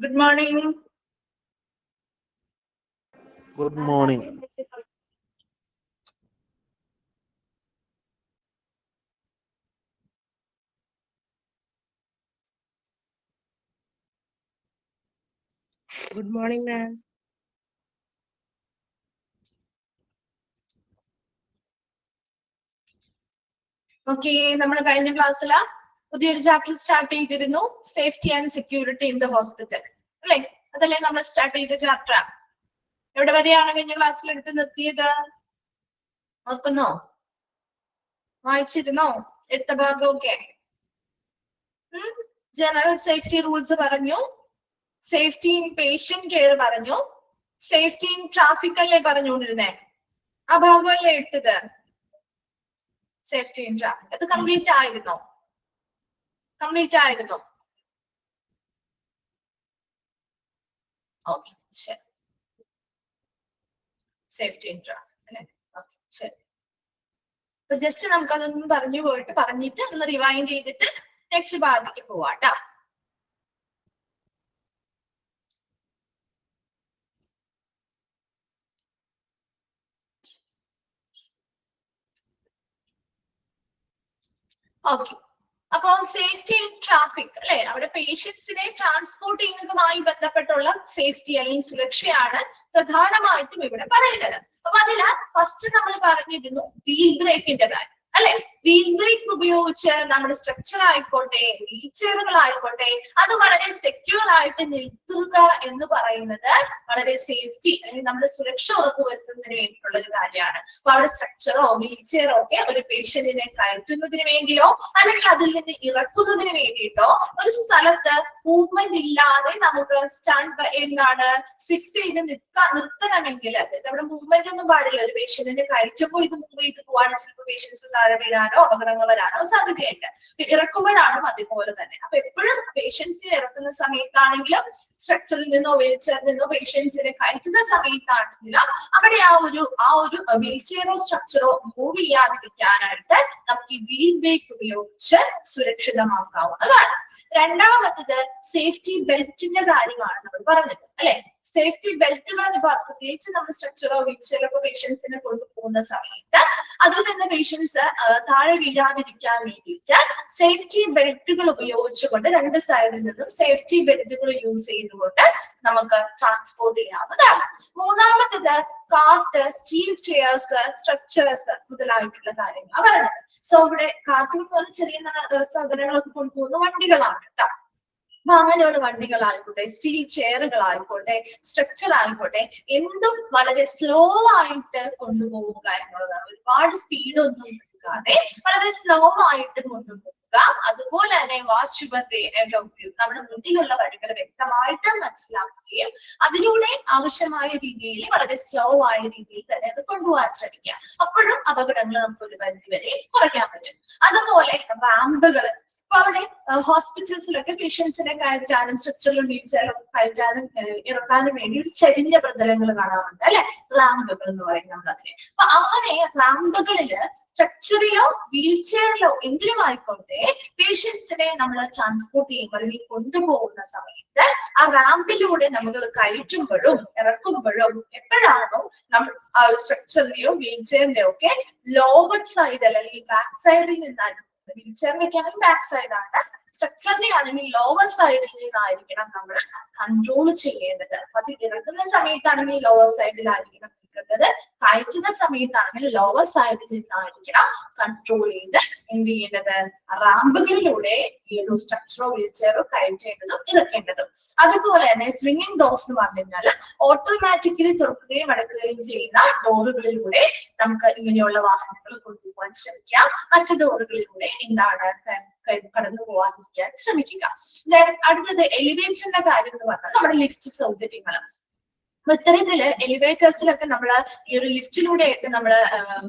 Good morning. Good morning. Good morning, ma'am. Okay, നമ്മൾ കഴിഞ്ഞ ക്ലാസ്സിൽ പുതിയൊരു ചാപ്റ്റർ സ്റ്റാർട്ട് ചെയ്തിരുന്നു, safety and security in the hospital അല്ലേ? അതല്ലേ നമ്മൾ സ്റ്റാർട്ട് ചെയ്ത ചാപ്റ്റർ. എവിടെ വരെയാണ് കഴിഞ്ഞ ക്ലാസ്സിൽ എടുത്ത് നിർത്തിയത്? ഓർക്കുന്നോ? വായിച്ചിരുന്നോ എടുത്ത ഭാഗമൊക്കെ? ജനറൽ സേഫ്റ്റി റൂൾസ് പറഞ്ഞു, സേഫ്റ്റി ഇൻ പേഷ്യന്റ് കെയർ പറഞ്ഞു, സേഫ്റ്റി ഇൻ ട്രാഫിക് അല്ലേ പറഞ്ഞുകൊണ്ടിരുന്നേ? ആ ഭാഗമല്ലേ എടുത്തത്? സേഫ്റ്റി ഇൻ ട്രാഫിക് അത് കംപ്ലീറ്റ് ആയിരുന്നോ? കംപ്ലീറ്റ് ആയിരുന്നു. ഓക്കെ, ശരി. സേഫ്റ്റി ഇൻ ട്രാഫിക് അല്ലേ? ഓക്കെ, ശരി. അപ്പൊ ജസ്റ്റ് നമുക്കതൊന്നും പറഞ്ഞിട്ട് ഒന്ന് റിവൈൻഡ് ചെയ്തിട്ട് നെക്സ്റ്റ് ഭാഗത്തേക്ക് പോവാട്ടോ. ഓക്കെ, അപ്പൊ സേഫ്റ്റി ഇൻ ട്രാഫിക് അല്ലെ, അവിടെ പേഷ്യൻസിനെ ട്രാൻസ്പോർട്ട് ചെയ്യുന്നതുമായി ബന്ധപ്പെട്ടുള്ള സേഫ്റ്റി അല്ലെങ്കിൽ സുരക്ഷയാണ് പ്രധാനമായിട്ടും ഇവിടെ പറയുന്നത്. അപ്പൊ അതില് ഫസ്റ്റ് നമ്മൾ പറഞ്ഞിരുന്നു വീൽ ബ്രേക്കിന്റെ കാര്യം അല്ലെ. വീൽ ബ്രേക്ക് ഉപയോഗിച്ച് നമ്മുടെ സ്ട്രക്ചർ ആയിക്കോട്ടെ, വീൽ ചെയറുകൾ ആയിക്കോട്ടെ, അത് വളരെ സെക്യൂർ ആയിട്ട് നിർത്തുക എന്ന് പറയുന്നത് വളരെ സേഫ്റ്റി അല്ലെങ്കിൽ നമ്മുടെ സുരക്ഷ ഉറപ്പുവരുത്തുന്നതിന് വേണ്ടിയിട്ടുള്ള ഒരു കാര്യമാണ്. അപ്പൊ അവിടെ സ്ട്രക്ചറോ വീൽ ചെയറോ ഒക്കെ ഒരു പേഷ്യന്റിനെ കയറ്റുന്നതിന് വേണ്ടിയോ അല്ലെങ്കിൽ അതിൽ നിന്ന് ഇറക്കുന്നതിന് വേണ്ടിയിട്ടോ ഒരു സ്ഥലത്ത് മൂവ്മെന്റ് ഇല്ലാതെ നമുക്ക് ഫിക്സ് ചെയ്ത് നിർത്തണമെങ്കിൽ നമ്മുടെ മൂവ്മെന്റ് ഒന്നും പാടില്ല. ഒരു പേഷ്യന്റിനെ കഴിച്ചപ്പോൾ ഇത് മൂവ് ചെയ്ത് പോകാനും ചിലപ്പോൾ പേഷ്യൻസ് താഴെ വീഴാനോ അപകടങ്ങൾ വരാനോ സാധ്യതയുണ്ട്. ഇറക്കുമ്പോഴാണ് അതുപോലെ തന്നെ. അപ്പൊ എപ്പോഴും പേഷ്യൻസിനെ ഇറക്കുന്ന സമയത്താണെങ്കിലും സ്ട്രക്ചറിൽ നിന്നോ വീൽ ചെയറിൽ നിന്നോ പേഷ്യൻസിനെ കയറ്റുന്ന സമയത്താണെങ്കിലും അവിടെ ആ ഒരു വീൽ ചെയറോ സ്ട്രക്ചറോ മൂവ് ചെയ്യാതിരിക്കാനായിട്ട് നമുക്ക് ഈ വീൽ ബ്രേക്ക് ഉപയോഗിച്ച് സുരക്ഷിതമാക്കാവുന്നതാണ്. രണ്ടാമത്തത് സേഫ്റ്റി ബെൽറ്റിന്റെ കാര്യമാണ് നമ്മൾ പറഞ്ഞത് അല്ലെ. സേഫ്റ്റി ബെൽറ്റുകൾ എന്ന് പ്രത്യേകിച്ച് നമ്മൾ സ്ട്രക്ചറോ വീൽ ചെയറോ പേഷ്യൻസിനെ കൊണ്ടുപോകുന്ന സമയത്ത് അതിൽ നിന്ന് പേഷ്യൻസ് താഴെ വീഴാതിരിക്കാൻ വേണ്ടിയിട്ട് സേഫ്റ്റി ബെൽറ്റുകൾ ഉപയോഗിച്ചുകൊണ്ട് രണ്ട് സൈഡിൽ നിന്നും സേഫ്റ്റി ബെൽറ്റുകൾ യൂസ് ചെയ്തുകൊണ്ട് നമുക്ക് ട്രാൻസ്പോർട്ട് ചെയ്യാവുന്നതാണ്. മൂന്നാമത്തത് കാർട്ട്, സ്റ്റീൽ ചെയർസ്, സ്ട്രക്ചേഴ്സ് മുതലായിട്ടുള്ള കാര്യങ്ങൾ പറയുന്നത്. സോ ഇവിടെ കാർട്ടിൽ പോലെ ചെറിയ സാധനങ്ങളൊക്കെ കൊണ്ടുപോകുന്ന വണ്ടികളാണ് കേട്ടോ. അപ്പൊ അങ്ങനെയുള്ള വണ്ടികളായിക്കോട്ടെ, സ്റ്റീൽ ചെയറുകളായിക്കോട്ടെ, സ്ട്രക്ചർ ആയിക്കോട്ടെ, എന്തും വളരെ സ്ലോ ആയിട്ട് കൊണ്ടുപോവുക എന്നുള്ളതാണ്. ഒരുപാട് സ്പീഡ് ഒന്നും എടുക്കാതെ വളരെ സ്ലോ ആയിട്ട് കൊണ്ടുപോകുക. അതുപോലെ തന്നെ വാച്ച് നമ്മുടെ മുന്നിലുള്ള വഴികൾ വ്യക്തമായിട്ട് മനസ്സിലാക്കുകയും അതിലൂടെ ആവശ്യമായ രീതിയിൽ വളരെ സ്ലോ ആയ രീതിയിൽ തന്നെ അത് കൊണ്ടുപോകാൻ ശ്രമിക്കുക. അപ്പോഴും അപകടങ്ങൾ നമുക്ക് ഒരു പരിധി വരെ കുറയ്ക്കാൻ പറ്റും. അതുപോലെ റാമ്പുകൾ, അപ്പൊ അവിടെ ഹോസ്പിറ്റൽസിലൊക്കെ പേഷ്യൻസിനെ കയറ്റാനും സ്ട്രക്ചറിലും വീൽ ചെയറിലും കയറ്റാനും ഇറക്കാനും വേണ്ടി ഒരു ചെരിഞ്ഞ പ്രതലങ്ങൾ കാണാറുണ്ട് അല്ലെ, റാമ്പുകൾ എന്ന് പറയും നമ്മൾ അതിനെ. അപ്പൊ അങ്ങനെ റാമ്പുകളില് സ്ട്രക്ചറിലോ വീൽ ചെയറിലോ എന്തിനും ആയിക്കോട്ടെ പേഷ്യൻസിനെ നമ്മൾ ട്രാൻസ്പോർട്ട് ചെയ്യുമ്പോൾ അല്ലെങ്കിൽ കൊണ്ടുപോകുന്ന സമയത്ത് ആ റാമ്പിലൂടെ നമ്മൾ കയറ്റുമ്പോഴും ഇറക്കുമ്പോഴും എപ്പോഴാണോ നമ്മൾ ആ സ്ട്രക്ചറിന്റെയോ വീൽ ചെയറിന്റെയോ ഒക്കെ ലോവർ സൈഡ് അല്ലെങ്കിൽ ബാക്ക് സൈഡിൽ നിന്നാണ്. വീൽ ചെയറിനൊക്കെ ആണെങ്കിൽ ബാക്ക് സൈഡാണ്, സ്ട്രക്ചറിന്റെ ആണെങ്കിൽ ലോവർ സൈഡിൽ നിന്നായിരിക്കണം നമ്മൾ കൺട്രോൾ ചെയ്യേണ്ടത്. അത് ഇറക്കുന്ന സമയത്താണെങ്കിൽ ലോവർ സൈഡിലായിരിക്കണം ഇരിക്കേണ്ടത്, കയറ്റുന്ന സമയത്താണെങ്കിൽ ലോവർ സൈഡിൽ നിന്നായിരിക്കണം കൺട്രോൾ ചെയ്ത് എന്ത് ചെയ്യേണ്ടത്, റാമ്പുകളിലൂടെ ഈ ഒരു സ്ട്രക്ചറോ വീൽ ചെയറോ കയറ്റേണ്ടതും ഇറക്കേണ്ടതും. അതുപോലെ തന്നെ സ്വിംഗിങ് ഡോർസ് എന്ന് പറഞ്ഞു കഴിഞ്ഞാൽ ഓട്ടോമാറ്റിക്കലി തുറക്കുകയും അടക്കുകയും ചെയ്യുന്ന ഡോറുകളിലൂടെ നമുക്ക് ഇങ്ങനെയുള്ള വാഹനങ്ങൾ കൊണ്ടുപോകാൻ ശ്രമിക്കാം. മറ്റു ഡോറുകളിലൂടെ എന്താണ് കടന്നു പോകാതിരിക്കാൻ ശ്രമിക്കുക. അടുത്തത് എലിവേറ്ററിന്റെ കാര്യം എന്ന് പറഞ്ഞാൽ നമ്മുടെ ലിഫ്റ്റ് സൗകര്യങ്ങൾ. അപ്പൊ ഇത്തരത്തില് എലിവേറ്റേഴ്സിലൊക്കെ നമ്മൾ ഈ ഒരു ലിഫ്റ്റിലൂടെയൊക്കെ നമ്മള്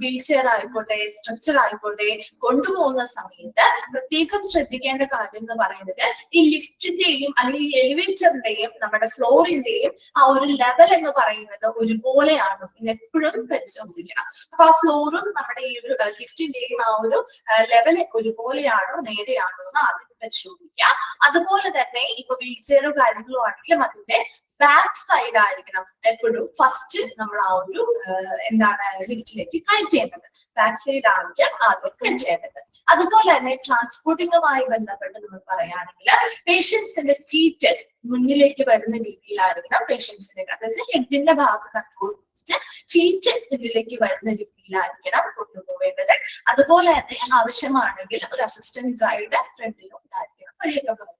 വീൽ ചെയർ ആയിക്കോട്ടെ സ്ട്രക്ചർ ആയിക്കോട്ടെ കൊണ്ടുപോകുന്ന സമയത്ത് പ്രത്യേകം ശ്രദ്ധിക്കേണ്ട കാര്യം എന്ന് പറയുന്നത് ഈ ലിഫ്റ്റിന്റെയും അല്ലെങ്കിൽ ഈ എലിവേറ്ററിന്റെയും നമ്മുടെ ഫ്ലോറിന്റെയും ആ ഒരു ലെവൽ എന്ന് പറയുന്നത് ഒരുപോലെയാണ് എന്ന് എപ്പോഴും പരിശോധിക്കണം. അപ്പൊ ആ ഫ്ലോറും നമ്മുടെ ഈ ഒരു ലിഫ്റ്റിന്റെയും ആ ഒരു ലെവൽ ഒരുപോലെയാണോ നേരെയാണോ എന്ന് ആദ്യം പരിശോധിക്കുക. അതുപോലെ തന്നെ ഇപ്പൊ വീൽ ചെയറോ കാര്യങ്ങളോ ആണെങ്കിലും അതിന്റെ ബാക്ക് സൈഡ് ആയിരിക്കണം എപ്പോഴും ഫസ്റ്റ് നമ്മൾ ആ ഒരു എന്താണ് ലിഫ്റ്റിലേക്ക് കണക്ട് ചെയ്യേണ്ടത്. ബാക്ക് സൈഡ് ആയിരിക്കാം ആദ്യം കണക്ട് ചെയ്യേണ്ടത്. അതുപോലെ തന്നെ ട്രാൻസ്പോർട്ടിങ്ങുമായി ബന്ധപ്പെട്ട് നമ്മൾ പറയുകയാണെങ്കിൽ പേഷ്യൻസിന്റെ ഫീറ്റ് മുന്നിലേക്ക് വരുന്ന രീതിയിലായിരിക്കണം പേഷ്യൻസിന്റെ, അതായത് ഹെഡിന്റെ ഭാഗം കൺട്രോൾ ചെയ്തിട്ട് ഫീറ്റ് മുന്നിലേക്ക് വരുന്ന രീതിയിലായിരിക്കണം കൊണ്ടുപോവേണ്ടത്. അതുപോലെ തന്നെ ആവശ്യമാണെങ്കിൽ ഒരു അസിസ്റ്റന്റ് ഗൈഡ് ഫ്രണ്ടിൽ ഉണ്ടായിരിക്കണം വഴിയൊക്കെ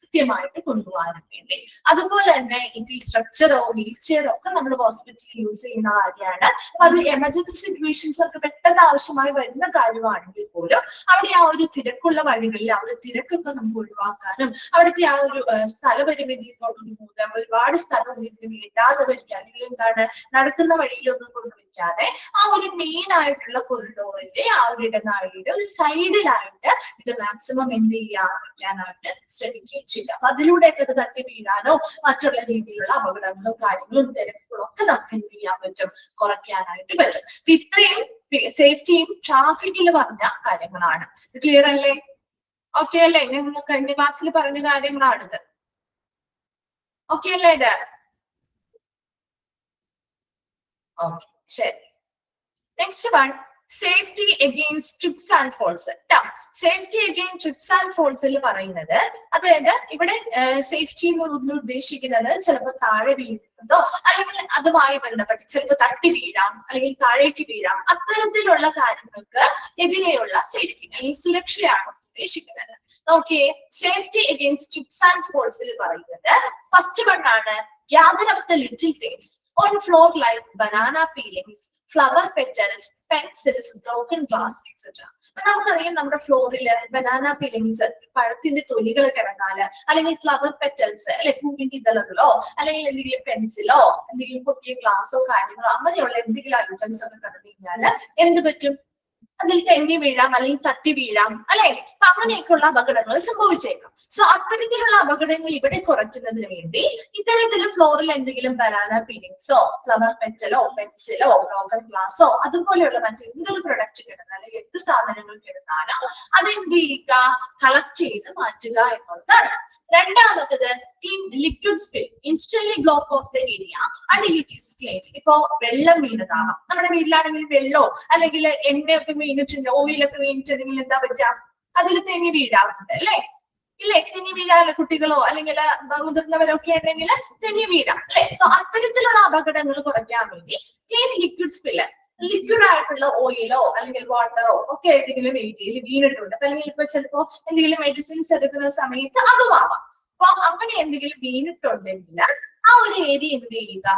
കൃത്യമായിട്ട് കൊണ്ടുപോകാനും വേണ്ടി. അതുപോലെ തന്നെ ഈ സ്ട്രക്ചറോ വീൽ ചെയറോ ഒക്കെ നമ്മൾ ഹോസ്പിറ്റലിൽ യൂസ് ചെയ്യുന്ന കാര്യമാണ്. അപ്പൊ അത് എമർജൻസി സിറ്റുവേഷൻസ് ഒക്കെ പെട്ടെന്ന് ആവശ്യമായി വരുന്ന കാര്യമാണെങ്കിൽ പോലും അവിടെ ആ ഒരു തിരക്കുള്ള വഴികളിൽ ആ ഒരു തിരക്കൊക്കെ നമുക്ക് ഒഴിവാക്കാനും അവിടുത്തെ ആ ഒരു സ്ഥലപരിമിതിയോടുകൂടി മൂലം ഒരുപാട് സ്ഥലം ഇതിന് വേണ്ടാതെ വരിക അല്ലെങ്കിൽ എന്താണ് നടക്കുന്ന വഴിയിലൊന്നും കൊണ്ടുവയ്ക്കാതെ ആ ഒരു മെയിൻ ആയിട്ടുള്ള കൊറിഡോറിന്റെ ആ ഒരു ഇടനാഴിയുടെ ഒരു സൈഡിലായിട്ട് ഇത് മാക്സിമം എന്ത് ചെയ്യാനായിട്ട് ശ്രമിക്കുകയും ചെയ്യുക. അപ്പൊ അതിലൂടെയൊക്കെ അത് തട്ടി വീഴാനോ മറ്റുള്ള രീതിയിലുള്ള അപകടങ്ങളും കാര്യങ്ങളും തിരക്കുകളും ഒക്കെ നമുക്ക് എന്ത് ചെയ്യാൻ പറ്റും, കുറയ്ക്കാനായിട്ട് പറ്റും. അപ്പൊ ഇത്രയും സേഫ്റ്റിയും ട്രാഫിക്കിൽ പറഞ്ഞ കാര്യങ്ങളാണ്. ഇത് ക്ലിയർ അല്ലേ? ഓക്കെ അല്ലേ? ഞങ്ങൾ കഴിഞ്ഞ ക്ലാസ്സിൽ പറഞ്ഞ കാര്യങ്ങളാണിത്. ഓക്കെ അല്ലേ ഇത്? ഓക്കെ ശരി. Next one, safety against trips and falls. Safety against trips and ഫോൾസിൽ പറയുന്നത്, അതായത് ഇവിടെ സേഫ്റ്റി എന്ന് ഉദ്ദേശിക്കുന്നത് ചിലപ്പോൾ താഴെ വീഴുന്നതോ അല്ലെങ്കിൽ അതുമായി ബന്ധപ്പെട്ട് ചിലപ്പോൾ തട്ടി വീഴാം അല്ലെങ്കിൽ താഴേക്ക് വീഴാം, അത്തരത്തിലുള്ള കാര്യങ്ങൾക്ക് എതിരെയുള്ള സേഫ്റ്റി അല്ലെങ്കിൽ സുരക്ഷയാണ് ഉദ്ദേശിക്കുന്നത്. Okay, safety against trips and ഫോൾസിൽ പറയുന്നത് ഫസ്റ്റ് വൺ ആണ്, gather up the little things on floor like banana peelings, flower petals, pencils, broken glass, etc. അപ്പൊ നമുക്കറിയാം നമ്മുടെ ഫ്ലോറിൽ ബനാന പീലിങ്സ്, പഴത്തിന്റെ തൊലികൾ കിടന്നാല് അല്ലെങ്കിൽ ഫ്ലവർ പെറ്റൽസ് അല്ലെ പൂവിന്റെ ഇതളുകളോ അല്ലെങ്കിൽ എന്തെങ്കിലും പെൻസിലോ എന്തെങ്കിലും പൊട്ടിയ ഗ്ലാസോ കാര്യങ്ങളോ അങ്ങനെയുള്ള എന്തെങ്കിലും ഐറ്റംസ് ഒക്കെ കണ്ടു കഴിഞ്ഞാല് എന്ത് പറ്റും, അതിൽ തെന്നി വീഴാം അല്ലെങ്കിൽ തട്ടി വീഴാം അല്ലെ. അപ്പൊ അങ്ങനെയൊക്കെയുള്ള അപകടങ്ങൾ സംഭവിച്ചേക്കാം. സോ അത്തരത്തിലുള്ള അപകടങ്ങൾ ഇവിടെ കുറയ്ക്കുന്നതിന് വേണ്ടി ഇത്തരത്തിൽ ഫ്ലോറിൽ എന്തെങ്കിലും ബനാന പീലിങ്സോ ഫ്ലവർ പെറ്റലോ പെൻസിലോ ബ്രോക്കൺ ഗ്ലാസോ അതുപോലെയുള്ള മറ്റെന്തൊരു പ്രൊഡക്റ്റ് കിടന്നാൽ അല്ലെങ്കിൽ എന്ത് സാധനങ്ങൾ കിടന്നാലോ അതെന്ത് ചെയ്യുക, കളക്ട് ചെയ്ത് മാറ്റുക എന്നുള്ളതാണ്. രണ്ടാമത്തത്, liquid spill instantly block of the area until it is cleaned. ഇപ്പൊ വെള്ളം വീണതാകാം, നമ്മുടെ വീട്ടിലാണെങ്കിൽ വെള്ളോ അല്ലെങ്കിൽ എണ്ണയൊക്കെ വീണിട്ടുണ്ട്, ഓയിലൊക്കെ വീണിട്ടുണ്ടെങ്കിൽ എന്താ പറ്റുക, അതിൽ തെന്നി വീഴാറുണ്ട് അല്ലെ. ഇല്ലേ, തെന്നി വീഴാറില്ല കുട്ടികളോ അല്ലെങ്കിൽ മുതിർന്നവരൊക്കെ ഉണ്ടെങ്കിൽ തെന്നി വീഴാം അല്ലെ. സോ അത്തരത്തിലുള്ള അപകടങ്ങൾ കുറയ്ക്കാൻ വേണ്ടി ക്ലീൻ ലിക്വിഡ് സ്പില്ല്, ലിക്വിഡ് ആയിട്ടുള്ള ഓയിലോ അല്ലെങ്കിൽ വാട്ടറോ ഒക്കെ ഏതെങ്കിലും ഏരിയയിൽ വീണിട്ടുണ്ട്. അപ്പൊ അല്ലെങ്കിൽ ഇപ്പൊ ചിലപ്പോ എന്തെങ്കിലും മെഡിസിൻസ് എടുക്കുന്ന സമയത്ത് അതുമാവാം. അപ്പൊ അങ്ങനെ എന്തെങ്കിലും വീണിട്ടുണ്ടെങ്കിൽ ആ ഒരു ഏരിയ എന്ത് ചെയ്യുക,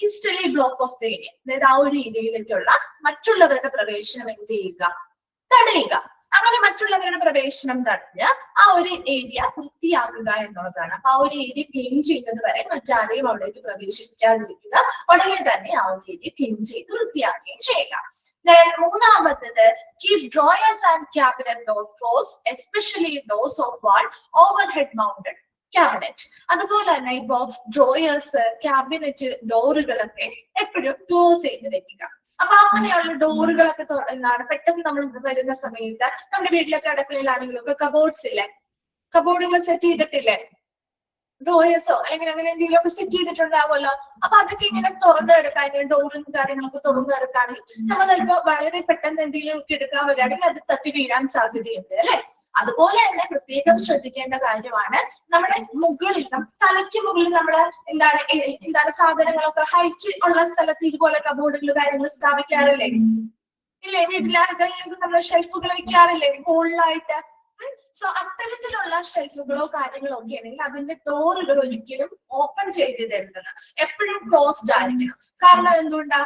instantly block of the area, അതായത് ആ ഒരു ഏരിയയിലേക്കുള്ള മറ്റുള്ളവരുടെ പ്രവേശനം എന്ത് ചെയ്യുക, തടയുക. അങ്ങനെ മറ്റുള്ളവരുടെ പ്രവേശനം തടഞ്ഞ് ആ ഒരു ഏരിയ വൃത്തിയാക്കുക എന്നുള്ളതാണ്. അപ്പൊ ആ ഒരു ഏരിയ ക്ലീൻ ചെയ്യുന്നത് വരെ മറ്റാരെയും അവിടേക്ക് പ്രവേശിക്കാതിരിക്കുക, ഉടനെ തന്നെ ആ ഒരു ഏരിയ ക്ലീൻ ചെയ്ത് വൃത്തിയാക്കുകയും ചെയ്യുക. മൂന്നാമത്തത്, keep drawers and cabinet door close, especially doors of wall overhead mounted cabinet. അതുപോലെ തന്നെ ഇപ്പോ ഡ്രോയേഴ്സ്, ക്യാബിനറ്റ് ഡോറുകളൊക്കെ എപ്പോഴും ക്ലോസ് ചെയ്ത് വെക്കുക. അപ്പൊ അങ്ങനെയുള്ള ഡോറുകളൊക്കെ എന്താണ് പെട്ടെന്ന് നമ്മൾ വരുന്ന സമയത്ത് നമ്മുടെ വീട്ടിലൊക്കെ അടുക്കളയിലാണെങ്കിലും ഒക്കെ കബോർഡ്സ് ഇല്ലേ, കബോർഡുകൾ സെറ്റ് ചെയ്തിട്ടില്ലേ, ഡ്രോയേഴ്സോ അല്ലെങ്കിൽ അങ്ങനെ എന്തെങ്കിലും ഒക്കെ സെറ്റ് ചെയ്തിട്ടുണ്ടാവുമല്ലോ. അപ്പൊ അതൊക്കെ ഇങ്ങനെ തുറന്നെടുക്കാൻ, ഡോറും കാര്യങ്ങളൊക്കെ തുറന്നെടുക്കാണെങ്കിൽ നമ്മൾ ചിലപ്പോൾ വളരെ പെട്ടെന്ന് എന്തെങ്കിലും ഒക്കെ എടുക്കാൻ വരികയാണെങ്കിൽ അത് തട്ടി വീഴാൻ സാധ്യതയുണ്ട് അല്ലെ. അതുപോലെ തന്നെ പ്രത്യേകം ശ്രദ്ധിക്കേണ്ട കാര്യമാണ്, നമ്മുടെ മുകളിൽ തലയ്ക്ക് മുകളിൽ നമ്മള് എന്താണ് സാധനങ്ങളൊക്കെ ഹൈറ്റ് ഉള്ള സ്ഥലത്ത് ഇതുപോലെ കബോർഡുകൾ കാര്യങ്ങൾ സ്ഥാപിക്കാറില്ലേ, ഇല്ലേ? വീട്ടിലാണെങ്കിലും നമ്മൾ ഷെൽഫുകൾ വെക്കാറില്ലേ മുകളിലായിട്ട്. സോ അത്തരത്തിലുള്ള ഷെൽഫുകളോ കാര്യങ്ങളോ ഒക്കെ ആണെങ്കിൽ അതിന്റെ ഡോറുകൾ ഒരിക്കലും ഓപ്പൺ ചെയ്തിടരുത്, എപ്പോഴും ക്ലോസ്ഡ് ആയിരിക്കണം. കാരണം എന്തുകൊണ്ടാ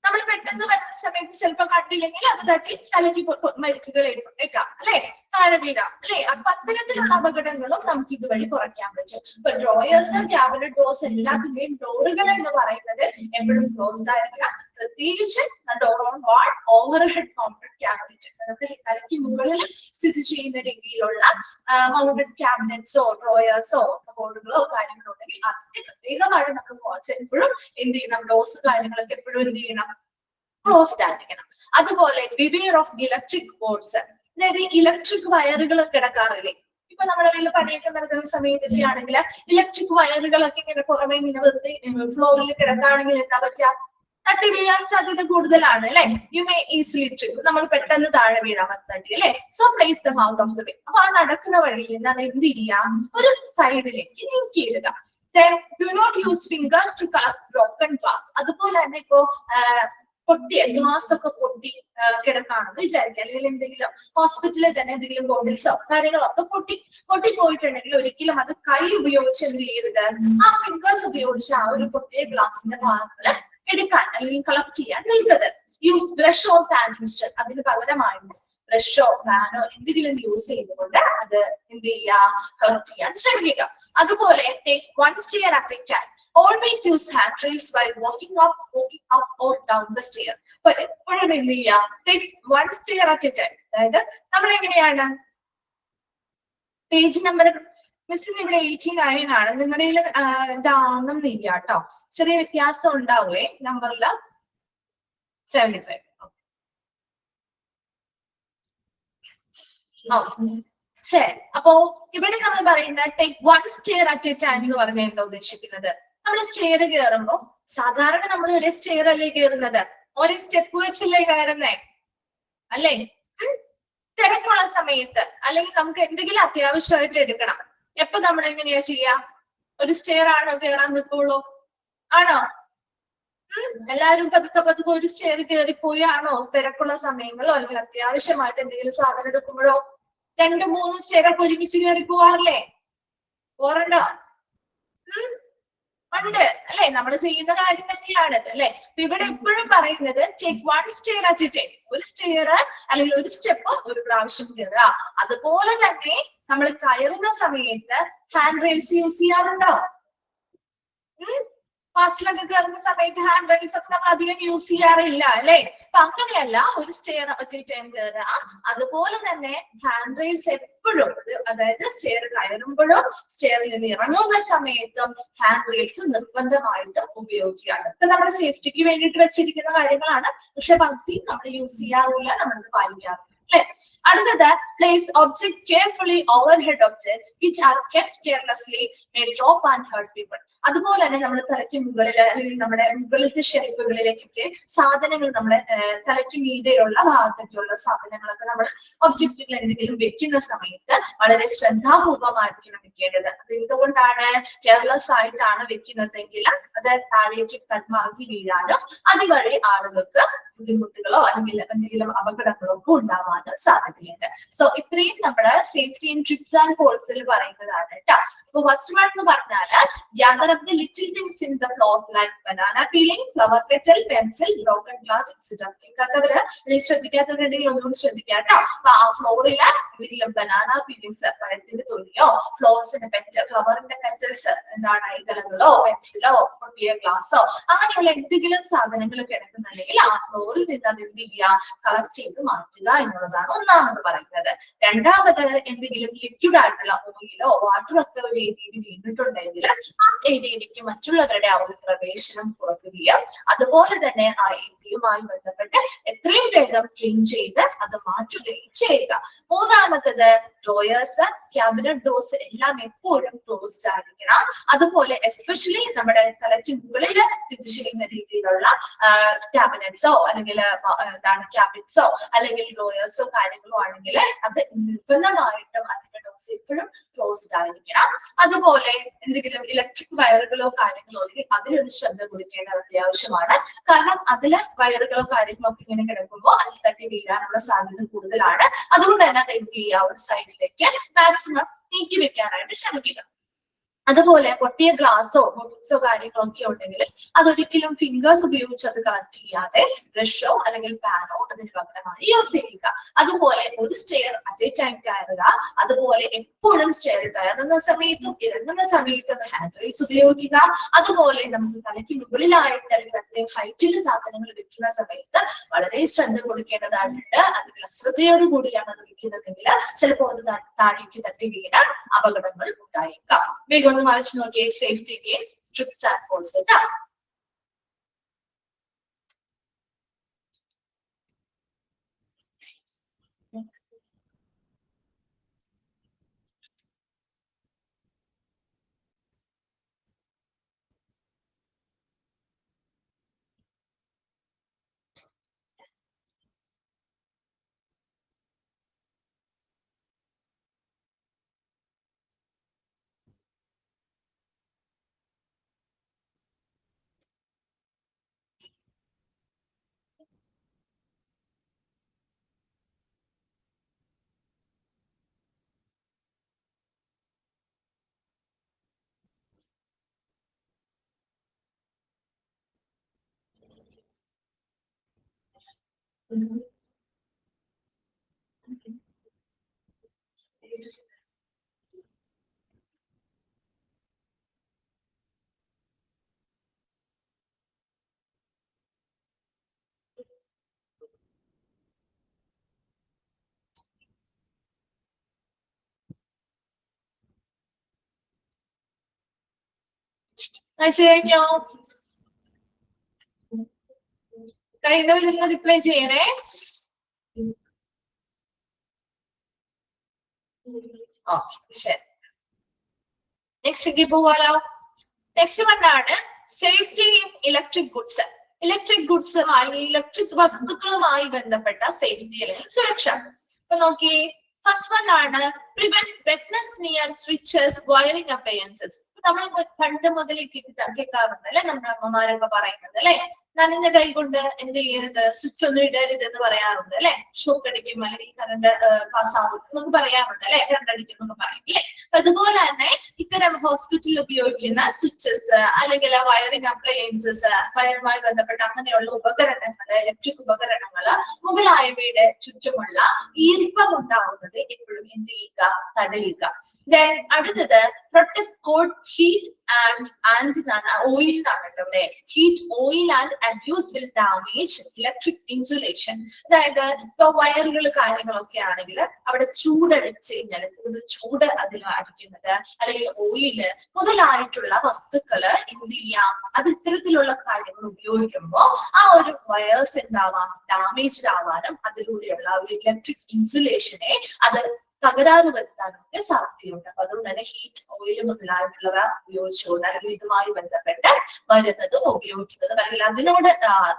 നമ്മൾ പെട്ടെന്ന് വരുന്ന സമയത്ത് ചിലപ്പോൾ കണ്ടില്ലെങ്കിൽ അത് തട്ടി തലയ്ക്ക് മരിക്കുകൾ എടുക്കാം അല്ലെ, താഴെ വീഴാം അല്ലെ. അപ്പൊ അത്തരത്തിലുള്ള അപകടങ്ങളും നമുക്ക് ഇതുവഴി കുറയ്ക്കാൻ പറ്റും. ഇപ്പൊ ഡ്രോയേഴ്സ്, ക്യാബിനറ്റ് ഡോർസ് എല്ലാത്തിന്റെയും ഡോറുകൾ എന്ന് പറയുന്നത് എപ്പോഴും ക്ലോസ്ഡ് ആയിരിക്കുക. പ്രത്യേകിച്ച് door on wall overhead mounted cabinet, നമുക്ക് തലയ്ക്ക് മുകളിൽ സ്ഥിതി ചെയ്യുന്ന രീതിയിലുള്ള മൗണ്ടഡ് ക്യാബിനറ്റ്സോ ഡ്രോയേഴ്സോ ബോർഡുകളോ കാര്യങ്ങളോ ഉണ്ടെങ്കിൽ അതിന്റെ പ്രത്യേകമായിട്ട് നമുക്ക് എപ്പോഴും എന്ത് ചെയ്യണം, ഡോർസ് കാര്യങ്ങളൊക്കെ എപ്പോഴും എന്ത് ചെയ്യണം, ക്ലോസ്ഡ് ആയിരിക്കണം. അതുപോലെ ബിവെയർ ഓഫ് ഇലക്ട്രിക് ബോർഡ്സ്, അതായത് ഇലക്ട്രിക് വയറുകൾ കിടക്കാറില്ലേ? ഇപ്പൊ നമ്മുടെ വീട്ടിൽ പണിയൊക്കെ നടക്കുന്ന സമയത്തൊക്കെ ആണെങ്കിൽ ഇലക്ട്രിക് വയറുകളൊക്കെ ഇങ്ങനെ പുറമെ ഇങ്ങനെ വെറുതെ ഫ്ലോറിൽ കിടക്കുകയാണെങ്കിൽ എന്താ പറ്റുക? തട്ടി വീഴാൻ സാധ്യത കൂടുതലാണ് അല്ലെ? You may easily trip. നമ്മൾ പെട്ടെന്ന് താഴെ വീഴാൻ തട്ടി അല്ലെ? So place them out of the way. അപ്പൊ ആ നടക്കുന്ന വഴിയിൽ നിന്ന് അത് എന്ത് ചെയ്യുക? ഒരു സൈഡിലേക്ക് നീക്കിയിടുക. Then do not use fingers to collect broken glass. അതുപോലെ തന്നെ ഇപ്പോ പൊട്ടിയ ഗ്ലാസ് ഒക്കെ പൊട്ടി കിടക്കാണെന്ന് വിചാരിക്കുക, അല്ലെങ്കിൽ എന്തെങ്കിലും ഹോസ്പിറ്റലിൽ തന്നെ എന്തെങ്കിലും ബോട്ടിൽസോ കാര്യങ്ങളോ ഒക്കെ പൊട്ടിപ്പോയിട്ടുണ്ടെങ്കിൽ ഒരിക്കലും അത് കൈ ഉപയോഗിച്ച് എന്ത് ചെയ്യരുത്? ആ ഫിംഗേഴ്സ് ഉപയോഗിച്ച് ആ ഒരു പൊട്ടിയ ഗ്ലാസിന്റെ ഭാഗങ്ങൾ എടുക്കാൻ അല്ലെങ്കിൽ കളക്ട് ചെയ്യാൻ നിൽക്കരുത്. Use brush or pan instead. അതിന് പകരമായിട്ട് ബ്രഷോ പാനോ എന്തെങ്കിലും യൂസ് ചെയ്തുകൊണ്ട് അത് എന്ത് ചെയ്യുക? കളക്ട് ചെയ്യാൻ ശ്രമിക്കുക. അതുപോലെ take one stair at a time. Always use handrails while walking up or down the stair. But എപ്പോഴും എന്ത് ചെയ്യുക? Take one stair at a time. അതായത് നമ്മൾ എങ്ങനെയാണ് പേജ് നമ്പർ മിസ്സിന് ഇവിടെ 89 ആണ്, നിങ്ങളുടെ ഇതാണെന്നില്ല കേട്ടോ, ചെറിയ വ്യത്യാസം ഉണ്ടാവുകയെ നമ്പറില് 75. ശരി, അപ്പോ ഇവിടെ നമ്മൾ പറയുന്ന take one stair at A time എന്ന് പറഞ്ഞാൽ എന്താ ഉദ്ദേശിക്കുന്നത്? നമ്മൾ സ്റ്റെയർ കയറുമ്പോ സാധാരണ നമ്മൾ ഒരേ സ്റ്റെയർ അല്ലേ കയറുന്നത്? ഒരേ സ്റ്റെപ്പ് വെച്ചല്ലേ കയറുന്നേ അല്ലേ? തിരക്കുള്ള സമയത്ത് അല്ലെങ്കിൽ നമുക്ക് എന്തെങ്കിലും അത്യാവശ്യമായിട്ട് എടുക്കണം, എപ്പൊ നമ്മൾ എങ്ങനെയാ ചെയ്യാ? ഒരു സ്റ്റെയർ ആണോ കയറാൻ നിൽക്കുള്ളൂ? ആണോ? എല്ലാവരും പതുക്കെ ഒരു സ്റ്റെയർ കയറിപ്പോയാണോ തിരക്കുള്ള സമയങ്ങളോ അല്ലെങ്കിൽ അത്യാവശ്യമായിട്ട് എന്തെങ്കിലും സാധനം എടുക്കുമ്പോഴോ 2-3 സ്റ്റെയർ ഒക്കെ ഒരുമിച്ച് കയറി പോവാറില്ലേ? പോറുണ്ടോ? ഉണ്ട് അല്ലെ? നമ്മൾ ചെയ്യുന്ന കാര്യം തന്നെയാണ് അല്ലെ? ഇവിടെ എപ്പോഴും പറയുന്നത് take one stair at A time. ഒരു സ്റ്റെയർ അല്ലെങ്കിൽ ഒരു സ്റ്റെപ്പ് ഒരു പ്രാവശ്യം കയറുക. അതുപോലെ തന്നെ നമ്മൾ കയറുന്ന സമയത്ത് ഹാൻഡ് റെയിൽസ് യൂസ് ചെയ്യാറുണ്ടോ? ഫാസ്റ്റിലൊക്കെ കയറുന്ന സമയത്ത് ഹാൻഡ് റെയിൽസ് ഒക്കെ നമ്മൾ അധികം യൂസ് ചെയ്യാറില്ല അല്ലെ? അപ്പൊ അങ്ങനെയല്ല, ഒരു സ്റ്റെയർ അറ്റ് എ ടൈം കയറുക. അതുപോലെ തന്നെ ഹാൻഡ് റെയിൽസ് എപ്പോഴും, അതായത് സ്റ്റെയർ കയറുമ്പോഴും സ്റ്റെയറിൽ നിന്ന് ഇറങ്ങുന്ന സമയത്തും ഹാൻഡ് റെയിൽസ് നിർബന്ധമായിട്ടും ഉപയോഗിക്കുക. അതൊക്കെ നമ്മുടെ സേഫ്റ്റിക്ക് വേണ്ടിയിട്ട് വെച്ചിരിക്കുന്ന കാര്യങ്ങളാണ്, പക്ഷെ പകുതി നമ്മൾ യൂസ് ചെയ്യാറില്ല, നമ്മൾ പാലിക്കാറില്ല അല്ലെ? അടുത്തത് place object carefully overhead objects which are kept carelessly may drop and hurt people. അതുപോലെ തന്നെ നമ്മുടെ തലയ്ക്ക് മുകളിൽ അല്ലെങ്കിൽ നമ്മുടെ മുകളിലത്തെ ഷെൽഫുകളിലേക്കൊക്കെ സാധനങ്ങൾ, നമ്മുടെ തലയ്ക്ക് മീതെയുള്ള ഭാഗത്തൊക്കെയുള്ള സാധനങ്ങളൊക്കെ നമ്മൾ ഒബ്ജക്റ്റുകൾ എന്തെങ്കിലും വെക്കുന്ന സമയത്ത് വളരെ ശ്രദ്ധാപൂർവമായിരിക്കണം വെക്കേണ്ടത്. അത് എന്തുകൊണ്ടാണ്? കെയർലെസ് ആയിട്ടാണ് വെക്കുന്നതെങ്കിൽ അത് താഴേക്ക് തന്മാക്കി വീഴാനോ അതുവഴി ആളുകൾക്ക് ബുദ്ധിമുട്ടുകളോ അല്ലെങ്കിൽ എന്തെങ്കിലും അപകടങ്ങളോ ഒക്കെ ഉണ്ടാവാനും സാധ്യതയുണ്ട്. സോ ഇത്രയും നമ്മുടെ സേഫ്റ്റി ആൻഡ് ട്രിപ്സ് ആൻഡ് ഫോൾസിൽ പറയുന്നതാണ് കേട്ടോ. അപ്പൊ ഫസ്റ്റ് വൺ എന്ന് പറഞ്ഞാല് gather up the little things in the floor like banana peeling, flower petal, pencil, broken glass, etc. കേൾക്കാത്തവര് അല്ലെങ്കിൽ ശ്രദ്ധിക്കാത്തവരുണ്ടെങ്കിൽ ഒന്നുകൂടി ശ്രദ്ധിക്കാം കേട്ടോ. അപ്പൊ ആ ഫ്ലോറില് എന്തെങ്കിലും ബനാന പീലിങ്സ്, പഴത്തിന്റെ തൊലിയോ ഫ്ലവേഴ്സിന്റെ ഫ്ലവറിന്റെ പെറ്റൽസ്, എന്താണ് ഇതളങ്ങളോ പെൻസിലോ പൊട്ടിയ ഗ്ലാസോ അങ്ങനെയുള്ള എന്തെങ്കിലും സാധനങ്ങൾ കിടക്കുന്നുണ്ടെങ്കിൽ ആ ഫ്ലോറിൽ നിന്ന് അത് എന്ത് ചെയ്യുക? കളക്ട് ചെയ്ത് മാറ്റുക എന്നുള്ളതാണ് ഒന്നാമത് പറയുന്നത്. രണ്ടാമത് എന്തെങ്കിലും ലിക്വിഡ് ആയിട്ടുള്ള ഓയിലോ വാട്ടറോ ഒക്കെ ഒരു ഏരിയയിൽ വീണിട്ടുണ്ടെങ്കിൽ ആ ഏരിയയിലേക്ക് മറ്റുള്ളവരുടെ ആ ഒരു പ്രവേശനം കുറയ്ക്കുകയും അതുപോലെ തന്നെ ആ ഏരിയയുമായി ബന്ധപ്പെട്ട് എത്രയും വേഗം ക്ലീൻ ചെയ്ത് അത് മാറ്റുകയും ചെയ്യുക. മൂന്നാമത്തത് ഡ്രോയേഴ്സ്, ക്യാബിനറ്റ് ഡോർസ് എല്ലാം എപ്പോഴും ക്ലോസ്ഡ് ആയിരിക്കണം. അതുപോലെ എസ്പെഷ്യലി നമ്മുടെ തലയ്ക്ക് മുകളിൽ സ്ഥിതി ചെയ്യുന്ന രീതിയിലുള്ള ക്യാബിനറ്റ്സോ അല്ലെങ്കിൽ എന്താണ് ക്യാബിനറ്റ്സോ അല്ലെങ്കിൽ ഡ്രോയേഴ്സോ കാര്യങ്ങളോ ആണെങ്കിൽ അത് നിർബന്ധമായിട്ടും അതിന്റെ ഡോർസ് എപ്പോഴും ക്ലോസ്ഡ് ആയിരിക്കണം. അതുപോലെ എന്തെങ്കിലും ഇലക്ട്രിക് വയറുകളോ കാര്യങ്ങളോ ഉണ്ടെങ്കിൽ അതിലൊരു ശ്രദ്ധ കൊടുക്കേണ്ടത് അത്യാവശ്യമാണ്. കാരണം അതില് വയറുകളോ കാര്യങ്ങളോ ഒക്കെ ഇങ്ങനെ കിടക്കുമ്പോൾ അതിൽ തട്ടി വീഴാനുള്ള സാധ്യത കൂടുതലാണ്. അതുകൊണ്ട് തന്നെ അത് എന്ത് ചെയ്യുക? ഒരു സൈഡിലേക്ക് മാക്സിമം നീക്കി വെക്കാനായിട്ട് ശ്രമിക്കുക. അതുപോലെ പൊട്ടിയ ഗ്ലാസോ ബോട്ടിൽസോ കാര്യങ്ങളോ ഒക്കെ ഉണ്ടെങ്കിൽ അതൊരിക്കലും ഫിംഗേഴ്സ് ഉപയോഗിച്ച് അത് കളക്ട് ചെയ്യാതെ ബ്രഷോ അല്ലെങ്കിൽ പാനോ അതിന് പകരമായി യൂസ് ചെയ്യുക. അതുപോലെ ഒരു സ്റ്റെയർ അറ്റ് എ ടൈം കയറുക. അതുപോലെ എപ്പോഴും സ്റ്റെയർ കയറുന്ന സമയത്തും ഇറങ്ങുന്ന സമയത്തും ഹാൻഡ് റെയിൽസ് ഉപയോഗിക്കുക. അതുപോലെ നമുക്ക് തലയ്ക്ക് മുകളിലായിട്ട് അല്ലെങ്കിൽ അത്രയും ഹൈറ്റിൽ സാധനങ്ങൾ വെക്കുന്ന സമയത്ത് വളരെ ശ്രദ്ധ കൊടുക്കേണ്ടതായിട്ടുണ്ട്. അതിൽ അശ്രദ്ധയോട് കൂടിയാണ് അത് വെക്കുന്നതെങ്കിൽ ചിലപ്പോൾ അത് താഴേക്ക് തട്ടി വീണാൽ അപകടങ്ങൾ ഉണ്ടായേക്കാം. വേഗം ഒന്ന് വായിച്ചു നോക്കിയേ safety games, trips and falls കേട്ടോ. അയച്ചു കഴിഞ്ഞോ? കഴിഞ്ഞവരൊന്ന് റിപ്ലൈ ചെയ്യണേ. ഓക്കെ, ശരി. നെക്സ്റ്റ് പോവാലോ. നെക്സ്റ്റ് വണ്ണാണ് safety in electric goods. Electric goods അല്ലെങ്കിൽ ഇലക്ട്രിക് വസ്തുക്കളുമായി ബന്ധപ്പെട്ട സേഫ്റ്റി അല്ലെങ്കിൽ സുരക്ഷ. അപ്പൊ നോക്കി, ഫസ്റ്റ് വൺ ആണ് prevent wetness near switches wiring appliances. നമ്മൾ പണ്ട് മുതൽ കേൾക്കാറുണ്ട് അല്ലെ, നമ്മുടെ അമ്മമാരൊക്കെ പറയുന്നത് അല്ലെ, നനഞ്ഞ കൈ കൊണ്ട് എന്ത് ചെയ്യരുത്, സ്വിച്ച് ഒന്നും ഇടരുത് എന്ന് പറയാറുണ്ട് അല്ലെ. ഷോക്ക് അടിക്കും അല്ലെങ്കിൽ കറണ്ട് പാസ്സാവും എന്നൊക്കെ പറയാറുണ്ട് അല്ലെ, കറണ്ട് അടിക്കും എന്നൊക്കെ പറയും അല്ലെ. അതുപോലെ തന്നെ ഇത്തരം ഹോസ്പിറ്റലിൽ ഉപയോഗിക്കുന്ന സ്വിച്ചസ് അല്ലെങ്കിൽ വയറിംഗ് അപ്ലയൻസസ്, വയറുമായി ബന്ധപ്പെട്ട അങ്ങനെയുള്ള ഉപകരണങ്ങൾ, ഇലക്ട്രിക് ഉപകരണങ്ങൾ മുതലായവയുടെ ചുറ്റുമുള്ള ഈർപ്പം ഉണ്ടാവുന്നത് എപ്പോഴും എന്ത് ചെയ്യുക, തടയുക. ദെൻ അടുത്തത് protect cold heat and oil എന്നാണ് കേട്ടോ ഇവിടെ. Heat, oil and abuse will damage electric insulation. അതായത് ഇപ്പൊ വയറുകൾ കാര്യങ്ങളൊക്കെ ആണെങ്കിൽ അവിടെ ചൂടടിച്ച് കഴിഞ്ഞാൽ കൂടുതൽ ചൂട് അതിൽ അടിക്കുന്നത് അല്ലെങ്കിൽ ഓയില് മുതലായിട്ടുള്ള വസ്തുക്കള് എന്ത് ചെയ്യാം, അത് ഇത്തരത്തിലുള്ള കാര്യങ്ങൾ ഉപയോഗിക്കുമ്പോൾ ആ ഒരു വയേഴ്സ് എന്താവാം, ഡാമേജ്ഡ് ആവാനും അതിലൂടെയുള്ള ഒരു ഇലക്ട്രിക് ഇൻസുലേഷനെ അത് തകരാറ് വരുത്താനൊക്കെ സാധ്യതയുണ്ട്. അപ്പൊ അതുകൊണ്ട് തന്നെ ഹീറ്റ്, ഓയിൽ മുതലായിട്ടുള്ളവ ഉപയോഗിച്ചുകൊണ്ട് അല്ലെങ്കിൽ ഇതുമായി ബന്ധപ്പെട്ട് വരുന്നതും ഉപയോഗിക്കുന്നതും അല്ലെങ്കിൽ അതിനോട്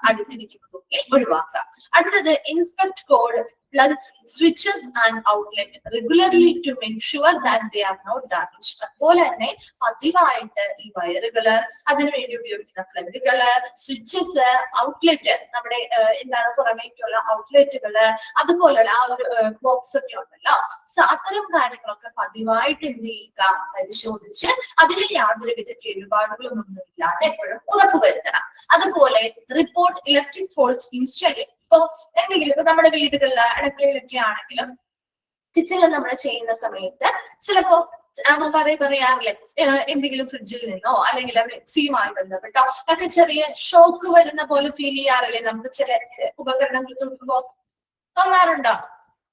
അടുത്തിരിക്കുന്നതൊക്കെ ഒഴിവാക്കുക. അടുത്തത് inspect code plugs, switches and outlet regularly to make sure that they are not damaged. അതുപോലെ തന്നെ പതിവായിട്ട് ഈ വയറുകള്, അതിനുവേണ്ടി ഉപയോഗിക്കുന്ന പ്ലഗുകള്, സ്വിച്ചസ്, ഔട്ട്ലെറ്റ്, നമ്മുടെ എന്താണ് പുറമേക്കുള്ള ഔട്ട്ലെറ്റുകള്, അതുപോലുള്ള ആ ഒരു ബോക്സ് ഒക്കെ ഉണ്ടല്ലോ. സോ അത്തരം കാര്യങ്ങളൊക്കെ പതിവായിട്ട് എന്ത് ചെയ്യുക, പരിശോധിച്ച് അതിൽ യാതൊരുവിധ കേടുപാടുകളൊന്നും ഇല്ലാതെ എപ്പോഴും ഉറപ്പുവരുത്തണം. അതുപോലെ റിപ്പോർട്ട് ഇലക്ട്രിക് ഫോൾട്സ് ഇൻസ്റ്റന്റ്. ഇപ്പൊ എന്തെങ്കിലും ഇപ്പൊ നമ്മുടെ വീടുകളിൽ അടുക്കളയിലൊക്കെ ആണെങ്കിലും കിച്ചണിൽ നമ്മൾ ചെയ്യുന്ന സമയത്ത് ചിലപ്പോ പറയാറില്ലേ, എന്തെങ്കിലും ഫ്രിഡ്ജിൽ നിന്നോ അല്ലെങ്കിൽ മിക്സിയുമായി ബന്ധപ്പെട്ടോ ഒക്കെ ചെറിയ ഷോക്ക് വരുന്ന പോലെ ഫീൽ ചെയ്യാറില്ലേ നമുക്ക് ചില ഉപകരണങ്ങൾ തൊടുമ്പോ? തോന്നാറുണ്ടോ?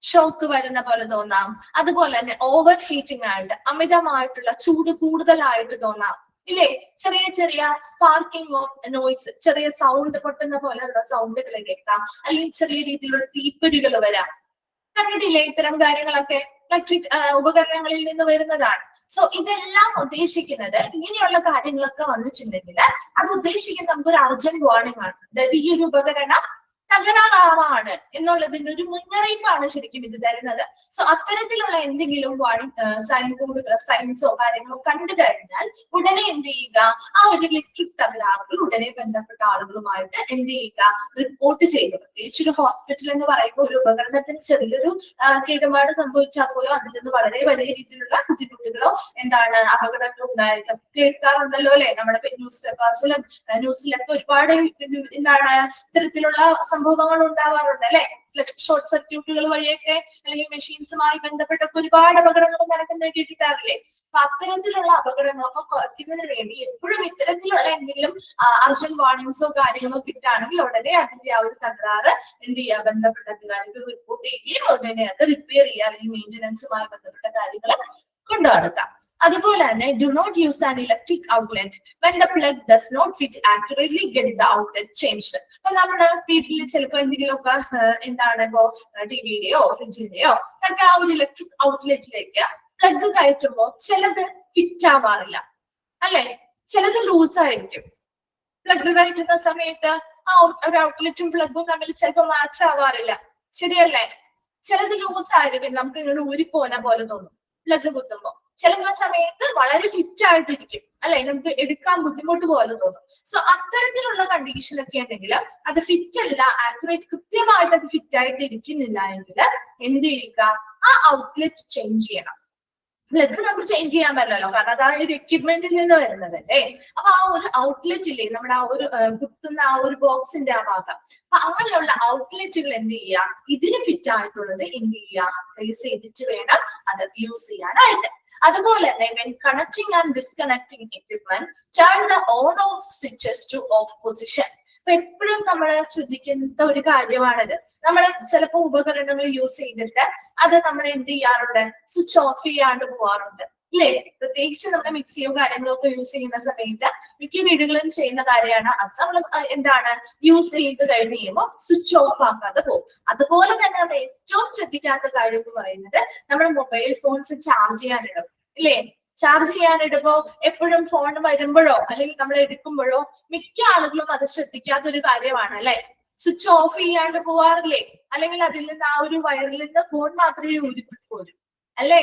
ഷോക്ക് വരുന്ന പോലെ തോന്നാം. അതുപോലെ തന്നെ ഓവർ ഹീറ്റിംഗ് ആയിട്ട് അമിതമായിട്ടുള്ള ചൂട് കൂടുതലായിട്ട് തോന്നാം ഇല്ലേ? ചെറിയ ചെറിയ സ്പാർക്കിംഗ് നോയ്സ്, ചെറിയ സൗണ്ട് പൊട്ടുന്ന പോലെയുള്ള സൗണ്ടുകൾ കേൾക്കാം, അല്ലെങ്കിൽ ചെറിയ രീതിയിലുള്ള തീപ്പൊരികൾ വരാം. കണ്ടിട്ടില്ലേ? ഇത്തരം കാര്യങ്ങളൊക്കെ ഇലക്ട്രിക് ഉപകരണങ്ങളിൽ നിന്ന് വരുന്നതാണ്. സോ ഇതെല്ലാം ഉദ്ദേശിക്കുന്നത്, ഇങ്ങനെയുള്ള കാര്യങ്ങളൊക്കെ വന്നിട്ടുണ്ടെങ്കിൽ അത് ഉദ്ദേശിക്കുന്നത് നമുക്കൊരു അർജന്റ് വാർണിംഗ് ആണ്. അതായത് ഈ ഒരു ഉപകരണം തകരാറാവാണ് എന്നുള്ളതിന്റെ ഒരു മുന്നറിയിപ്പാണ് ശരിക്കും ഇത് തരുന്നത്. സോ അത്തരത്തിലുള്ള എന്തെങ്കിലും സൈൻ ബോർഡുകൾ, സൈൻസോ കാര്യങ്ങളോ കണ്ടു കഴിഞ്ഞാൽ ഉടനെ എന്ത് ചെയ്യുക, ആ ഒരു ഇലക്ട്രിക് തകരാറുകൾ ഉടനെ ബന്ധപ്പെട്ട ആളുകളുമായിട്ട് എന്ത് ചെയ്യുക, റിപ്പോർട്ട് ചെയ്യുക. പ്രത്യേകിച്ച് ഒരു ഹോസ്പിറ്റൽ എന്ന് പറയുമ്പോൾ ഒരു ഉപകരണത്തിന് ചെറിയൊരു കേടുപാട് സംഭവിച്ചാൽ പോലും അതിൽ നിന്ന് വളരെ വലിയ രീതിയിലുള്ള ബുദ്ധിമുട്ടുകളോ അപകടങ്ങളോ ഉണ്ടായിരിക്കും. കേൾക്കാറുണ്ടല്ലോ അല്ലെ, നമ്മുടെ ന്യൂസ് പേപ്പേഴ്സിലും ന്യൂസിലൊക്കെ ഒരുപാട് ഇത്തരത്തിലുള്ള സംഭവങ്ങൾ ഉണ്ടാവാറുണ്ട് അല്ലെ. ഷോർട്ട് സർക്യൂട്ടുകൾ വഴിയൊക്കെ അല്ലെങ്കിൽ മെഷീൻസുമായി ബന്ധപ്പെട്ടൊക്കെ ഒരുപാട് അപകടങ്ങൾ നടക്കുന്നത് കേട്ടിട്ടാറില്ലേ. അപ്പൊ അത്തരത്തിലുള്ള അപകടങ്ങളൊക്കെ കുറയ്ക്കുന്നതിന് വേണ്ടി എപ്പോഴും ഇത്തരത്തിലുള്ള എന്തെങ്കിലും അർജന്റ് വാർണിംഗ്സോ കാര്യങ്ങളോ കിട്ടുകയാണെങ്കിൽ ഉടനെ അതിന്റെ ആ ഒരു തകരാറ് എന്ത് ചെയ്യുക, ബന്ധപ്പെട്ട അധികാരികൾ റിപ്പോർട്ട് ചെയ്യുകയും ഉടനെ അത് റിപ്പയർ ചെയ്യുക അല്ലെങ്കിൽ മെയിന്റനൻസുമായി ബന്ധപ്പെട്ട കാര്യങ്ങൾ കൊണ്ടുനടക്കാം. അതുപോലെ തന്നെ do not use an electric outlet when the plug does not fit accurately, get the outlet changed. അപ്പൊ നമ്മുടെ വീട്ടിൽ ചിലപ്പോൾ എന്തെങ്കിലുമൊക്കെ ഇപ്പോ ടിവിയുടെയോ ഫ്രിഡ്ജിന്റെയോ ഒക്കെ ആ ഒരു ഇലക്ട്രിക് ഔട്ട്ലെറ്റിലേക്ക് പ്ലഗ് കയറ്റുമ്പോൾ ചിലത് ഫിറ്റ് ആവാറില്ല അല്ലെ, ചിലത് ലൂസ് ആയിരിക്കും. പ്ലഗ് കയറ്റുന്ന സമയത്ത് ആ ഒരു ഔട്ട്ലെറ്റും പ്ലഗും തമ്മിൽ ചിലപ്പോൾ മാച്ച് ആവാറില്ല, ശരിയല്ലേ? ചിലത് ലൂസ് ആയിരിക്കും, നമുക്ക് ഇങ്ങനെ ഊരിപ്പോന പോലെ തോന്നും പ്ലഗ് കുത്തുമ്പോ. ചില സമയത്ത് വളരെ ഫിറ്റ് ആയിട്ടിരിക്കും അല്ലെ, നമുക്ക് എടുക്കാൻ ബുദ്ധിമുട്ട് പോലെ തോന്നും. സോ അത്തരത്തിലുള്ള കണ്ടീഷൻ ഒക്കെ ഉണ്ടെങ്കിൽ അത് ഫിറ്റ് അല്ല, ആക്യുറേറ്റ് കൃത്യമായിട്ട് അത് ഫിറ്റ് ആയിട്ട് ഇരിക്കുന്നില്ല എങ്കിൽ എന്ത് ചെയ്യുക, ആ ഔട്ട്ലെറ്റ് ചേഞ്ച് ചെയ്യണം. പ്ലഗ് നമുക്ക് ചേഞ്ച് ചെയ്യാൻ പറ്റില്ലല്ലോ, കാരണം അത് ആ ഒരു എക്യുപ്മെന്റിൽ നിന്ന് വരുന്നതല്ലേ. അപ്പൊ ആ ഒരു ഔട്ട്ലെറ്റ് ഇല്ലേ, നമ്മുടെ ആ ഒരു കുത്തുന്ന ആ ഒരു ബോക്സിന്റെ ആ ഭാഗം, അപ്പൊ അങ്ങനെയുള്ള ഔട്ട്ലെറ്റുകൾ എന്ത് ചെയ്യാം, ഇതിന് ഫിറ്റ് ആയിട്ടുള്ളത് എന്ത് ചെയ്യാം, പ്ലേസ് ചെയ്തിട്ട് വേണം അത് യൂസ് ചെയ്യാനായിട്ട്. അതുപോലെ തന്നെ when connecting and disconnecting equipment, turn the on off switches to off position. അപ്പൊ എപ്പോഴും നമ്മൾ ശ്രദ്ധിക്കുന്ന ഒരു കാര്യമാണിത്. നമ്മൾ ചിലപ്പോൾ ഉപകരണങ്ങൾ യൂസ് ചെയ്തിട്ട് അത് നമ്മൾ എന്ത് ചെയ്യാറുണ്ട്, സ്വിച്ച് ഓഫ് ചെയ്യാണ്ട് പോവാറുണ്ട് അല്ലേ. പ്രത്യേകിച്ച് നമ്മുടെ മിക്സിയോ കാര്യങ്ങളോ ഒക്കെ യൂസ് ചെയ്യുന്ന സമയത്ത് മിക്ക വീടുകളിലും ചെയ്യുന്ന കാര്യമാണ്. അത് നമ്മൾ എന്താണ് യൂസ് ചെയ്ത് കഴിഞ്ഞ് കഴിയുമ്പോൾ സ്വിച്ച് ഓഫ് ആക്കാതെ പോകും. അതുപോലെ തന്നെ നമ്മൾ ഏറ്റവും ശ്രദ്ധിക്കാത്ത കാര്യം എന്ന് പറയുന്നത്, നമ്മുടെ മൊബൈൽ ഫോൺസ് ചാർജ് ചെയ്യാനിടും ഇല്ലേ. ചാർജ് ചെയ്യാനിടുമ്പോ എപ്പോഴും ഫോൺ വരുമ്പോഴോ അല്ലെങ്കിൽ നമ്മൾ എടുക്കുമ്പോഴോ മിക്ക ആളുകളും അത് ശ്രദ്ധിക്കാത്ത ഒരു കാര്യമാണ് അല്ലെ. സ്വിച്ച് ഓഫ് ചെയ്യാണ്ട് പോവാറില്ലേ, അല്ലെങ്കിൽ അതിൽ നിന്ന് ആ ഒരു വയറിൽ നിന്ന് ഫോൺ മാത്രമേ ഊരിക്കൊണ്ട് പോരും അല്ലേ.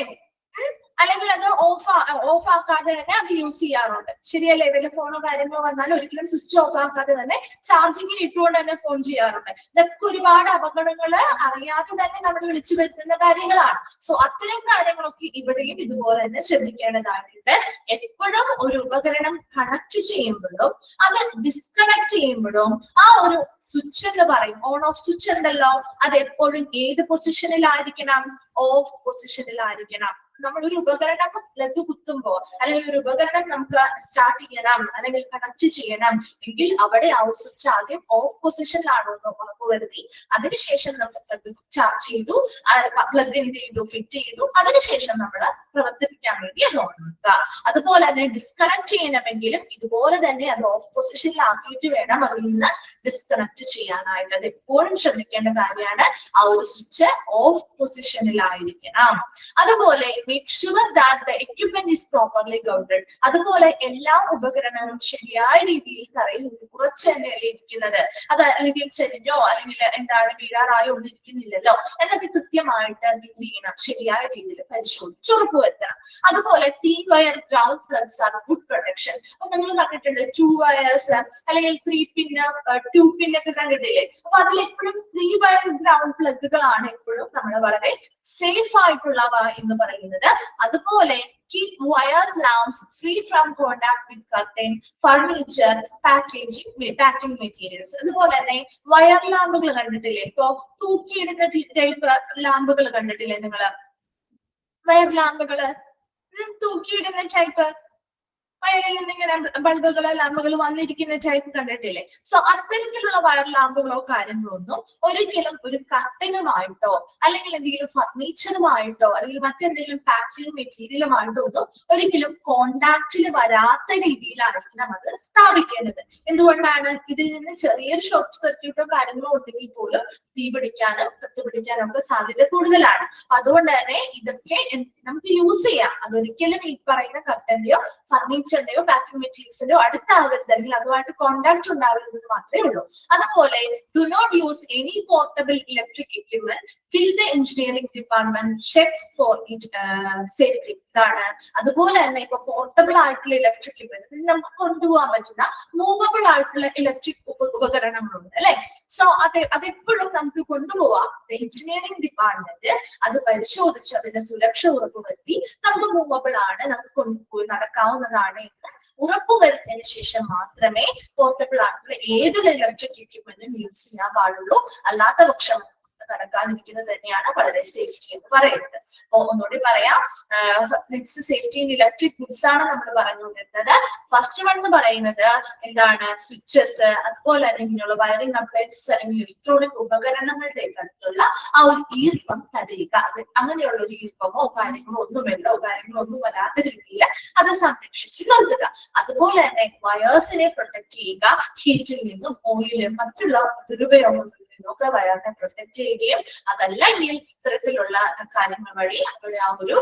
അല്ലെങ്കിൽ അത് ഓഫ് ആക്കാതെ തന്നെ അത് യൂസ് ചെയ്യാറുണ്ട്, ശരിയല്ലേ. വല്ല ഫോണോ കാര്യങ്ങളോ വന്നാലും ഒരിക്കലും സ്വിച്ച് ഓഫ് ആക്കാതെ തന്നെ ചാർജിങ്ങിൽ ഇട്ടുകൊണ്ട് തന്നെ ഫോൺ ചെയ്യാറുണ്ട്. ഇതൊക്കെ ഒരുപാട് അപകടങ്ങൾ അറിയാതെ തന്നെ നമ്മൾ വിളിച്ചു വരുത്തുന്ന കാര്യങ്ങളാണ്. സോ അത്തരം കാര്യങ്ങളൊക്കെ ഇവിടെയും ഇതുപോലെ തന്നെ ശ്രദ്ധിക്കേണ്ടതായിട്ടുണ്ട്. എപ്പോഴും ഒരു ഉപകരണം കണക്ട് ചെയ്യുമ്പോഴും അത് ഡിസ്കണക്ട് ചെയ്യുമ്പോഴും ആ ഒരു സ്വിച്ച് എന്ന് പറയും, ഓൺ ഓഫ് സ്വിച്ച് ഉണ്ടല്ലോ, അത് എപ്പോഴും ഏത് പൊസിഷനിലായിരിക്കണം, ഓഫ് പൊസിഷനിലായിരിക്കണം. നമ്മളൊരു ഉപകരണം പ്ലഗ് കുത്തുമ്പോ അല്ലെങ്കിൽ ഒരു ഉപകരണം നമുക്ക് സ്റ്റാർട്ട് ചെയ്യണം അല്ലെങ്കിൽ കണക്ട് ചെയ്യണം എങ്കിൽ അവിടെ ആ സ്വിച്ച് ആദ്യം ഓഫ് പൊസിഷനിലാണോ എന്ന് ഉറപ്പുവരുത്തി അതിനുശേഷം നമ്മൾ പ്ലഗ് ചാർജ് ചെയ്തു, പ്ലഗ് എന്ത് ചെയ്തു, ഫിറ്റ് ചെയ്തു, അതിനുശേഷം നമ്മൾ പ്രവർത്തിപ്പിക്കാൻ വേണ്ടി അത് നോക്കുക. അതുപോലെ തന്നെ ഡിസ്കണക്ട് ചെയ്യണമെങ്കിലും ഇതുപോലെ തന്നെ അത് ഓഫ് പൊസിഷനിലാക്കിയിട്ട് വേണം അതിൽ നിന്ന് ഡിസ്കണക്ട് ചെയ്യാനായിട്ട്. അത് എപ്പോഴും ശ്രദ്ധിക്കേണ്ട കാര്യമാണ്. ആ ഒരു സ്വിച്ച് ഓഫ് പൊസിഷനിലായിരിക്കണം. അതുപോലെ make sure that the equipment is properly grounded. അതുപോലെ എല്ലാ ഉപകരണങ്ങളും ശരിയായ രീതിയിൽ തറയിൽ ഉറച്ചു തന്നെയല്ലേ ഇരിക്കുന്നത്. അത് അല്ലെങ്കിൽ ചെരിഞ്ഞോ അല്ലെങ്കിൽ എന്താണ് വീഴാറായോ ഒന്നും ഇരിക്കുന്നില്ലല്ലോ എന്നൊക്കെ കൃത്യമായിട്ട് എന്ത് ചെയ്യണം, ശരിയായ രീതിയിൽ പരിശോധിച്ച് ഉറപ്പുവരുത്തണം. അതുപോലെ 3 wire ground plugs are good protection. അപ്പൊ നിങ്ങൾ കണ്ടിട്ടുണ്ട് 2 wires അല്ലെങ്കിൽ 3 pin 2 pin ഒക്കെ കണ്ടിട്ടില്ലേ. അപ്പൊ അതിലെപ്പോഴും 3 wire ground പ്ലഗുകളാണ് എപ്പോഴും നമ്മൾ വളരെ സേഫ് ആയിട്ടുള്ളവ എന്ന് പറയുന്നത്. അതുപോലെ keep wires lamps free from contact with curtain, furniture, packing materials. അതുപോലെ തന്നെ വയർ ലാമ്പുകൾ കണ്ടിട്ടില്ലേ, ഇപ്പൊ തൂക്കിയിടുന്ന ടൈപ്പ് ലാമ്പുകൾ കണ്ടിട്ടില്ലേ നിങ്ങള്, വയർ ലാമ്പുകള് തൂക്കിയിടുന്ന ടൈപ്പ്, വയറിൽ നിന്ന് ഇങ്ങനെ ബൾബുകളോ ലാമ്പുകൾ വന്നിരിക്കുന്ന ടൈപ്പ് കണ്ടിട്ടില്ലേ. സോ അത്തരത്തിലുള്ള വയർ ലാമ്പുകളോ കാര്യങ്ങളോ ഒന്നും ഒരിക്കലും ഒരു കർട്ടനുമായിട്ടോ അല്ലെങ്കിൽ എന്തെങ്കിലും ഫർണിച്ചറുമായിട്ടോ അല്ലെങ്കിൽ മറ്റെന്തെങ്കിലും പാക്കിംഗ് മെറ്റീരിയലുമായിട്ടോ ഒന്നും ഒരിക്കലും കോണ്ടാക്റ്റിൽ വരാത്ത രീതിയിലായിരിക്കണം അത് സ്ഥാപിക്കേണ്ടത്. എന്തുകൊണ്ടാണ്, ഇതിൽ നിന്ന് ചെറിയൊരു ഷോർട്ട് സർക്യൂട്ടോ കാര്യങ്ങളോ ഉണ്ടെങ്കിൽ പോലും തീപിടിക്കാനും കത്തുപിടിക്കാനും ഒക്കെ സാധ്യത കൂടുതലാണ്. അതുകൊണ്ട് തന്നെ ഇതൊക്കെ നമുക്ക് യൂസ് ചെയ്യാം. അതൊരിക്കലും ഈ പറയുന്ന കർട്ടന്റെയോ ഫർണിച്ചറിന്റെയോ പാക്കിംഗ് മെറ്റീരിയൽസിന്റെയോ അടുത്താവരുത് അല്ലെങ്കിൽ അതുമായിട്ട് കോണ്ടാക്ട് ഉണ്ടാവരുതെന്ന് മാത്രമേ ഉള്ളൂ. അതുപോലെ do not use any portable electric equipment till the engineering department checks for it safely. ഇതാണ്. അതുപോലെ തന്നെ ഇപ്പൊ പോർട്ടബിൾ ആയിട്ടുള്ള ഇലക്ട്രിക് എക്യുപ്മെന്റ് നമുക്ക് കൊണ്ടുപോകാൻ പറ്റുന്ന മൂവബിൾ ആയിട്ടുള്ള ഇലക്ട്രിക് ഉപകരണങ്ങളുണ്ട് അല്ലെ. സോ അതെപ്പോഴും നമുക്ക് കൊണ്ടുപോവാം. എഞ്ചിനീയറിംഗ് ഡിപ്പാർട്ട്മെന്റ് അത് പരിശോധിച്ച് അതിന്റെ സുരക്ഷ ഉറപ്പുവരുത്തി നമുക്ക് മൂവബിൾ ആണ്, നമുക്ക് കൊണ്ടുപോയി നടക്കാവുന്നതാണ് എന്ന് ഉറപ്പുവരുത്തിയതിനു ശേഷം മാത്രമേ പോർട്ടബിൾ ആയിട്ടുള്ള ഏതൊരു ഇലക്ട്രിക് എക്യുപ്മെന്റും യൂസ് ചെയ്യാൻ പാടുള്ളൂ. അല്ലാത്ത പക്ഷം നടക്കാതിരിക്കുന്നത് തന്നെയാണ് വളരെ സേഫ്റ്റി എന്ന് പറയുന്നത്. അപ്പൊ ഒന്നുകൂടി പറയാം, next safety in electric goods ആണ് നമ്മൾ പറഞ്ഞുകൊണ്ടിരുന്നത്. ഫസ്റ്റ് വൺ എന്ന് പറയുന്നത് എന്താണ്, സ്വിച്ചസ്, അതുപോലെ തന്നെ ഇങ്ങനെയുള്ള വയറിംഗ് അപ്ലയൻസസ് അല്ലെങ്കിൽ ഇലക്ട്രോണിക് ഉപകരണങ്ങളുടെ അടുത്തുള്ള ആ ഒരു ഈർപ്പം തടയുക. അത് അങ്ങനെയുള്ള ഒരു ഈർപ്പമോ കാര്യങ്ങളോ ഒന്നുമില്ലോ കാര്യങ്ങളോ ഒന്നും വരാത്ത രീതിയിൽ അത് സംരക്ഷിച്ച് നിർത്തുക. അതുപോലെ തന്നെ വയേഴ്സിനെ പ്രൊട്ടക്ട് ചെയ്യുക, ഹീറ്റിൽ നിന്നും ഓയിലും മറ്റുള്ള ദുരുപയോഗങ്ങളിൽ നിന്നൊക്കെ വയറിനെ പ്രൊട്ടക്ട് ചെയ്യുകയും അതല്ലെങ്കിൽ ഇത്തരത്തിലുള്ള കാര്യങ്ങൾ വഴി അവിടെ ആ ഒരു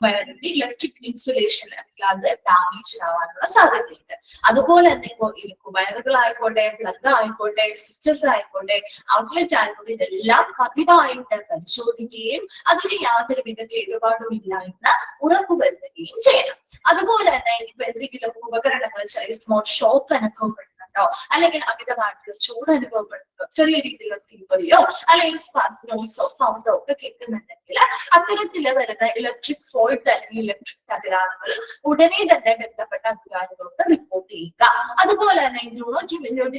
വയറിന്റെ ഇലക്ട്രിക് ഇൻസുലേഷൻ അത് ഡാമേജ് ആവാനുള്ള സാധ്യതയുണ്ട്. അതുപോലെ തന്നെ ഇപ്പോൾ വയറുകളായിക്കോട്ടെ, പ്ലഗ് ആയിക്കോട്ടെ, സ്വിച്ചസ് ആയിക്കോട്ടെ, ഔട്ട്ലെറ്റ് ആയിക്കോട്ടെ, ഇതെല്ലാം പതിവായിട്ട് പരിശോധിക്കുകയും അതിന് യാതൊരു വിധ കേടുപാടും ഇല്ല എന്ന് ഉറപ്പുവരുത്തുകയും ചെയ്യണം. അതുപോലെ തന്നെ ഇപ്പൊ എന്തെങ്കിലും ഉപകരണങ്ങൾ ചെറിയ സ്മോൾ ഷോക്ക് അനുഭവപ്പെടുന്നുണ്ടോ അല്ലെങ്കിൽ അമിതമായിട്ടുള്ള ചൂട് അനുഭവപ്പെടുന്നുണ്ടോ, ചെറിയ രീതിയിലുള്ള തീപ്പൊരിയോ അല്ലെങ്കിൽ സ്പാർക്ക് നോയിസോ സൗണ്ടോ ഒക്കെ കേൾക്കുന്നുണ്ടെങ്കിൽ ഉണ്ടെങ്കിൽ അത്തരത്തില് വരുന്ന ഇലക്ട്രിക് ഫോൾട്ട് അല്ലെങ്കിൽ ഇലക്ട്രിക് തകരാറുകൾ ഉടനെ തന്നെ ബന്ധപ്പെട്ട അധികാരികൾക്ക് റിപ്പോർട്ട് ചെയ്യുക. അതുപോലെ തന്നെ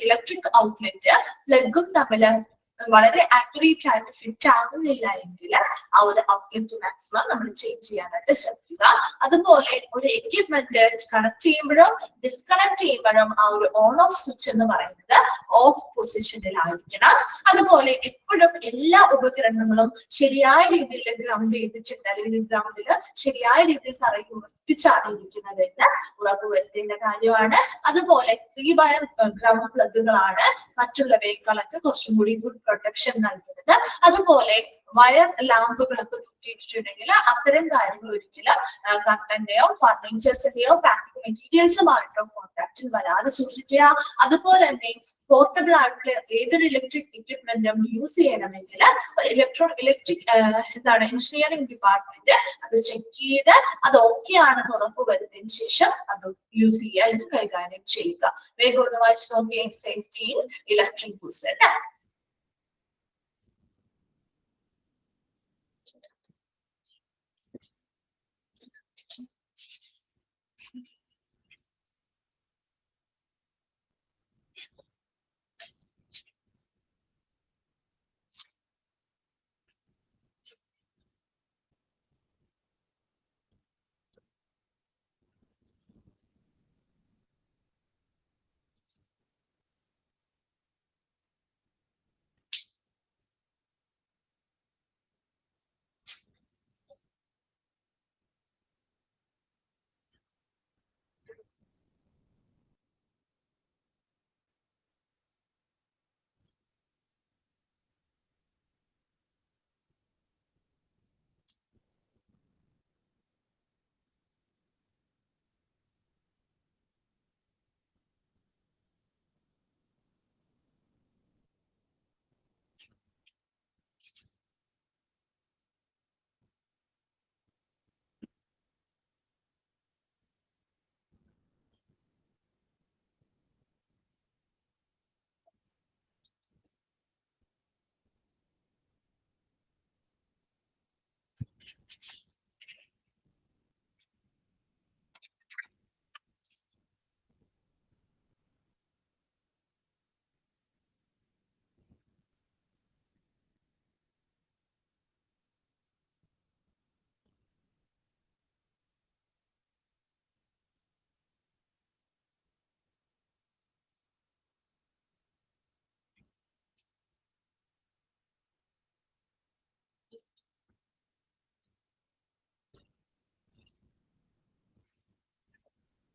ഇലക്ട്രിക് ഔട്ട്ലെറ്റ് പ്ലഗും തമ്മില് വളരെ ആക്യുറേറ്റ് ആയിട്ട് ഫിറ്റ് ആകുന്നില്ല എങ്കിൽ ആ ഒരു ഔട്ട്ലെറ്റ് മാക്സിമം നമ്മൾ ചേഞ്ച് ചെയ്യാനായിട്ട് ശ്രമിക്കുക. അതുപോലെ ഒരു എക്യുപ്മെന്റ് കണക്ട് ചെയ്യുമ്പോഴോ ഡിസ്കണക്ട് ചെയ്യുമ്പോഴും ആ ഒരു ഓൺ ഓഫ് സ്വിച്ച് എന്ന് പറയുന്നത് ഓഫ് പൊസിഷനിലായിരിക്കണം. അതുപോലെ എപ്പോഴും എല്ലാ ഉപകരണങ്ങളും ശരിയായ രീതിയിൽ ഗ്രൗണ്ട് ചെയ്തിട്ടുണ്ട് അല്ലെങ്കിൽ ഗ്രൗണ്ടിൽ ശരിയായ രീതിയിൽ യോജിപ്പിച്ചാണ് ഇരിക്കുന്നതെന്ന് ഉറപ്പുവരുത്തേണ്ട കാര്യമാണ്. അതുപോലെ 3 വയർ ഗ്രൗണ്ട് പ്ലഗുകളാണ് മറ്റുള്ളവയെക്കാളൊക്കെ കുറച്ചും കൂടി ഗുഡ് പ്രൊട്ടക്ഷൻ നൽകുന്നത്. അതുപോലെ വയർ ലാമ്പുകളൊക്കെ തൂക്കിയിട്ടുണ്ടെങ്കിൽ അത്തരം കാര്യങ്ങൾ ഒരിക്കലും കർട്ടന്റെയോ ഫർണിച്ചേഴ്സിന്റെയോ പാക്കിംഗ് മെറ്റീരിയൽസുമായിട്ടോ കോൺടാക്റ്റിൽ വരാതെ സൂക്ഷിക്കുക. അതുപോലെ തന്നെ പോർട്ടബിൾ ആയിട്ടുള്ള ഏതൊരു ഇലക്ട്രിക് എക്യുപ്മെന്റും യൂസ് ചെയ്യണമെങ്കിൽ ഇലക്ട്രിക് എഞ്ചിനീയറിംഗ് ഡിപ്പാർട്ട്മെന്റ് അത് ചെക്ക് ചെയ്ത് അത് ഓക്കെ ആണെന്ന് ഉറപ്പുവരുത്തിയതിനു ശേഷം അത് യൂസ് ചെയ്യുക അല്ലെങ്കിൽ കൈകാര്യം ചെയ്യുക. വേഗം ഒന്ന് വായിച്ചു നോക്കിയ സേഫ്റ്റി ഇൻ ഇലക്ട്രിക് ഗുഡ്സ് അല്ലേ.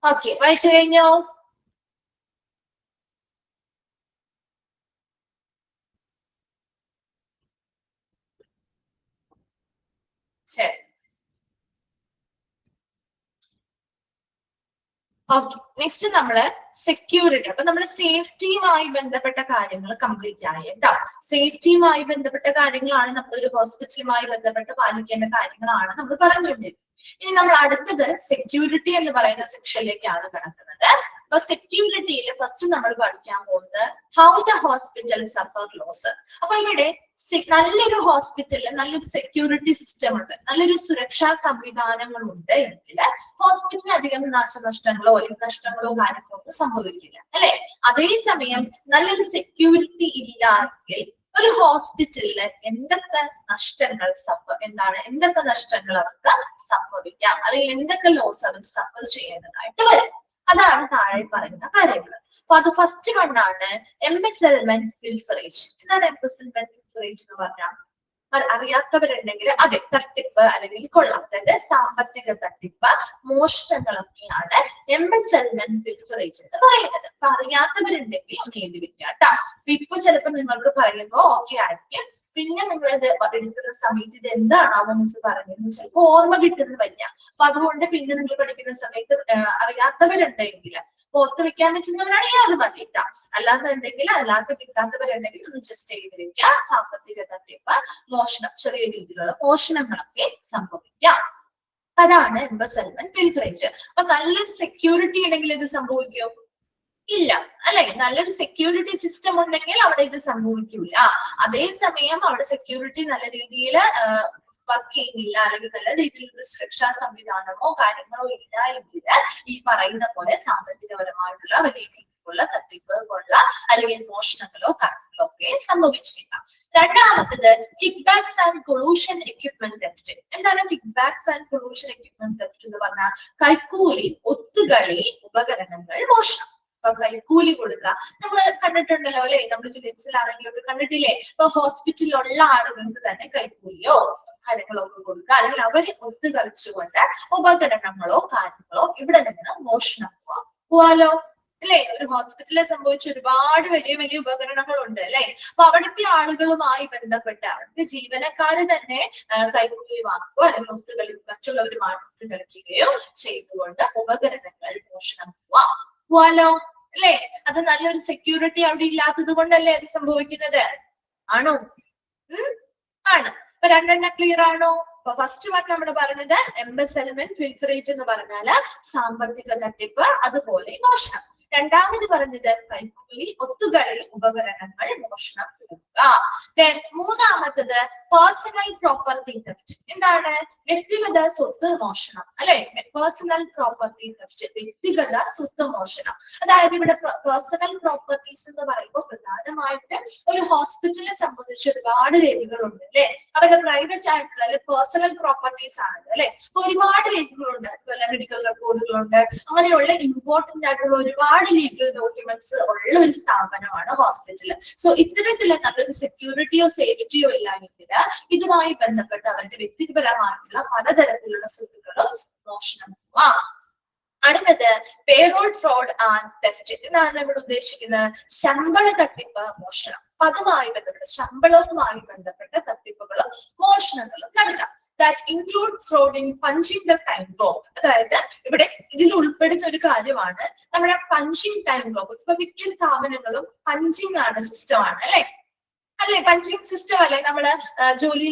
ഓക്കെ, വായിച്ചു കഴിഞ്ഞോ? ശരി. ഓക്കെ, നെക്സ്റ്റ് നമ്മള് സെക്യൂരിറ്റി. അപ്പൊ നമ്മുടെ സേഫ്റ്റിയുമായി ബന്ധപ്പെട്ട കാര്യങ്ങൾ കംപ്ലീറ്റ് ആയി കേട്ടോ. സേഫ്റ്റിയുമായി ബന്ധപ്പെട്ട കാര്യങ്ങളാണ് നമ്മൾ ഒരു ഹോസ്പിറ്റലുമായി ബന്ധപ്പെട്ട് പാലിക്കേണ്ട കാര്യങ്ങളാണ് നമ്മൾ പറഞ്ഞുകൊണ്ടിരുന്നത്. ഇനി നമ്മൾ അടുത്തത് സെക്യൂരിറ്റി എന്ന് പറയുന്ന സെക്ഷനിലേക്കാണ് കിടക്കുന്നത്. അപ്പൊ സെക്യൂരിറ്റിയിൽ ഫസ്റ്റ് നമ്മൾ പഠിക്കാൻ പോകുന്നത് how the hospital suffer loss. അപ്പൊ ഇവിടെ നല്ലൊരു ഹോസ്പിറ്റലിൽ നല്ലൊരു സെക്യൂരിറ്റി സിസ്റ്റം ഉണ്ട്, നല്ലൊരു സുരക്ഷാ സംവിധാനങ്ങൾ ഉണ്ട് എങ്കിൽ ഹോസ്പിറ്റലിന് അധികം നാശനഷ്ടങ്ങളോ നഷ്ടങ്ങളോ കാര്യങ്ങളോ ഒന്നും സംഭവിക്കില്ല അല്ലെ. അതേസമയം നല്ലൊരു സെക്യൂരിറ്റി ഇല്ലെങ്കിൽ ഒരു ഹോസ്പിറ്റലില് എന്തൊക്കെ നഷ്ടങ്ങൾ എന്തൊക്കെ നഷ്ടങ്ങൾ അവർക്ക് സംഭവിക്കാം, അല്ലെങ്കിൽ എന്തൊക്കെ ലോസ് അവർ സഫർ ചെയ്യേണ്ടതായിട്ട് വരും. അതാണ് താഴെ പറയുന്ന കാര്യങ്ങൾ. അപ്പൊ അത് ഫസ്റ്റ് വണ്ണാണ് എംബെസൽമെന്റ് പിൽഫറേജ്. എന്താണ് എംബെസൽമെന്റ് പിൽഫറേജ് എന്ന് പറഞ്ഞാൽ അറിയാത്തവരുണ്ടെങ്കിൽ അതെ, തട്ടിപ്പ് അല്ലെങ്കിൽ കൊള്ളാത്തത്, സാമ്പത്തിക തട്ടിപ്പ്, മോഷണങ്ങളൊക്കെയാണ് എംബെസൽമെന്റ് പിൽഫറേജ് എന്ന് പറയുന്നത്. അപ്പൊ അറിയാത്തവരുണ്ടെങ്കിൽ ഒന്ന് എഴുതി വെക്കുക കേട്ടോ. ഇപ്പൊ ചിലപ്പോൾ നിങ്ങൾക്ക് പറയുമ്പോ ഓക്കെ ആയിരിക്കും, പിന്നെ നിങ്ങൾ ഇത് എടുക്കുന്ന സമയത്ത് ഇത് എന്താണാവോ മിസ് പറഞ്ഞതെന്ന് ചിലപ്പോൾ ഓർമ്മ കിട്ടുന്ന വരിക. അപ്പൊ അതുകൊണ്ട് പിന്നെ നിങ്ങൾ പഠിക്കുന്ന സമയത്ത് അറിയാത്തവരുണ്ടെങ്കിൽ ഓർത്ത് വെക്കാൻ പറ്റുന്നവരാണെങ്കിൽ അത് മതി കേട്ടോ. അല്ലാന്നുണ്ടെങ്കിൽ കിട്ടാത്തവരുണ്ടെങ്കിൽ ഒന്ന് ജസ്റ്റ് എഴുതി വെക്കുക. സാമ്പത്തിക തട്ടിപ്പ്, മോഷണം, ചെറിയ രീതിയിലുള്ള മോഷണങ്ങളൊക്കെ സംഭവിക്കാം. അതാണ് എംബെസൽമെന്റ് പിൽഫറേജ്. അപ്പൊ നല്ലൊരു സെക്യൂരിറ്റി ഉണ്ടെങ്കിൽ ഇത് സംഭവിക്കും? ഇല്ല അല്ലെ. നല്ലൊരു സെക്യൂരിറ്റി സിസ്റ്റം ഉണ്ടെങ്കിൽ അവിടെ ഇത് സംഭവിക്കില്ല. അതേസമയം അവിടെ സെക്യൂരിറ്റി നല്ല രീതിയിൽ വർക്ക് ചെയ്യുന്നില്ല, അല്ലെങ്കിൽ നല്ല രീതിയിലുള്ള സുരക്ഷാ സംവിധാനമോ കാര്യങ്ങളോ ഇല്ല എങ്കിൽ ഈ പറയുന്ന പോലെ സാമ്പത്തികപരമായിട്ടുള്ള വലിയ രീതിയിലുള്ള തട്ടിപ്പുകളുള്ള അല്ലെങ്കിൽ മോഷണങ്ങളോ കാര്യങ്ങളോ ഒക്കെ സംഭവിച്ചിരിക്കാം. രണ്ടാമത്തത് kick backs and collusion equipment theft. എന്താണ് kick backs and collusion equipment theft എന്ന് പറഞ്ഞാൽ? കൈക്കൂലി, ഒത്തുകളി, ഉപകരണങ്ങൾ മോഷണം. ഇപ്പൊ കൈക്കൂലി കൊടുക്കുക നമ്മൾ കണ്ടിട്ടുണ്ടല്ലോ അല്ലെ, നമ്മൾ ഫിലിംസിലാണെങ്കിലും ഒക്കെ കണ്ടിട്ടില്ലേ? ഇപ്പൊ ഹോസ്പിറ്റലിലുള്ള ആളുകൾക്ക് തന്നെ കൈക്കൂലിയോ കാര്യങ്ങളൊക്കെ കൊടുക്കുക, അല്ലെങ്കിൽ അവര് ഒത്തു കളിച്ചുകൊണ്ട് ഉപകരണങ്ങളോ കാര്യങ്ങളോ ഇവിടെ നിന്ന് മോഷണം പോവാലോ അല്ലെ. ഒരു ഹോസ്പിറ്റലിൽ സംഭവിച്ച ഒരുപാട് വലിയ വലിയ ഉപകരണങ്ങളുണ്ട് അല്ലെ. അപ്പൊ അവിടുത്തെ ആളുകളുമായി ബന്ധപ്പെട്ട് അവിടുത്തെ ജീവനക്കാര് തന്നെ കൈക്കൂലി വാങ്ങുകയോ അല്ലെങ്കിൽ ഒത്തുകളി മറ്റുള്ളവരുമായി ഒത്തുകളിക്കുകയോ ചെയ്തുകൊണ്ട് ഉപകരണങ്ങൾ മോഷണം പോവാലോ അല്ലെ. അത് നല്ലൊരു സെക്യൂരിറ്റി അവിടെ ഇല്ലാത്തത് കൊണ്ടല്ലേ അത് സംഭവിക്കുന്നത്? ആണോ? ആണ്. അപ്പൊ രണ്ടെണ്ണം ക്ലിയർ ആണോ? അപ്പൊ ഫസ്റ്റ് വൺ നമ്മൾ പറഞ്ഞത് എംബസൽമെന്റ്, പിൽഫറേജ് എന്ന് പറഞ്ഞാല് സാമ്പത്തിക തട്ടിപ്പ്, അതുപോലെ മോഷണം. രണ്ടാമത് പറഞ്ഞത് കൈക്കൂലി, ഒത്തുകളി, ഉപകരണങ്ങൾ മോഷണം പോവുക. മൂന്നാമത്തത് പേഴ്സണൽ പ്രോപ്പർട്ടി തെഫ്റ്റ്. എന്താണ്? വ്യക്തിഗത സ്വത്ത് മോഷണം അല്ലെ. പേഴ്സണൽ പ്രോപ്പർട്ടി തെഫ്റ്റ്, വ്യക്തിഗത സ്വത്ത് മോഷണം. അതായത് ഇവിടെ പേഴ്സണൽ പ്രോപ്പർട്ടീസ് എന്ന് പറയുമ്പോൾ പ്രധാനമായിട്ട് ഒരു ഹോസ്പിറ്റലിനെ സംബന്ധിച്ച് ഒരുപാട് രേഖകളുണ്ട് അല്ലെ. അവരുടെ പ്രൈവറ്റ് ആയിട്ടുള്ള അല്ലെ പേഴ്സണൽ പ്രോപ്പർട്ടീസ് ആണ് അല്ലെ. ഒരുപാട് രേഖകളുണ്ട്, അതുപോലെ മെഡിക്കൽ റെക്കോർഡുകളുണ്ട്, അങ്ങനെയുള്ള ഇമ്പോർട്ടന്റ് ആയിട്ടുള്ള ഒരുപാട് ലീഗൽ ഡോക്യുമെന്റ്സ് ഉള്ള ഒരു സ്ഥാപനമാണ് ഹോസ്പിറ്റൽ. സോ ഇത്തരത്തില് നല്ലൊരു സെക്യൂരിറ്റിയോ സേഫ്റ്റിയോ ഇല്ലെങ്കിൽ ഇതുമായി ബന്ധപ്പെട്ട് അവരുടെ വ്യക്തിപരമായിട്ടുള്ള പലതരത്തിലുള്ള സ്വത്തുക്കളും മോഷണം പോവാം. അടുത്തത് പേറോൾ ഫ്രോഡ് ആൻഡ് തെഫ്റ്റ്. എന്നാണ് ഇവിടെ ഉദ്ദേശിക്കുന്നത്? ശമ്പള തട്ടിപ്പ്, മോഷണം. അപ്പൊ അതുമായി ബന്ധപ്പെട്ട് ശമ്പളവുമായി ബന്ധപ്പെട്ട തട്ടിപ്പുകളും മോഷണങ്ങളും നടക്കാം. That include fraud in punching the time clock. അതായത് ഇവിടെ ഇതിൽ ഉൾപ്പെടുന്ന ഒരു കാര്യമാണ് നമ്മുടെ പഞ്ചിങ് ടൈം ക്ലോക്ക്. ഇപ്പൊ മിക്ക സ്ഥാപനങ്ങളും പഞ്ചിങ് ആണ്, സിസ്റ്റം ആണ് അല്ലെ. പഞ്ചിങ് സിസ്റ്റം അല്ലെ. നമ്മള് ജോലി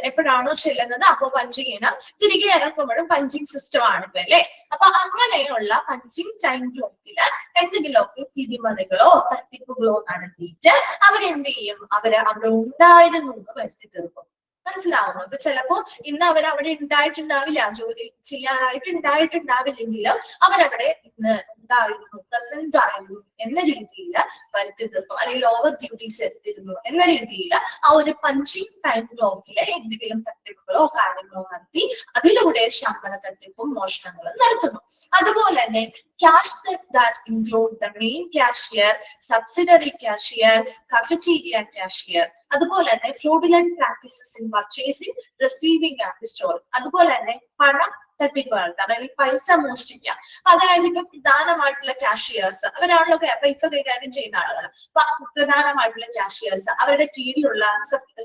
എപ്പോഴാണോ ചെല്ലുന്നത് അപ്പോൾ പഞ്ചിങ് ചെയ്യണം, തിരികെ ഇറക്കുമ്പോഴും പഞ്ചിങ് സിസ്റ്റം ആണ് ഇപ്പൊ അല്ലെ. അപ്പൊ അങ്ങനെയുള്ള പഞ്ചിങ് ടൈം ക്ലോക്കില് എന്തെങ്കിലുമൊക്കെ തിരിമറികളോ തട്ടിപ്പുകളോ നടത്തിയിട്ട് അവരെന്ത് ചെയ്യും? അവര് അവിടെ ഉണ്ടായിരുന്നു എന്ന് വരുത്തി തീർക്കും. മനസ്സിലാവുന്നു? അപ്പൊ ചിലപ്പോ ഇന്ന് അവർ അവിടെ ഉണ്ടായിട്ടുണ്ടാവില്ല, ജോലി ചെയ്യാനായിട്ടുണ്ടാവില്ലെങ്കിലും അവരവിടെ ഇന്ന് ഉണ്ടായിരുന്നു, പ്രസന്റ് ആയിരുന്നു എന്ന രീതിയിൽ വരുത്തി തീർക്കും, അല്ലെങ്കിൽ ഓവർ ഡ്യൂട്ടീസ് എടുത്തിരുന്നു എന്ന രീതിയിൽ ആ ഒരു പഞ്ചിങ് ടൈം ക്ലോക്കിലെ എന്തെങ്കിലും തട്ടിപ്പുകളോ കാര്യങ്ങളോ നടത്തി അതിലൂടെ ശമ്പള തട്ടിപ്പും മോഷണങ്ങളും നടത്തുന്നു. അതുപോലെ തന്നെ cash theft that include the main cashier, subsidiary cashier, cafeteria cashier. അതുപോലെ തന്നെ fraudulent practices in purchasing, receiving and storing. അതുപോലെ തന്നെ പണം തട്ടിപ്പുകൾ, അതായത് പൈസ മോഷ്ടിക്കുക. അതായത് ഇപ്പൊ പ്രധാനമായിട്ടുള്ള കാഷിയേഴ്സ് അവരാണല്ലോ പൈസ കൈകാര്യം ചെയ്യുന്ന ആളുകൾ. അപ്പൊ പ്രധാനമായിട്ടുള്ള കാഷിയേഴ്സ്, അവരുടെ കീഴിലുള്ള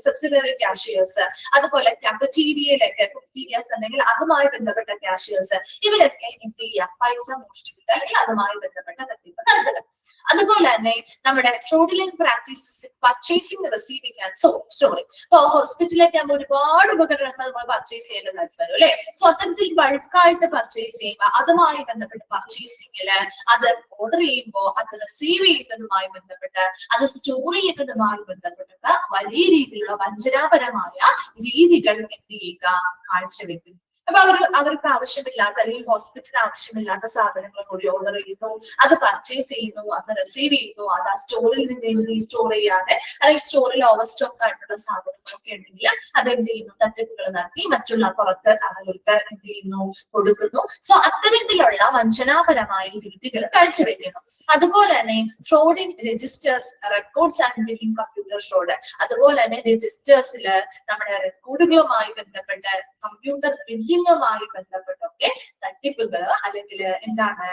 സബ്സിഡറി കാഷിയേഴ്സ്, അതുപോലെ കഫറ്റീരിയയിലൊക്കെ കഫറ്റീരിയാസ് ഉണ്ടെങ്കിൽ അതുമായി ബന്ധപ്പെട്ട കാഷിയേഴ്സ്, ഇവരൊക്കെ എന്ത് ചെയ്യുക? പൈസ മോഷ്ടിക്കുക അല്ലെങ്കിൽ അതുമായി ബന്ധപ്പെട്ട തട്ടിപ്പ് നടത്തുക. അതുപോലെ തന്നെ നമ്മുടെ fraudulent practices purchasing, receiving and storing. ഇപ്പൊ ഹോസ്പിറ്റലിലേക്ക് ആകുമ്പോൾ ഒരുപാട് ഉപകരണങ്ങൾ നമ്മൾ പർച്ചേസ് ചെയ്യേണ്ടതായിട്ട് വരും അല്ലെ. സോ അത്തരത്തിൽ ബൾക്കായിട്ട് പർച്ചേസ് ചെയ്യുമ്പോൾ അതുമായി ബന്ധപ്പെട്ട് പർച്ചേസിംഗില് അത് ഓർഡർ ചെയ്യുമ്പോൾ അത് റിസീവ് ചെയ്യുന്നതുമായി ബന്ധപ്പെട്ട് അത് സ്റ്റോർ ചെയ്യുന്നതുമായി ബന്ധപ്പെട്ട് വലിയ രീതിയിലുള്ള വഞ്ചനാപരമായ രീതികൾ എന്ത് ചെയ്യുക? കാഴ്ചവെക്കുന്നു. അപ്പൊ അവർക്ക് ആവശ്യമില്ലാത്ത അല്ലെങ്കിൽ ഹോസ്പിറ്റലിന് ആവശ്യമില്ലാത്ത സാധനങ്ങൾ കൂടി ഓർഡർ ചെയ്യുന്നു, അത് പർച്ചേസ് ചെയ്യുന്നു, അത് റിസീവ് ചെയ്യുന്നു, അത് ആ സ്റ്റോറിൽ നിന്ന് റീസ്റ്റോർ ചെയ്യാതെ അല്ലെങ്കിൽ സ്റ്റോറിൽ ഓവർ സ്റ്റോക്ക് ആയിട്ടുള്ള സാധനങ്ങളൊക്കെ ഉണ്ടെങ്കിൽ അത് എന്ത് ചെയ്യുന്നു? തട്ടിപ്പുകൾ നടത്തി മറ്റുള്ള പുറത്ത് ആളുകൾക്ക് എന്ത് ചെയ്യുന്നു? കൊടുക്കുന്നു. സോ അത്തരത്തിലുള്ള വഞ്ചനാപരമായ രീതികൾ കാഴ്ചവെക്കുന്നു. അതുപോലെ തന്നെ fraud in registers, records and billing, computer fraud. അതുപോലെ തന്നെ രജിസ്റ്റേഴ്സില് നമ്മുടെ റെക്കോർഡുകളുമായി ബന്ധപ്പെട്ട് കമ്പ്യൂട്ടർ ബില്ലിങ്ങുമായി ബന്ധപ്പെട്ടൊക്കെ തട്ടിപ്പുകൾ അല്ലെങ്കിൽ എന്താണ്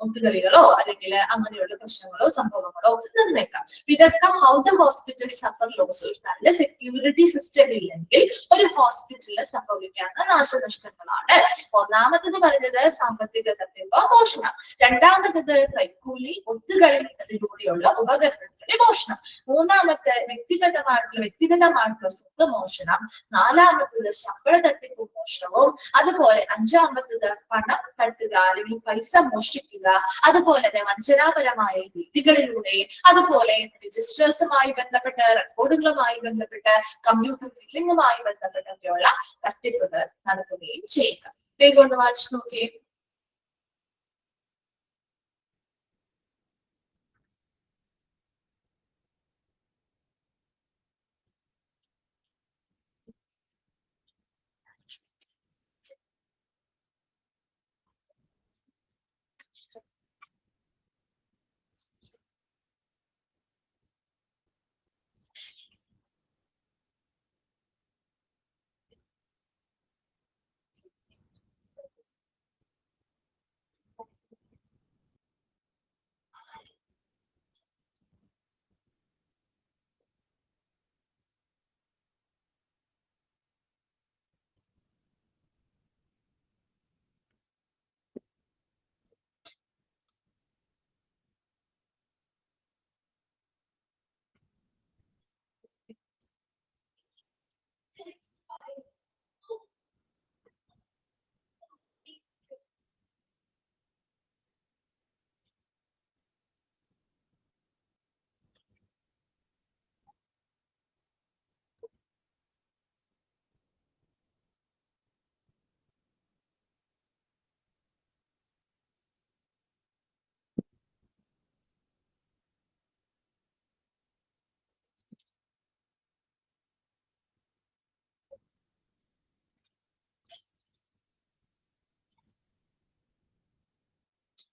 ഒത്തുകളികളോ അല്ലെങ്കിൽ അങ്ങനെയുള്ള പ്രശ്നങ്ങളോ സംഭവങ്ങളോ നടന്നേക്കാം. ഇതൊക്കെ how the hospital suffer loss. നല്ല സെക്യൂരിറ്റി സിസ്റ്റം ഇല്ലെങ്കിൽ ഒരു ഹോസ്പിറ്റലിൽ സംഭവിക്കാവുന്ന നാശനഷ്ടങ്ങളാണ്. ഒന്നാമത്തത് പറഞ്ഞത് സാമ്പത്തിക തട്ടിപ്പ്, മോഷണം. രണ്ടാമത്തത് കൈക്കൂലി, ഒത്തുകളികളിലൂടെയുള്ള ഉപകരണങ്ങൾ വിമോചനം. മൂന്നാമത്തെ വ്യക്തിഗതമായിട്ടുള്ള സ്വത്ത് മോഷണം. നാലാമത്തത് ശമ്പള തട്ടിപ്പ് മോഷണവും. അതുപോലെ അഞ്ചാമത്തത് പണം തട്ടുക അല്ലെങ്കിൽ പൈസ മോഷ്ടിക്കുക. അതുപോലെ തന്നെ വഞ്ചനാപരമായ രീതികളിലൂടെ, അതുപോലെ രജിസ്റ്റേഴ്സുമായി ബന്ധപ്പെട്ട്, റെക്കോർഡുകളുമായി ബന്ധപ്പെട്ട്, കമ്പ്യൂട്ടർ ബില്ലിങ്ങുമായി ബന്ധപ്പെട്ടൊക്കെയുള്ള തട്ടിപ്പുകൾ നടത്തുകയും ചെയ്യുക. വേഗം ഒന്ന് വായിച്ചു നോക്കിയേ.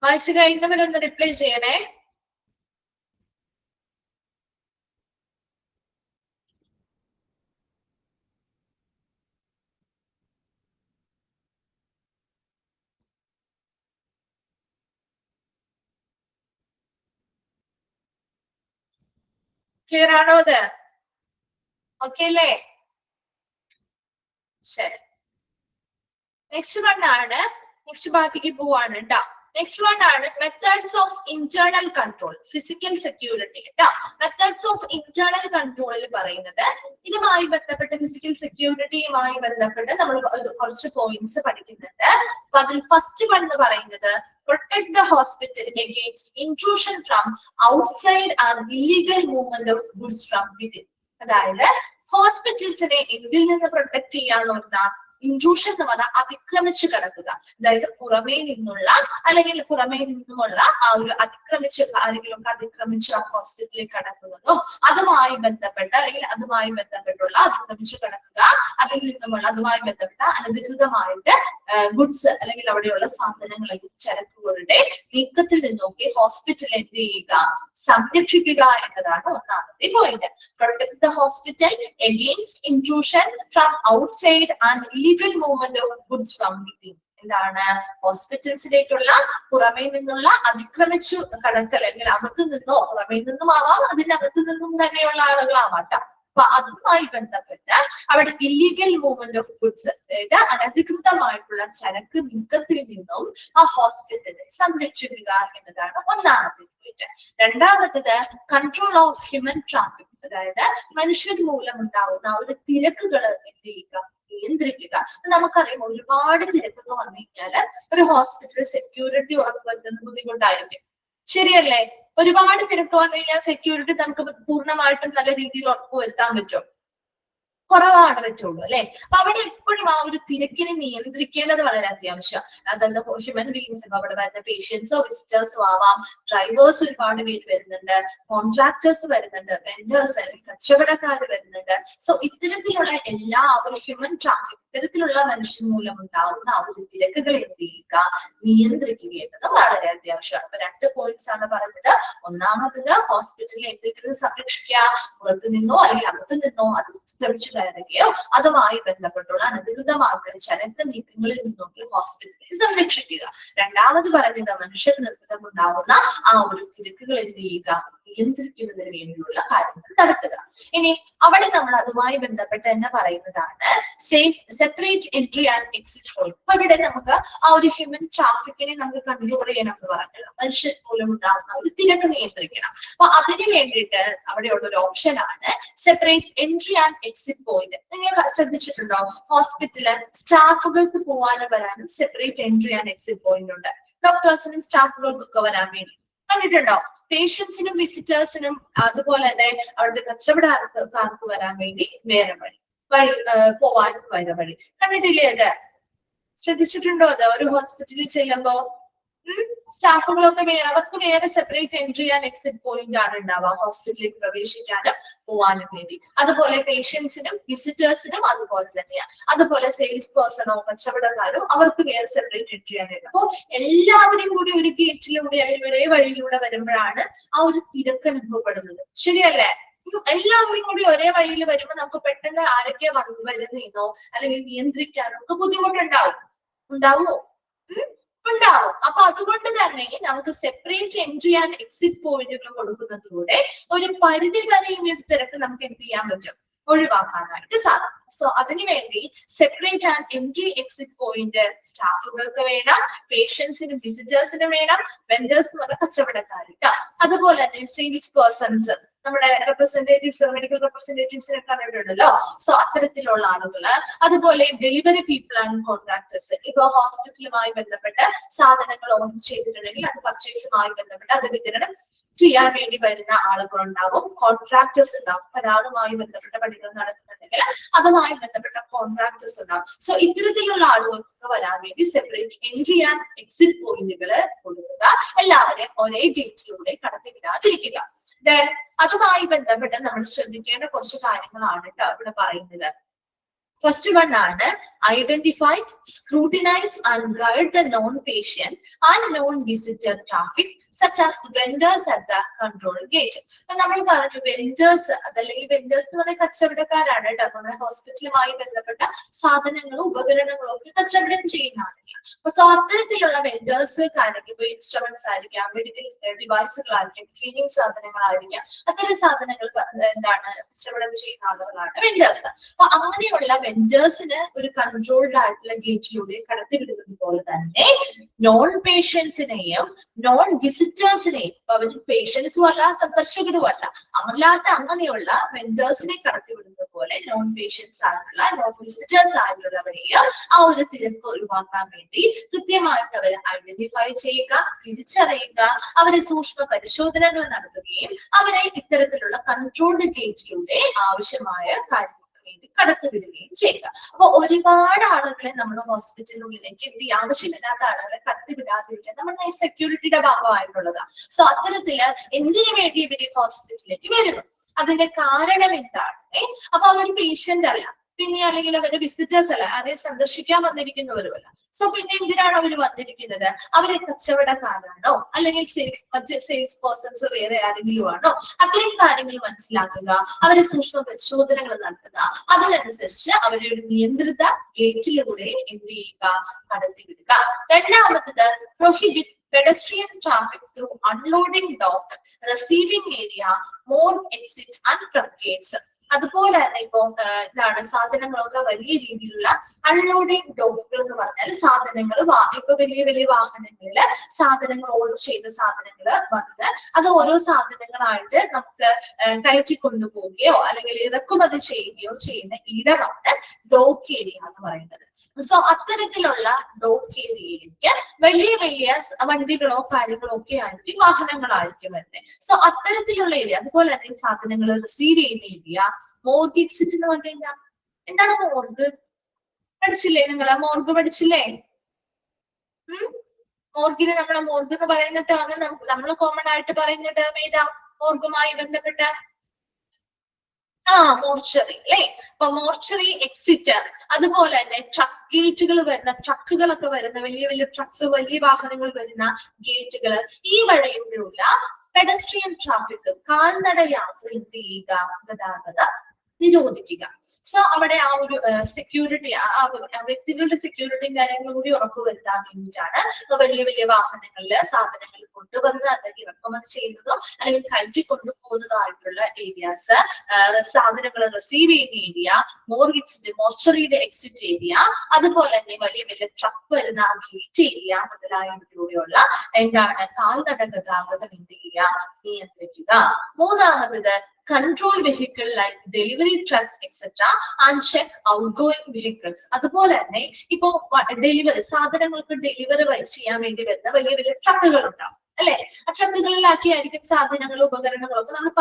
വായിച്ചു കഴിഞ്ഞവരൊന്ന് റിപ്ലൈ ചെയ്യണേ. ക്ലിയർ ആണോ അത്? ഓക്കെ അല്ലേ? ശരി. നെക്സ്റ്റ് ഭാഗത്തേക്ക് പോവാണ് കേട്ടോ. നെക്സ്റ്റ് വൺ ആണ് methods of internal control, physical security കേട്ടോ. മെത്തേഡ്സ് ഓഫ് ഇന്റേണൽ കൺട്രോളിൽ പറയുന്നത് ഇതുമായി ബന്ധപ്പെട്ട്, ഫിസിക്കൽ സെക്യൂരിറ്റിയുമായി ബന്ധപ്പെട്ട് നമ്മൾ കുറച്ച് പോയിന്റ്സ് പഠിക്കുന്നുണ്ട്. അപ്പൊ അതിൽ ഫസ്റ്റ് വൺ എന്ന് പറയുന്നത് protect the hospital against intrusion from outside and illegal movement of goods from within. അതായത് ഹോസ്പിറ്റൽസിനെ എന്തിൽ നിന്ന് പ്രൊട്ടക്ട് ചെയ്യാന്ന് പറഞ്ഞാൽ ഇൻട്രൂഷൻ എന്ന് പറഞ്ഞാൽ അതിക്രമിച്ച് കടക്കുക. അതായത് പുറമേ നിന്നുമുള്ള ആ ഒരു ആരെങ്കിലും അതിക്രമിച്ച് ആ ഹോസ്പിറ്റലിൽ കടക്കുന്നതോ അതുമായി ബന്ധപ്പെട്ട അല്ലെങ്കിൽ അതിക്രമിച്ച് കടക്കുക, അതുമായി ബന്ധപ്പെട്ട അനധികൃതമായിട്ട് ഗുഡ്സ് അല്ലെങ്കിൽ അവിടെയുള്ള സാധനങ്ങൾ അല്ലെങ്കിൽ ചരക്കുകളുടെ നീക്കത്തിൽ നിന്നൊക്കെ ഹോസ്പിറ്റൽ എന്ത് ചെയ്യുക, സംരക്ഷിക്കുക എന്നതാണ് ഒന്നാമത്തെ point. Protect the hospital against intrusion from outside and illegal movement of goods from within. എന്താണ്? ഹോസ്പിറ്റൽസിലേക്കുള്ള പുറമേ നിന്നുള്ള അതിക്രമിച്ചു കടക്കൽ, അല്ലെങ്കിൽ അകത്തു നിന്നോ പുറമേ നിന്നും ആവാം, അതിനകത്തു നിന്നും തന്നെയുള്ള ആളുകളാവാം. അപ്പൊ അതുമായി ബന്ധപ്പെട്ട് അവിടെ ഇല്ലീഗൽ മൂവ്മെന്റ് ഓഫ് ഗുഡ്സ്, അതായത് അനധികൃതമായിട്ടുള്ള ചരക്ക് നീക്കത്തിൽ നിന്നും ആ ഹോസ്പിറ്റലിനെ സംരക്ഷിക്കുക എന്നതാണ് ഒന്നാമത്തെ പോയിന്റ്. രണ്ടാമത്തത് കൺട്രോൾ ഓഫ് ഹ്യൂമൻ ട്രാഫിക്, അതായത് മനുഷ്യർ മൂലം ഉണ്ടാവുന്ന ആ ഒരു തിരക്കുകൾ എന്ത് ചെയ്യുക, നിയന്ത്രിക്കുക. നമുക്കറിയാം ഒരുപാട് തിരക്കൊക്കെ വന്നു കഴിഞ്ഞാല് ഒരു ഹോസ്പിറ്റൽ സെക്യൂരിറ്റി ഉറപ്പുവരുത്തുന്നത് ബുദ്ധിമുട്ടായിരിക്കും. ശരിയല്ലേ? ഒരുപാട് തിരക്ക് വന്നു കഴിഞ്ഞാൽ സെക്യൂരിറ്റി നമുക്ക് പൂർണ്ണമായിട്ടും നല്ല രീതിയിൽ ഉറപ്പുവരുത്താൻ പറ്റും? കുറവാണ് പറ്റുള്ളൂ അല്ലെ? അപ്പൊ അവിടെ എപ്പോഴും ആ ഒരു തിരക്കിനെ നിയന്ത്രിക്കേണ്ടത് വളരെ അത്യാവശ്യം. അതായത് ഹ്യൂമൻ ബീങ്സ്, അവിടെ വരുന്ന പേഷ്യൻസോ വിസിറ്റേഴ്സോ ആവാം, ഡ്രൈവേഴ്സ് ഒരുപാട് പേര് വരുന്നുണ്ട്, കോൺട്രാക്ടേഴ്സ് വരുന്നുണ്ട്, വെൻഡേഴ്സ് അല്ലെങ്കിൽ കച്ചവടക്കാർ വരുന്നുണ്ട്. സോ ഇത്തരത്തിലുള്ള എല്ലാ ഒരു ഹ്യൂമൻ ട്രാഫിക്, ഇത്തരത്തിലുള്ള മനുഷ്യൻ മൂലം ഉണ്ടാവുന്ന ആ ഒരു തിരക്കുകൾ എന്ത് ചെയ്യുക, നിയന്ത്രിക്കുക എന്നത് വളരെ അത്യാവശ്യമാണ്. അപ്പൊ 2 പോയിന്റ്സ് ആണ് പറഞ്ഞത്. ഒന്നാമത്തത് ഹോസ്പിറ്റലിൽ എന്തെങ്കിലും സംരക്ഷിക്കുക, പുറത്തു നിന്നോ അല്ലെങ്കിൽ അകത്തു നിന്നോ അതിക്രമിച്ചു കയറുകയോ അതുമായി ബന്ധപ്പെട്ടുള്ള അനധികൃതമായിട്ടുള്ള ചരക്ക് നീക്കങ്ങളിൽ നിന്നൊക്കെ ഹോസ്പിറ്റലിനെ സംരക്ഷിക്കുക. രണ്ടാമത് പറഞ്ഞത് മനുഷ്യർ നിർമ്മിതം ഉണ്ടാവുന്ന ആ ഒരു തിരക്കുകൾ എന്ത് ചെയ്യുക, നിയന്ത്രിക്കുന്നതിന് വേണ്ടിയുള്ള കാര്യങ്ങൾ നടത്തുക. ഇനി അവിടെ നമ്മൾ അതുമായി ബന്ധപ്പെട്ട് തന്നെ പറയുന്നതാണ് separate entry and exit point. അപ്പൊ ഇവിടെ നമുക്ക് ആ ഒരു ഹ്യൂമൻ ട്രാഫിക്കിനെ നമുക്ക് കൺട്രോൾ ചെയ്യണം എന്ന് പറഞ്ഞില്ല, മനുഷ്യൻ മൂലം ഉണ്ടാകുന്ന ഒരു തിരക്ക് നിയന്ത്രിക്കണം. അപ്പൊ അതിന് വേണ്ടിയിട്ട് അവിടെയുള്ള ഒരു ഓപ്ഷൻ ആണ് separate entry and exit point. നിങ്ങൾ ശ്രദ്ധിച്ചിട്ടുണ്ടോ? ഹോസ്പിറ്റലിൽ സ്റ്റാഫുകൾക്ക് പോകാനും വരാനും separate entry and exit point ഉണ്ട്. ഡോക്ടേഴ്സിനും സ്റ്റാഫുകൾക്കൊക്കെ വരാൻ വേണ്ടി കണ്ടിട്ടുണ്ടോ? പേഷ്യൻസിനും വിസിറ്റേഴ്സിനും അതുപോലെ തന്നെ അവിടുത്തെ കച്ചവടക്കാർക്ക് വരാൻ വേണ്ടി വേറെ വഴി പോവാൻ വേറെ വഴി കണ്ടിട്ടില്ലേ? അത് ശ്രദ്ധിച്ചിട്ടുണ്ടോ? അത് ഒരു ഹോസ്പിറ്റലിൽ ചെല്ലുമ്പോ സ്റ്റാഫുകളൊക്കെ അവർക്ക് വേറെ separate entry and exit point ആണ് ഉണ്ടാവുക ഹോസ്പിറ്റലിൽ പ്രവേശിക്കാനും പോവാനും വേണ്ടി. അതുപോലെ പേഷ്യൻസിനും വിസിറ്റേഴ്സിനും അതുപോലെ തന്നെയാണ്. അതുപോലെ സെയിൽസ് പേഴ്സണോ കച്ചവടക്കാരോ അവർക്ക് വേറെ സെപ്പറേറ്റ് എൻട്രി ആണ്. അപ്പോ എല്ലാവരും കൂടി ഒരു ഗേറ്റിലൂടെ അല്ലെങ്കിൽ ഒരേ വഴിയിലൂടെ വരുമ്പോഴാണ് ആ ഒരു തിരക്ക് അനുഭവപ്പെടുന്നത്. ശരിയല്ലേ? എല്ലാവരും കൂടി ഒരേ വഴിയിൽ വരുമ്പോൾ നമുക്ക് പെട്ടെന്ന് ആരൊക്കെ വരുന്നോ അല്ലെങ്കിൽ നിയന്ത്രിക്കാനോ ഒക്കെ ബുദ്ധിമുട്ടുണ്ടാവും. ഉണ്ടാവുമോ? ഉണ്ടാവും. അപ്പൊ അതുകൊണ്ട് തന്നെ നമുക്ക് സെപ്പറേറ്റ് എൻട്രി ആൻഡ് എക്സിറ്റ് പോയിന്റുകൾ കൊടുക്കുന്നതിലൂടെ ഒരു പരിധി വരെയും ഈ തിരക്ക് നമുക്ക് എന്ത് ചെയ്യാൻ പറ്റും? ഒഴിവാക്കാനായിട്ട് സാധിക്കും. സോ അതിനുവേണ്ടി separate and entry exit point സ്റ്റാഫുകൾക്ക് വേണം, പേഷ്യൻസിനും വിസിറ്റേഴ്സിനും വേണം, വെൻഡേഴ്സ് എന്ന് പറഞ്ഞ കച്ചവടക്കാർക്ക്, അതുപോലെ തന്നെ സെയിൽസ് പേഴ്സൺസ് നമ്മുടെ റെപ്രസെന്റേറ്റീവ്സ് മെഡിക്കൽ റെപ്രസെന്റേറ്റീവ്സിനെ കണ്ടിട്ടുണ്ടല്ലോ. സോ അത്തരത്തിലുള്ള ആളുകള്, അതുപോലെ ഡെലിവറി പീപ്പിൾ ആൻഡ് കോൺട്രാക്ടേഴ്സ്. ഇപ്പൊ ഹോസ്പിറ്റലുമായി ബന്ധപ്പെട്ട് സാധനങ്ങൾ ഓർഡർ ചെയ്തിട്ടുണ്ടെങ്കിൽ അത് പർച്ചേസുമായി ബന്ധപ്പെട്ട് അത് വിതരണം ചെയ്യാൻ വേണ്ടി വരുന്ന ആളുകളുണ്ടാവും. കോൺട്രാക്ടേഴ്സ് ഉണ്ടാവും. കരാറുമായി ബന്ധപ്പെട്ട പണികൾ നടക്കുന്നുണ്ടെങ്കിൽ അതുമായി ബന്ധപ്പെട്ട കോൺട്രാക്ടേഴ്സ് ഉണ്ടാവും. സോ ഇത്തരത്തിലുള്ള ആളുകൾക്ക് വരാൻ വേണ്ടി സെപ്പറേറ്റ് എൻട്രി ആൻഡ് എക്സിറ്റ് പോയിന്റുകൾ കൊടുക്കുക. എല്ലാവരെയും ഒരേ ഗേറ്റിലൂടെ കടത്തിവിടാതിരിക്കുക. അതുമായി ബന്ധപ്പെട്ട് നമ്മൾ ശ്രദ്ധിക്കേണ്ട കുറച്ച് കാര്യങ്ങളാണ് കേട്ടോ ഇവിടെ പറയുന്നത്. ഫസ്റ്റ് വൺ ആണ് identify, scrutinise and guide the non patient and non visitor traffic such as vendors at the control gate. അപ്പൊ നമ്മൾ പറഞ്ഞു വെൻഡേഴ്സ്, അതല്ലെങ്കിൽ വെൻഡേഴ്സ് എന്ന് പറഞ്ഞ കച്ചവടക്കാരാണ് കേട്ടോ. നമ്മുടെ ഹോസ്പിറ്റലുമായി ബന്ധപ്പെട്ട സാധനങ്ങളും ഉപകരണങ്ങളും ഒക്കെ കച്ചവടം ചെയ്യുന്ന ആളുകൾ. സോ അത്തരത്തിലുള്ള വെൻഡേഴ്സ് ആയിരിക്കും, ഇപ്പൊ ഇൻസ്ട്രുമെന്റ്സ് ആയിരിക്കാം, മെഡിക്കൽ ഡിവൈസുകളായിരിക്കും, ക്ലീനിങ് സാധനങ്ങളായിരിക്കാം, അത്തരം സാധനങ്ങൾ എന്താണ് കച്ചവടം ചെയ്യുന്ന ആളുകളാണ് വെൻഡേഴ്സ്. അപ്പൊ അങ്ങനെയുള്ള വെൻഡേഴ്സിന് ഒരു കൺട്രോൾഡ് ആയിട്ടുള്ള ഗേറ്റിലൂടെ കടത്തിവിടുന്നത് പോലെ തന്നെ നോൺ പേഷ്യൻസിനെയും നോൺ വിസിറ്റേഴ്സിനെയും, അവർ പേഷ്യൻസും അല്ല സന്ദർശകരും അല്ല, അല്ലാത്ത അങ്ങനെയുള്ള വെൻഡേഴ്സിനെ കടത്തിവിടുന്നത് പോലെ നോൺ പേഷ്യൻസ് ആയിട്ടുള്ള നോൺ വിസിറ്റേഴ്സ് ആയിട്ടുള്ളവരെയും ആ ഒരു തിരക്ക് ഒഴിവാക്കാൻ വേണ്ടി കൃത്യമായിട്ട് അവരെ ഐഡന്റിഫൈ ചെയ്യുക, തിരിച്ചറിയുക, അവരെ സൂക്ഷ്മ പരിശോധനകൾ നടത്തുകയും അവരെ ഇത്തരത്തിലുള്ള കൺട്രോൾഡ് ഗേറ്റിലൂടെ ആവശ്യമായ കാര്യങ്ങൾക്ക് വേണ്ടി കടത്തിവിടുകയും ചെയ്യുക. അപ്പൊ ഒരുപാട് ആളുകളെ നമ്മുടെ ഹോസ്പിറ്റലിനുള്ളിലേക്ക് എന്ത് ആവശ്യമില്ലാത്ത ആളുകളെ കടത്തിവിടാതിരിക്കാൻ നമ്മുടെ സെക്യൂരിറ്റിയുടെ ഭാഗമായിട്ടുള്ളതാണ്. സോ അത്തരത്തില് എന്തിനു വേണ്ടി ഇവര് ഹോസ്പിറ്റലിലേക്ക് വരുന്നു, അതിന്റെ കാരണം എന്താണ്? അപ്പൊ അവർ പേഷ്യന്റ് അല്ല, പിന്നെ അല്ലെങ്കിൽ അവര് വിസിറ്റേഴ്സ് അല്ല, ആരെ സന്ദർശിക്കാൻ വന്നിരിക്കുന്നവരുമല്ല. സോ പിന്നെ എന്തിനാണ് അവർ വന്നിരിക്കുന്നത്? അവരെ കച്ചവടക്കാരാണോ അല്ലെങ്കിൽ മറ്റ് സെയിൽസ് പേഴ്സൺസ് വേറെ ആരെങ്കിലും ആണോ? അത്തരം കാര്യങ്ങൾ മനസ്സിലാക്കുക, അവരെ സൂക്ഷ്മ പരിശോധനകൾ നടത്തുക, അതിനനുസരിച്ച് അവരെ ഒരു നിയന്ത്രിത ഗേറ്റിലൂടെ എന്ത് ചെയ്യുക? കടത്തിവിടുക. രണ്ടാമത്തത് prohibit pedestrian traffic through unloading dock, receiving area, more exit and truck gates. അതുപോലെ തന്നെ ഇപ്പൊ ഇതാണ് സാധനങ്ങളൊക്കെ വലിയ രീതിയിലുള്ള അൺലോഡിങ് ഡോക്കുകൾ എന്ന് പറഞ്ഞാൽ സാധനങ്ങൾ ഇപ്പൊ വലിയ വലിയ വാഹനങ്ങളില് സാധനങ്ങൾ ഓർഡർ ചെയ്ത സാധനങ്ങൾ വന്ന് അത് ഓരോ സാധനങ്ങളായിട്ട് നമുക്ക് കയറ്റി കൊണ്ടുപോവുകയോ അല്ലെങ്കിൽ ഇറക്കുമതി ചെയ്യുകയോ ചെയ്യുന്ന ഇടമാണ് ഡോക്ക് ഏരിയ എന്ന് പറയുന്നത്. സോ അത്തരത്തിലുള്ള ഡോക്ക് ഏരിയയിലേക്ക് വലിയ വലിയ വണ്ടികളോ കാര്യങ്ങളോ ഒക്കെ ആയിരിക്കും, വാഹനങ്ങളായിരിക്കും വരുന്നത്. സോ അത്തരത്തിലുള്ള ഏരിയ, അതുപോലെ തന്നെ സാധനങ്ങൾ റിസീവ് ചെയ്യുന്ന ഏരിയ. മോർഗ് എക്സിറ്റ് എന്ന് പറഞ്ഞു കഴിഞ്ഞാൽ എന്താണ് മോർഗ്? പഠിച്ചില്ലേ നിങ്ങള്? മോർഗ് പഠിച്ചില്ലേ? മോർഗിന് നമ്മളെ മോർഗ് എന്ന് പറയുന്ന ടേം നമ്മൾ കോമൺ ആയിട്ട് പറയുന്ന ടേം ഏതാ മോർഗുമായി ബന്ധപ്പെട്ട? മോർച്ചറി അല്ലേ? അപ്പൊ മോർച്ചറി എക്സിറ്റ്, അതുപോലെ തന്നെ ട്രക്ക് ഗേറ്റുകൾ വരുന്ന, ട്രക്കുകളൊക്കെ വരുന്ന വലിയ വലിയ ട്രക്സ്, വലിയ വാഹനങ്ങൾ വരുന്ന ഗേറ്റുകൾ, ഈ വഴിയിലുള്ള പെഡസ്ട്രിയൻ ട്രാഫിക്, കാൽനട യാത്ര എന്ത് ചെയ്യുക? ഗതാഗത നിരോധിക്കുക. സോ അവിടെ ആ ഒരു സെക്യൂരിറ്റി, ആ വ്യക്തികളുടെ സെക്യൂരിറ്റിയും കാര്യങ്ങളും കൂടി ഉറപ്പുവരുത്താൻ വേണ്ടിയിട്ടാണ് വലിയ വലിയ വാഹനങ്ങളില് സാധനങ്ങൾ കൊണ്ടുവന്ന് അത് ഇറക്കുമതി ചെയ്യുന്നതോ അല്ലെങ്കിൽ കയറ്റി കൊണ്ടുപോകുന്നതായിട്ടുള്ള ഏരിയാസ്, സാധനങ്ങൾ റിസീവ് ചെയ്യുന്ന ഏരിയ, മോർഗേജിന്റെ മോർച്ചറിയുടെ എക്സിറ്റ് ഏരിയ, അതുപോലെ തന്നെ വലിയ വലിയ ട്രക്ക് വരുന്ന ഗേറ്റ് ഏരിയ മുതലായവയിലൂടെയുള്ള എന്താണ് കാൽനട ഗതാഗതം എന്ത് ചെയ്യുക, നിയന്ത്രിക്കുക. മൂന്നാമത് control vehicle like delivery trucks etc and check outgoing vehicles. അതുപോലെ തന്നെ ഇപ്പോ ഡെലിവറി സാധനങ്ങൾക്ക് ഡെലിവറി ചെയ്യാൻ വേണ്ടി വരുന്ന വലിയ വലിയ ട്രക്കുകൾ ഉണ്ടാവും അല്ലെ. ആ ട്രക്കുകളിലാക്കിയായിരിക്കും സാധനങ്ങളും ഉപകരണങ്ങളും ഒക്കെ നമ്മൾ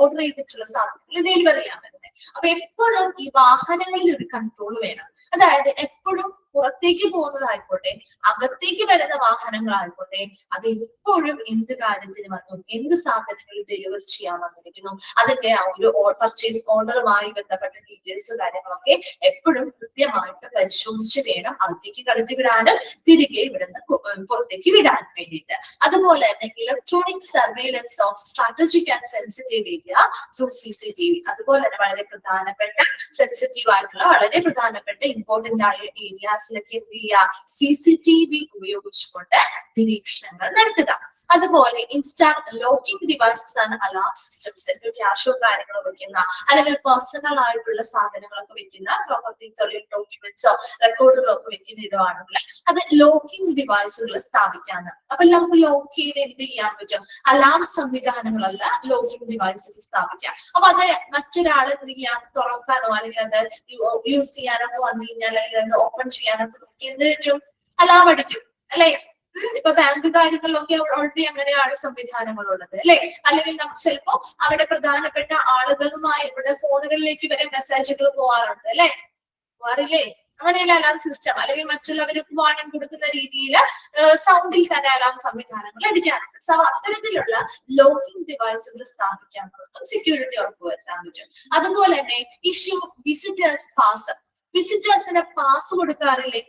ഓർഡർ ചെയ്തിട്ടുള്ള സാധനങ്ങൾ ഡെലിവറി ചെയ്യാൻ വരുന്നത്. അപ്പൊ എപ്പോഴും ഈ വാഹനങ്ങളിൽ ഒരു കൺട്രോൾ വേണം. അതായത് എപ്പോഴും പുറത്തേക്ക് പോകുന്നതായിക്കോട്ടെ അകത്തേക്ക് വരുന്ന വാഹനങ്ങളായിക്കോട്ടെ അത് എപ്പോഴും എന്ത് കാര്യത്തിന് വന്നു, എന്ത് സാധനങ്ങൾ ഡെലിവറി ചെയ്യാൻ വന്നിരിക്കുന്നു, അതിന്റെ ആ ഒരു പർച്ചേസ് ഓർഡറുമായി ബന്ധപ്പെട്ട ഡീറ്റെയിൽസ് കാര്യങ്ങളൊക്കെ എപ്പോഴും കൃത്യമായിട്ട് പരിശോധിച്ച് വേണം അകത്തേക്ക് കടത്തി വിടാനും തിരികെ ഇവിടുന്ന് പുറത്തേക്ക് വിടാൻ വേണ്ടിയിട്ട്. അതുപോലെ തന്നെ electronic surveillance of strategic and sensitive area through CCTV. അതുപോലെ തന്നെ വളരെ പ്രധാനപ്പെട്ട സെൻസിറ്റീവ് ആയിട്ടുള്ള വളരെ പ്രധാനപ്പെട്ട ഇമ്പോർട്ടന്റ് ആയ ഏരിയാസിലൊക്കെ എന്ത് ചെയ്യുക, CCTV ഉപയോഗിച്ചുകൊണ്ട് നിരീക്ഷണങ്ങൾ നടത്തുക. അതുപോലെ install locking devices and alarm systems, ക്യാഷോ കാര്യങ്ങളോ വെക്കുന്ന അല്ലെങ്കിൽ പേഴ്സണൽ ആയിട്ടുള്ള സാധനങ്ങളൊക്കെ വെക്കുന്ന പ്രോപ്പർട്ടീസോ അല്ലെങ്കിൽ ഡോക്യുമെന്റ്സോ റെക്കോർഡുകളോ ഒക്കെ വെക്കുന്ന ഇടമാണെങ്കിൽ അത് ലോക്കിംഗ് ഡിവൈസുകൾ സ്ഥാപിക്കാണ്. അപ്പൊ നമുക്ക് ലോക്ക് ചെയ്ത് എന്ത് ചെയ്യാൻ പറ്റും, അലാം സംവിധാനങ്ങളല്ല ലോക്കിംഗ് ഡിവൈസുകൾ സ്ഥാപിക്കാം. അപ്പൊ അത് മറ്റൊരാൾ എന്ത് ചെയ്യാൻ തുറക്കാനോ അല്ലെങ്കിൽ അത് യൂസ് ചെയ്യാനൊക്കെ വന്നു കഴിഞ്ഞാൽ അല്ലെങ്കിൽ അത് ഓപ്പൺ ചെയ്യാനൊക്കെ നോക്കി എന്ത് പറ്റും, അലാം അടിക്കും അല്ലെ. ഇപ്പൊ ബാങ്ക് കാര്യങ്ങളിലൊക്കെ ഓൾറെഡി അങ്ങനെയാണ് സംവിധാനങ്ങളുള്ളത് അല്ലെ. അല്ലെങ്കിൽ നമുക്ക് ചിലപ്പോ അവിടെ പ്രധാനപ്പെട്ട ആളുകളുമായി ഇവിടെ ഫോണുകളിലേക്ക് വരെ മെസ്സേജുകൾ പോവാറുണ്ട് അല്ലെ, പോവാറില്ലേ? അങ്ങനെയുള്ള അലാം സിസ്റ്റം അല്ലെങ്കിൽ മറ്റുള്ളവർക്ക് വാണിംഗ് കൊടുക്കുന്ന രീതിയിൽ സൗണ്ടിൽ തന്നെ അലാം സംവിധാനങ്ങൾ അടിക്കാറുണ്ട്. സോ അത്തരത്തിലുള്ള ലോക്കിംഗ് ഡിവൈസുകൾ സ്ഥാപിക്കാനുള്ളതും സെക്യൂരിറ്റി ഉറപ്പുവരുത്താൻ പറ്റും. അതുപോലെ തന്നെ ഇഷ്യൂ വിസിറ്റേഴ്സ് പാസ്, വിസിറ്റേഴ്സിന് പാസ് കൊടുക്കാറില്ലേ?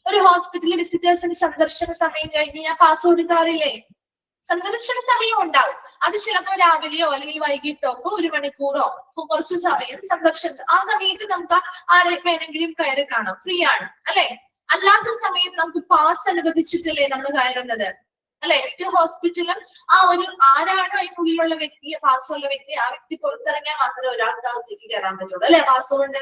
ഒരു ഹോസ്പിറ്റലിൽ വിസിറ്റേഴ്സിന് സന്ദർശന സമയം കഴിഞ്ഞ് ഞാൻ പാസ് കൊടുക്കാറില്ലേ? സന്ദർശന സമയം ഉണ്ടാവും, അത് ചിലപ്പോ രാവിലെയോ അല്ലെങ്കിൽ വൈകിട്ടോ ഒക്കെ 1 മണിക്കൂറോ കുറച്ചു സമയം സന്ദർശിച്ചു. ആ സമയത്ത് നമുക്ക് ആരെ വേണമെങ്കിലും കയറി കാണാം, ഫ്രീ ആണ് അല്ലെ. അല്ലാത്ത സമയം നമുക്ക് പാസ് അനുവദിച്ചിട്ടല്ലേ നമ്മൾ കയറുന്നത് അല്ലെ. മിക്ക ഹോസ്പിറ്റലും ആ ഒരു ആരാണോ അതിനുള്ളിലുള്ള വ്യക്തിയെ പാസ്സുള്ള വ്യക്തി ആ വ്യക്തി പുറത്തിറങ്ങിയാൽ മാത്രമേ ഒരാൾക്ക് അകത്തേക്ക് കയറാൻ പറ്റുള്ളൂ അല്ലെ, പാസ് കൊണ്ട്.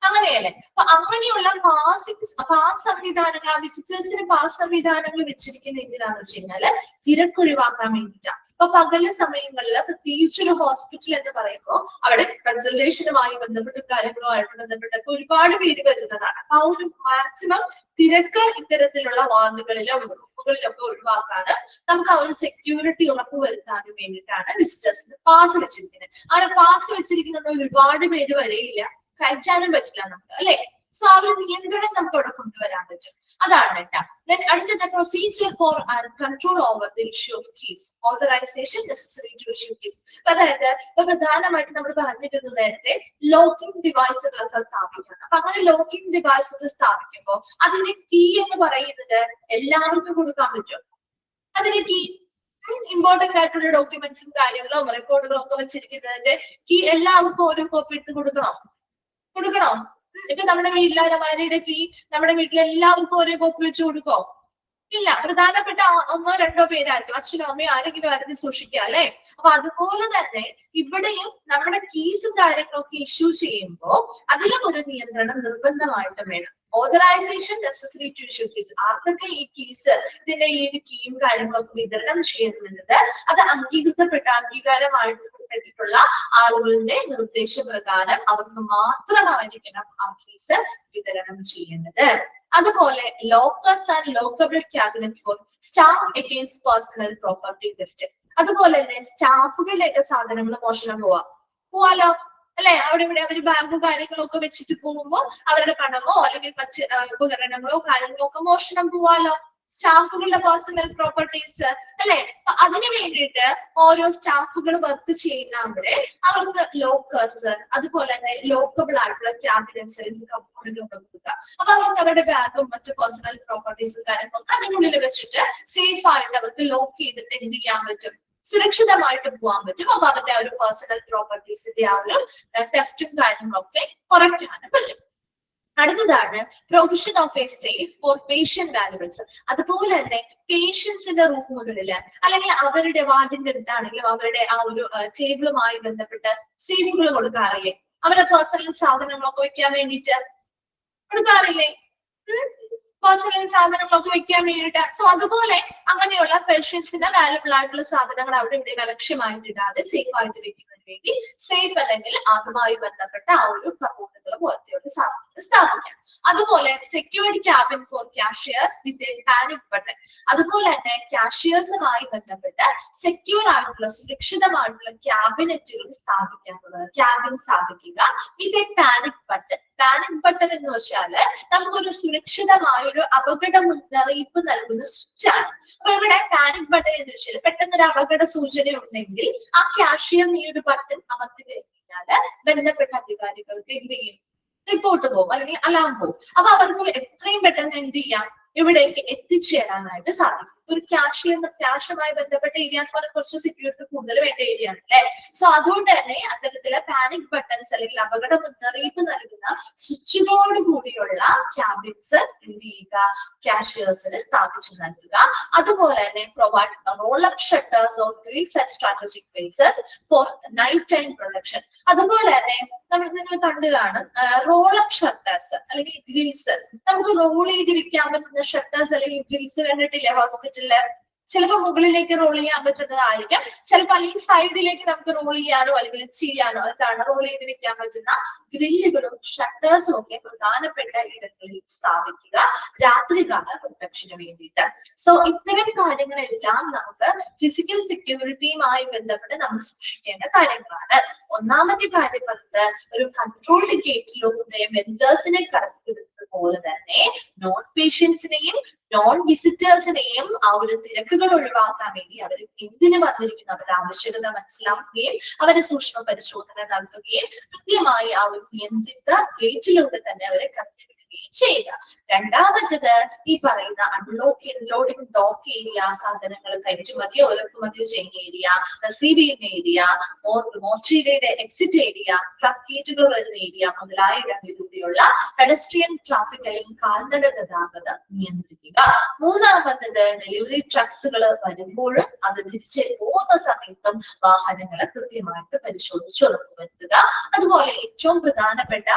അങ്ങനെയല്ലേ. അപ്പൊ അങ്ങനെയുള്ള പാസ് സംവിധാനങ്ങൾ, ആ വിസിറ്റേഴ്സിന് പാസ് സംവിധാനങ്ങൾ വെച്ചിരിക്കുന്ന എന്തിനാന്ന് വെച്ച് കഴിഞ്ഞാല് തിരക്കൊഴിവാക്കാൻ വേണ്ടിയിട്ടാണ്. അപ്പൊ പകല സമയങ്ങളിൽ പ്രത്യേകിച്ച് ഒരു ഹോസ്പിറ്റൽ എന്ന് പറയുമ്പോൾ അവിടെ കൺസൾട്ടേഷനുമായി ബന്ധപ്പെട്ട കാര്യങ്ങളുമായിട്ട് ബന്ധപ്പെട്ടൊക്കെ ഒരുപാട് പേര് വരുന്നതാണ്. അപ്പൊ ആ ഒരു മാക്സിമം തിരക്ക് ഇത്തരത്തിലുള്ള വാർഡുകളിലോ റൂമുകളിലൊക്കെ ഒഴിവാക്കാനും നമുക്ക് ആ ഒരു സെക്യൂരിറ്റി ഉറപ്പുവരുത്താനും വേണ്ടിയിട്ടാണ് വിസിറ്റേഴ്സിന് പാസ് വെച്ചിരിക്കുന്നത്. അങ്ങനെ പാസ് വെച്ചിരിക്കുന്നത് ഒരുപാട് പേര് വരെയില്ല, കയറ്റാനും പറ്റില്ല നമുക്ക് അല്ലെ. സോ ആ ഒരു നിയന്ത്രണം നമുക്ക് അവിടെ കൊണ്ടുവരാൻ പറ്റും. അതാണ് കേട്ടോ. Then അടുത്തത് procedure for and control over the issue of keys, authorization necessary to issue keys. അതായത് ഇപ്പൊ പ്രധാനമായിട്ട് നമ്മൾ പറഞ്ഞിരുന്നു നേരത്തെ ലോക്കിംഗ് ഡിവൈസുകളൊക്കെ സ്ഥാപിക്കണം. അപ്പൊ അങ്ങനെ ലോക്കിംഗ് ഡിവൈസുകൾ സ്ഥാപിക്കുമ്പോൾ അതിന്റെ കീ എന്ന് പറയുന്നത് എല്ലാവർക്കും കൊടുക്കാൻ പറ്റും. അതിന്റെ കീ ഇമ്പോർട്ടന്റ് ആയിട്ടുള്ള ഡോക്യുമെന്റ്സും കാര്യങ്ങളും റെക്കോർഡുകളും ഒക്കെ വെച്ചിരിക്കുന്നതിന്റെ കീ എല്ലാവർക്കും ഓരോ കോപ്പി എടുത്ത് കൊടുക്കണോ? ഇപ്പൊ നമ്മുടെ വീട്ടിലെ അലമാരയുടെ കീ നമ്മുടെ വീട്ടിൽ എല്ലാവർക്കും ഓരോ കോപ്പി വെച്ച് കൊടുക്കോ? ഇല്ല. പ്രധാനപ്പെട്ട 1 2 പേരായിരിക്കും, അച്ഛനോ അമ്മയോ ആരെങ്കിലും ആരെങ്കിലും സൂക്ഷിക്കുക അല്ലെ. അപ്പൊ അതുപോലെ തന്നെ ഇവിടെയും നമ്മുടെ കീസും കാര്യങ്ങളൊക്കെ ഇഷ്യൂ ചെയ്യുമ്പോൾ അതിലും ഒരു നിയന്ത്രണം നിർബന്ധമായിട്ടും വേണം. Authorization necessary to issue keys, ആർക്കൊക്കെ ഈ കീസ് ഇതിന്റെ ഈ ഒരു കീയും കാര്യങ്ങളൊക്കെ വിതരണം ചെയ്യുന്നത് അത് അംഗീകാരമായിട്ട് പ്പെട്ടിട്ടുള്ള ആളുകളുടെ നിർദ്ദേശപ്രകാരം അവർക്ക് മാത്രമായിരിക്കണം ആ കീസ് വിതരണം ചെയ്യുന്നത്. അതുപോലെ lockers and lockable cabinet for staff against personal property theft. അതുപോലെ തന്നെ സ്റ്റാഫുകളുടെ സാധനങ്ങൾ മോഷണം പോവാലോ അല്ലെ. അവിടെ ഇവിടെ അവർ ബാങ്ക് കാര്യങ്ങളൊക്കെ വെച്ചിട്ട് പോകുമ്പോൾ അവരുടെ പണമോ അല്ലെങ്കിൽ മറ്റ് ഉപകരണങ്ങളോ കാര്യങ്ങളോ ഒക്കെ മോഷണം പോവാലോ. സ്റ്റാഫുകളുടെ പേഴ്സണൽ പ്രോപ്പർട്ടീസ് അല്ലെ. അതിനു വേണ്ടിയിട്ട് ഓരോ സ്റ്റാഫുകൾ വർക്ക് ചെയ്യുന്നവരെ അവർക്ക് ലോക്കേഴ്സ് അതുപോലെ തന്നെ ലോക്കബിൾ ആയിട്ടുള്ള ക്യാബിനറ്റ്സ് കമ്പോണന്റൊക്കെ കൊടുക്കുക. അപ്പൊ അവർക്ക് അവരുടെ ബാഗും മറ്റു പേഴ്സണൽ പ്രോപ്പർട്ടീസും കാര്യങ്ങളൊക്കെ അതിനുള്ളിൽ വെച്ചിട്ട് സേഫ് ആയിട്ട് അവർക്ക് ലോക്ക് ചെയ്തിട്ട് എന്ത് ചെയ്യാൻ പറ്റും, സുരക്ഷിതമായിട്ട് പോകാൻ പറ്റും. അപ്പൊ അവരുടെ ആ ഒരു പേഴ്സണൽ പ്രോപ്പർട്ടീസിന്റെ ആ ഒരു ടെസ്റ്റും കാര്യങ്ങളൊക്കെ കുറയ്ക്കാനും പറ്റും. അടുത്തതാണ് provision of A safe four patient valuables. അതുപോലെ തന്നെ പേഷ്യൻസിന്റെ റൂമുകളിൽ അല്ലെങ്കിൽ അവരുടെ വാർഡിന്റെ അടുത്താണെങ്കിലും അവരുടെ ആ ഒരു ടേബിളുമായി ബന്ധപ്പെട്ട് സേഫുകൾ കൊടുക്കാറില്ലേ? അവരുടെ പേഴ്സണൽ സാധനങ്ങളൊക്കെ വെക്കാൻ വേണ്ടിയിട്ട് കൊടുക്കാറില്ലേ? പേഴ്സണൽ സാധനങ്ങളൊക്കെ വെക്കാൻ വേണ്ടിയിട്ട്. സോ അതുപോലെ അങ്ങനെയുള്ള പേഷ്യൻസിന്റെ വാല്യുബിൾ ആയിട്ടുള്ള സാധനങ്ങൾ അവിടെ ഇവിടെ അലക്ഷ്യമായിട്ട് ഇടാതെ സേഫ് ആയിട്ട് വെക്കുന്നതിന് വേണ്ടി സേഫ് അല്ലെങ്കിൽ അതുമായി ബന്ധപ്പെട്ട ആ ഒരു കബോർഡുകൾ പോലത്തെയുള്ള സാധനങ്ങൾ സ്ഥാപിക്കാം. അതുപോലെ സെക്യൂരിറ്റി ക്യാബിൻ ഫോർ ക്യാഷിയേഴ്സ് വിത്ത് പാനിക് ബട്ടൺ. അതുപോലെ തന്നെ ക്യാഷിയേഴ്സുമായി ബന്ധപ്പെട്ട് സെക്യൂർ ആയിട്ടുള്ള സുരക്ഷിതമായിട്ടുള്ള ക്യാബിനറ്റുകൾ സ്ഥാപിക്കാനുള്ളത്. ക്യാബിൻ സ്ഥാപിക്കുക വിത്ത് പാനിക് ബട്ടൺ. പാനിക് ബട്ടൺ എന്ന് വെച്ചാല് നമുക്കൊരു സുരക്ഷിതമായ ഒരു അപകട മുന്നറിയിപ്പ് നൽകുന്ന സ്വിച്ച് ആണ്. അപ്പൊ ഇവിടെ പാനിക് ബട്ടൺ എന്ന് വെച്ചാൽ പെട്ടെന്ന് ഒരു അപകട സൂചന ഉണ്ടെങ്കിൽ ആ ക്യാഷിയർ ഈ ഒരു ബട്ടൺ അമർത്തി കഴിഞ്ഞാല് ബന്ധപ്പെട്ട അധികാരികൾക്ക് എന്ത് ചെയ്യും? റിപ്പോർട്ട് പോകും അല്ലെങ്കിൽ അലാം പോകും. അപ്പൊ അവർക്ക് എത്രയും പെട്ടെന്ന് എന്ത് ചെയ്യാം? ഇവിടേക്ക് എത്തിച്ചേരാനായിട്ട് സാധിക്കും. ഒരു ക്യാഷുമായി ബന്ധപ്പെട്ട ഏരിയ എന്ന് പറഞ്ഞാൽ കുറച്ച് സെക്യൂരിറ്റി കൂടുതൽ വേണ്ട ഏരിയ ആണ് അല്ലെ. സോ അതുകൊണ്ട് തന്നെ അത്തരത്തിലെ പാനിക് ബട്ടൺസ് അല്ലെങ്കിൽ അപകട മുന്നറിയിപ്പ് നൽകുന്ന സ്വിച്ചുകളോട് കൂടിയുള്ള ക്യാബിൻസ് എന്ത് ചെയ്യുക? ക്യാഷിയേഴ്സിന് സ്ഥാപിച്ചു നൽകുക. അതുപോലെ തന്നെ provide role up shutters or grills at strategic places four night time production. അതുപോലെ തന്നെ നിങ്ങൾ കണ്ടു കാണും റോൾ അപ്പ് ഷട്ടേഴ്സ് അല്ലെങ്കിൽ ഗ്രിൽസ്. നമുക്ക് റോൾ ചെയ്ത് വെക്കാൻ പറ്റുന്ന ഷട്ടേഴ്സ് അല്ലെങ്കിൽ ഗ്രിൽസ് കണ്ടിട്ടില്ലേ ഹോസ്പിറ്റലില്? ചിലപ്പോൾ മുകളിലേക്ക് റോൾ ചെയ്യാൻ പറ്റുന്നതായിരിക്കാം, ചിലപ്പോൾ അല്ലെങ്കിൽ സൈഡിലേക്ക് നമുക്ക് റോൾ ചെയ്യാനോ അല്ലെങ്കിൽ ചെയ്യാനോ എന്താണ് റോൾ ചെയ്ത് വെക്കാൻ പറ്റുന്ന ഗ്രില്ലുകളും ഷട്ടേഴ്സും ഒക്കെ പ്രധാനപ്പെട്ട ഇടങ്ങളിൽ സ്ഥാപിക്കുക രാത്രികാല പ്രൊട്ടക്ഷന് വേണ്ടിയിട്ട്. സോ ഇത്തരം കാര്യങ്ങളെല്ലാം നമുക്ക് ഫിസിക്കൽ സെക്യൂരിറ്റിയുമായി ബന്ധപ്പെട്ട് നമ്മൾ സൂക്ഷിക്കേണ്ട കാര്യങ്ങളാണ്. ഒന്നാമത്തെ കാര്യം പറഞ്ഞത് ഒരു കൺട്രോൾഡ് ഗേറ്റിലൂടെ വെൻഡേഴ്സിനെ കടത്തിവിടുന്നത് പോലെ തന്നെ നോൺ പേഷ്യൻസിനെയും നോൺ വിസിറ്റേഴ്സിനെയും ആ ഒരു തിരക്കുകൾ ഒഴിവാക്കാൻ വേണ്ടി അവർ എന്തിനു വന്നിരിക്കുന്നു അവരുടെ ആവശ്യകത മനസ്സിലാക്കുകയും അവരെ സൂക്ഷ്മ പരിശോധന നടത്തുകയും കൃത്യമായി ആ ഒരു നിയന്ത്രിത ഗേറ്റിലൂടെ തന്നെ അവരെ കടത്തിവിടുകയും ചെയ്യുക. രണ്ടാമത്തത് ഈ പറയുന്ന അൺലോഡിംഗ് ഡോക്ക് ഏരിയ, സാധനങ്ങൾ കയറ്റുമതിയോ ഇറക്കുമതിയോ ചെയ്യുന്ന ഏരിയ, റിസീവ് ചെയ്യുന്ന ഏരിയ, മോർച്ചറിയുടെ എക്സിറ്റ് ഏരിയ, ട്രക്ക് ഗേറ്റുകൾ വരുന്ന ഏരിയ മുതലായ ഇടങ്ങളിലൂടെയുള്ള പെഡസ്ട്രിയൻ ട്രാഫിക് അല്ലെങ്കിൽ കാൽനട ഗതാഗതം നിയന്ത്രിക്കുക. മൂന്നാമത്തത് ഡെലിവറി ട്രക്സുകൾ വരുമ്പോഴും അത് തിരിച്ച് പോകുന്ന സമയത്തും വാഹനങ്ങളെ കൃത്യമായിട്ട് പരിശോധിച്ച് ഉറപ്പുവരുത്തുക. അതുപോലെ ഏറ്റവും പ്രധാനപ്പെട്ട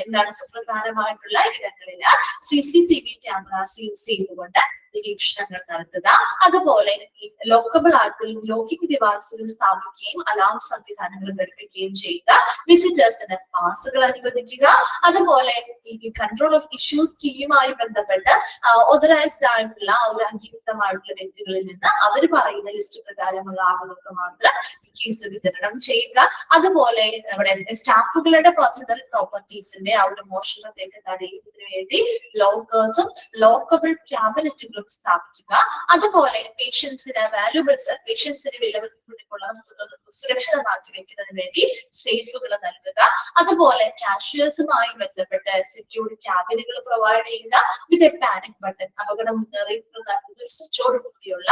എന്താണ് സുപ്രധാനമായിട്ടുള്ള ഇടങ്ങളില് CCTV ക്യാമറാസ് യൂസ് ചെയ്തുകൊണ്ട് നിരീക്ഷണങ്ങൾ നടത്തുക. അതുപോലെ ഈ ലോക്കബിൾ ആയിട്ടുള്ള ലോക്കിംഗ് ഡിവൈസുകൾ സ്ഥാപിക്കുകയും അലാം സംവിധാനങ്ങൾ ഘടിപ്പിക്കുകയും ചെയ്യുക. വിസിറ്റേഴ്സിന് പാസുകൾ അനുവദിക്കുക. അതുപോലെ ഈ കൺട്രോൾ ഓഫ് ഇഷ്യൂസ് കീയുമായി ബന്ധപ്പെട്ട് ഓതറൈസ്ഡ് ആയിട്ടുള്ള ഒരു അംഗീകൃതമായിട്ടുള്ള വ്യക്തികളിൽ നിന്ന് അവർ പറയുന്ന ലിസ്റ്റ് പ്രകാരമുള്ള ആളുകൾക്ക് മാത്രം കീസ് വിതരണം ചെയ്യുക. അതുപോലെ നമ്മുടെ സ്റ്റാഫുകളുടെ പേഴ്സണൽ പ്രോപ്പർട്ടീസിന്റെ ആ ഒരു മോഷണത്തേക്ക് തടയുന്നതിന് വേണ്ടി ലോക്കേഴ്സും ലോക്കബിൾ ക്യാബിനറ്റുകളും സ്ഥാപിക്കുക. അതുപോലെ പേഷ്യൻസിന് വാല്യുബിൾസ് പേഷ്യൻസിന് വിലപിടിപ്പുള്ള സുരക്ഷിതമാക്കി വെക്കുന്നതിന് വേണ്ടി സേഫുകൾ നൽകുക. അതുപോലെ കാഷ്യേഴ്സുമായി ബന്ധപ്പെട്ട് സെക്യൂരിറ്റി ക്യാബിനുകൾ പ്രൊവൈഡ് ചെയ്യുക വിത്ത് എ പാനിക് ബട്ടൺ. അപകട മുന്നറിയിപ്പ് നൽകുന്ന സ്വിച്ചോട് കൂടിയുള്ള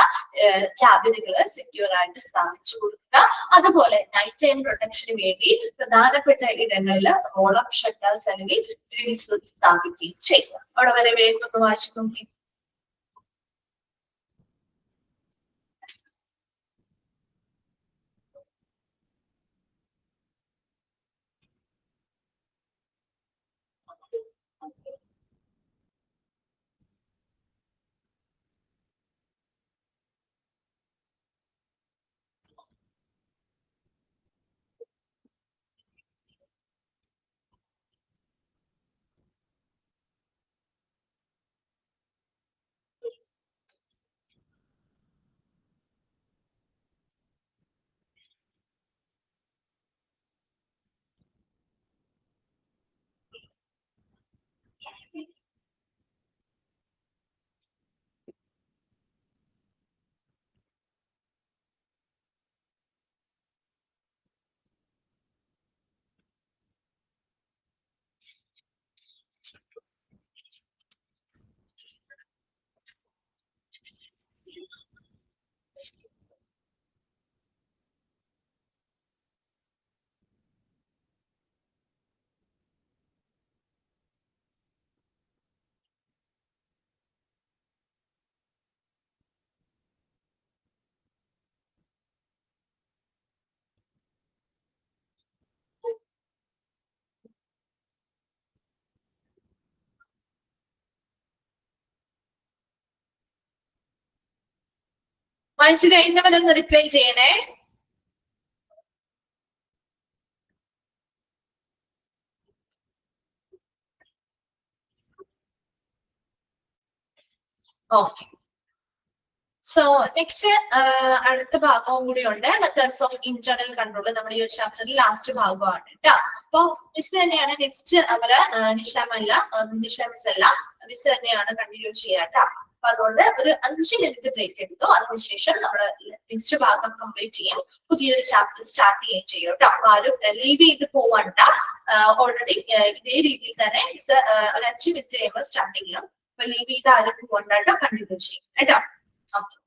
ക്യാബിനുകൾ സെക്യൂർ ആയിട്ട് സ്ഥാപിച്ചു കൊടുക്കുക. അതുപോലെ നൈറ്റ് ടൈം പ്രൊട്ടക്ഷന് വേണ്ടി പ്രധാനപ്പെട്ട ഇടങ്ങളിൽ റോൾ അപ്പ് ഷട്ടേഴ്സ് അല്ലെങ്കിൽ ഗ്രിൽസ് സ്ഥാപിക്കുകയും ചെയ്യുക. അവിടെ വരെ വേഗം ഒന്ന് വായിച്ചു നോക്കി. വായിച്ചു കഴിഞ്ഞവരൊന്ന് റിപ്ലൈ ചെയ്യണേ. ഓക്കെ. സോ നെക്സ്റ്റ് അടുത്ത ഭാഗവും കൂടി ഉണ്ട്, മെത്തേഡ്സ് ഓഫ് ഇന്റേണൽ കൺട്രോൾ. നമ്മുടെ ഈ ഒരു ചാപ്റ്ററിൽ ലാസ്റ്റ് ഭാഗമാണ് കേട്ടോ. അപ്പൊ മിസ് തന്നെയാണ് നെക്സ്റ്റ് അവര് നിഷ മിസ് അല്ല, മിസ് തന്നെയാണ് കണ്ടിന്യൂ ചെയ്യുക കേട്ടോ. അപ്പൊ അതുകൊണ്ട് ഒരു 5 മിനിറ്റ് ബ്രേക്ക് എടുത്തു, അതിനുശേഷം നമ്മൾ നെക്സ്റ്റ് ഭാഗം കംപ്ലീറ്റ് ചെയ്യും, പുതിയൊരു ചാപ്റ്റർ സ്റ്റാർട്ട് ചെയ്യുകയും ചെയ്യും കേട്ടോ. അപ്പൊ ആരും ലീവ് ചെയ്ത് പോവണ്ട. ഓൾറെഡി ഇതേ രീതിയിൽ തന്നെ മിസ് ഒരു 5 മിനിറ്റ് കഴിയുമ്പോൾ സ്റ്റാർട്ട് ചെയ്യും. അപ്പൊ ലീവ് ചെയ്ത് ആരും പോകണ്ടാട്ടോ, കണ്ടിന്യൂ ചെയ്യും കേട്ടോ. Okay.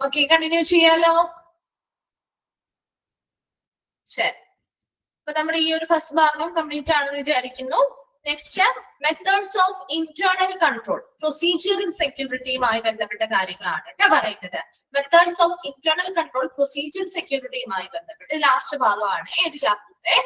ഓക്കെ, കണ്ടിന്യൂ ചെയ്യാലോ. ശരി, അപ്പൊ നമ്മുടെ ഈ ഒരു ഫസ്റ്റ് ഭാഗം കംപ്ലീറ്റ് ആണെന്ന് വിചാരിക്കുന്നു. Next, methods of internal control, procedural സെക്യൂരിറ്റിയുമായി ബന്ധപ്പെട്ട കാര്യങ്ങളാണ് കേട്ടോ പറയുന്നത്. Methods of internal control, procedure സെക്യൂരിറ്റിയുമായി ബന്ധപ്പെട്ട് ലാസ്റ്റ് ഭാഗമാണ് ഏത് ചാപ്റ്ററിന്റെ.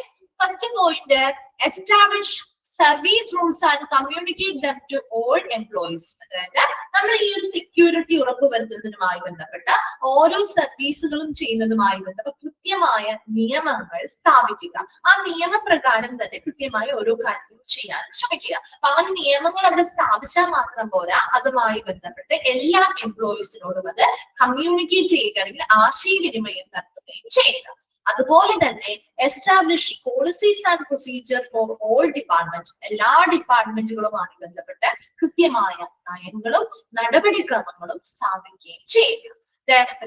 First point, establish service rules and communicate them to all employees. അതായത് നമ്മൾ ഈ ഒരു സെക്യൂരിറ്റി ഉറപ്പുവരുത്തുന്നതിനുമായി ബന്ധപ്പെട്ട ഓരോ സർവീസുകളും ചെയ്യുന്നതുമായി ബന്ധപ്പെട്ട കൃത്യമായ നിയമങ്ങൾ സ്ഥാപിക്കുക. ആ നിയമപ്രകാരം തന്നെ കൃത്യമായി ഓരോ കാര്യങ്ങളും ചെയ്യാൻ ശ്രമിക്കുക. അപ്പൊ അങ്ങനെ നിയമങ്ങൾ അവിടെ സ്ഥാപിച്ചാൽ മാത്രം പോരാ, അതുമായി ബന്ധപ്പെട്ട് എല്ലാ എംപ്ലോയീസിനോടും അത് കമ്മ്യൂണിക്കേറ്റ് ചെയ്യുക, അല്ലെങ്കിൽ ആശയവിനിമയം നടത്തുകയും ചെയ്യുക. അതുപോലെ തന്നെ establish policies and procedure for all departments, എല്ലാ ഡിപ്പാർട്ട്മെന്റുകളുമായി ബന്ധപ്പെട്ട് കൃത്യമായ നയങ്ങളും നടപടിക്രമങ്ങളും സ്ഥാപിക്കുകയും ചെയ്യുക.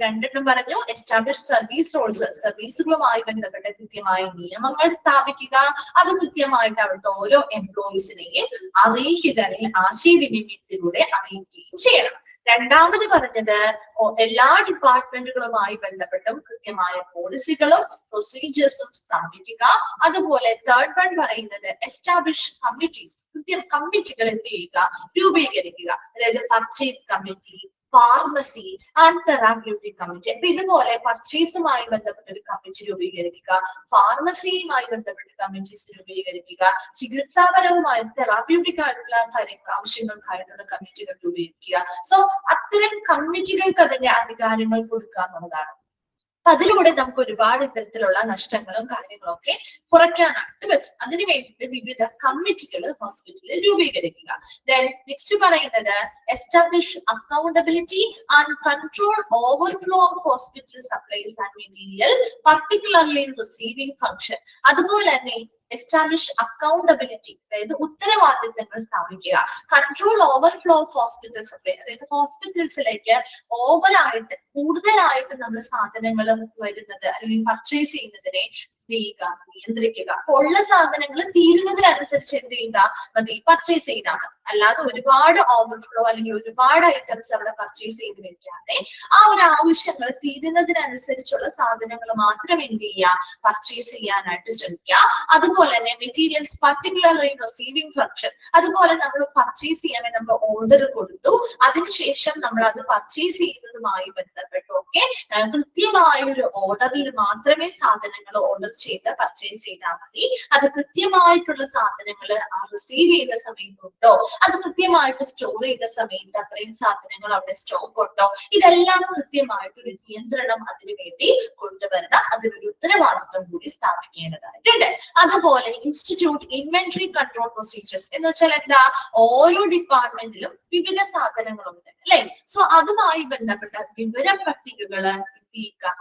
രണ്ടെണ്ണം പറഞ്ഞു, എസ്റ്റാബ്ലിഷ് സർവീസ് റൂൾസ്, സർവീസുകളുമായി ബന്ധപ്പെട്ട കൃത്യമായ നിയമങ്ങൾ സ്ഥാപിക്കുക, അത് കൃത്യമായിട്ട് അവിടുത്തെ ഓരോ എംപ്ലോയീസിനെയും അറിയിക്കുക, അല്ലെങ്കിൽ ആശയവിനിമയത്തിലൂടെ അറിയിക്കുകയും ചെയ്യണം. രണ്ടാമത് പറഞ്ഞത് എല്ലാ ഡിപ്പാർട്ട്മെന്റുകളുമായി ബന്ധപ്പെട്ടും കൃത്യമായ പോളിസികളും പ്രൊസീജിയേഴ്സും സ്ഥാപിക്കുക. അതുപോലെ തേർഡ് വൺ പറയുന്നത് എസ്റ്റാബ്ലിഷ് കമ്മിറ്റീസ്, കമ്മിറ്റികൾ എന്ത് ചെയ്യുക, രൂപീകരിക്കുക. അതായത് purchase committee, pharmacy and therapeutic committee. അപ്പൊ ഇതുപോലെ പർച്ചേസുമായി ബന്ധപ്പെട്ട ഒരു കമ്മിറ്റി രൂപീകരിക്കുക, ഫാർമസിയുമായി ബന്ധപ്പെട്ട കമ്മിറ്റീസ് രൂപീകരിക്കുക, ചികിത്സാപരവുമായ തെറാപ്യൂട്ടിക് ആയിട്ടുള്ള കാര്യങ്ങൾ ആവശ്യങ്ങൾക്കായിട്ടുള്ള കമ്മിറ്റികൾ രൂപീകരിക്കുക. സോ അത്തരം കമ്മിറ്റികൾക്ക് അതിന്റെ അധികാരങ്ങൾ കൊടുക്കുക എന്നുള്ളതാണ്. അതിലൂടെ നമുക്ക് ഒരുപാട് ഇത്തരത്തിലുള്ള നഷ്ടങ്ങളും കാര്യങ്ങളും ഒക്കെ കുറയ്ക്കാനായിട്ട് പറ്റും. അതിനു വേണ്ടിയിട്ട് വിവിധ കമ്മിറ്റികൾ ഹോസ്പിറ്റലിൽ രൂപീകരിക്കുക. നെക്സ്റ്റ് പറയുന്നത് establish accountability and control overflow of hospital supplies and material, particularly receiving function. അതുപോലെ തന്നെ എസ്റ്റാബ്ലിഷ് അക്കൗണ്ടബിലിറ്റി, അതായത് ഉത്തരവാദിത്തങ്ങൾ സ്ഥാപിക്കുക. Control overflow of hospital supply, അതായത് ഹോസ്പിറ്റൽസിലേക്ക് ഓവറായിട്ട് കൂടുതലായിട്ട് നമ്മൾ സാധനങ്ങൾ വരുന്നത് അല്ലെങ്കിൽ പർച്ചേസ് ചെയ്യുന്നതിനെ നിയന്ത്രിക്കുക. അപ്പൊ ഉള്ള സാധനങ്ങൾ തീരുന്നതിനനുസരിച്ച് എന്ത് ചെയ്യുക, മതി പർച്ചേസ് ചെയ്താൽ മതി. അല്ലാതെ ഒരുപാട് ഓവർഫ്ലോ അല്ലെങ്കിൽ ഒരുപാട് ഐറ്റംസ് അവിടെ പർച്ചേസ് ചെയ്ത് വെക്കാതെ ആ ഒരു ആവശ്യങ്ങൾ തീരുന്നതിനനുസരിച്ചുള്ള സാധനങ്ങൾ മാത്രം എന്ത് ചെയ്യുക, പർച്ചേസ് ചെയ്യാനായിട്ട് ശ്രമിക്കുക. അതുപോലെ തന്നെ മെറ്റീരിയൽസ് പർട്ടിക്കുലർലി റിസീവിംഗ് ഫംഗ്ഷൻ, അതുപോലെ നമ്മൾ പർച്ചേസ് ചെയ്യാൻ നമ്മൾ ഓർഡർ കൊടുത്തു, അതിനുശേഷം നമ്മൾ അത് പർച്ചേസ് ചെയ്യുന്നതുമായി ബന്ധപ്പെട്ടൊക്കെ കൃത്യമായ ഒരു ഓർഡറിൽ മാത്രമേ സാധനങ്ങൾ ഓർഡർ ചെയ്ത് പർച്ചേസ് ചെയ്താൽ മതി. അത് കൃത്യമായിട്ടുള്ള സാധനങ്ങൾ റിസീവ് ചെയ്ത സമയത്തുണ്ടോ, അത് കൃത്യമായിട്ട് സ്റ്റോർ ചെയ്ത സമയത്ത് അത്രയും സാധനങ്ങൾ അവിടെ സ്റ്റോക്ക് ഉണ്ടോ, ഇതെല്ലാം കൃത്യമായിട്ടൊരു നിയന്ത്രണം അതിനു വേണ്ടി കൊണ്ടുവരണം. അതിനൊരു ഉത്തരവാദിത്വം കൂടി സ്ഥാപിക്കേണ്ടതായിട്ടുണ്ട്. അതുപോലെ ഇൻസ്റ്റിറ്റ്യൂട്ട് ഇൻവെന്ററി കൺട്രോൾ പ്രൊസീജിയേഴ്സ് എന്ന് വെച്ചാൽ എന്താ, ഓരോ ഡിപ്പാർട്ട്മെന്റിലും വിവിധ സാധനങ്ങളുണ്ട് അല്ലെ. സോ അതുമായി ബന്ധപ്പെട്ട വിവര പട്ടികകൾ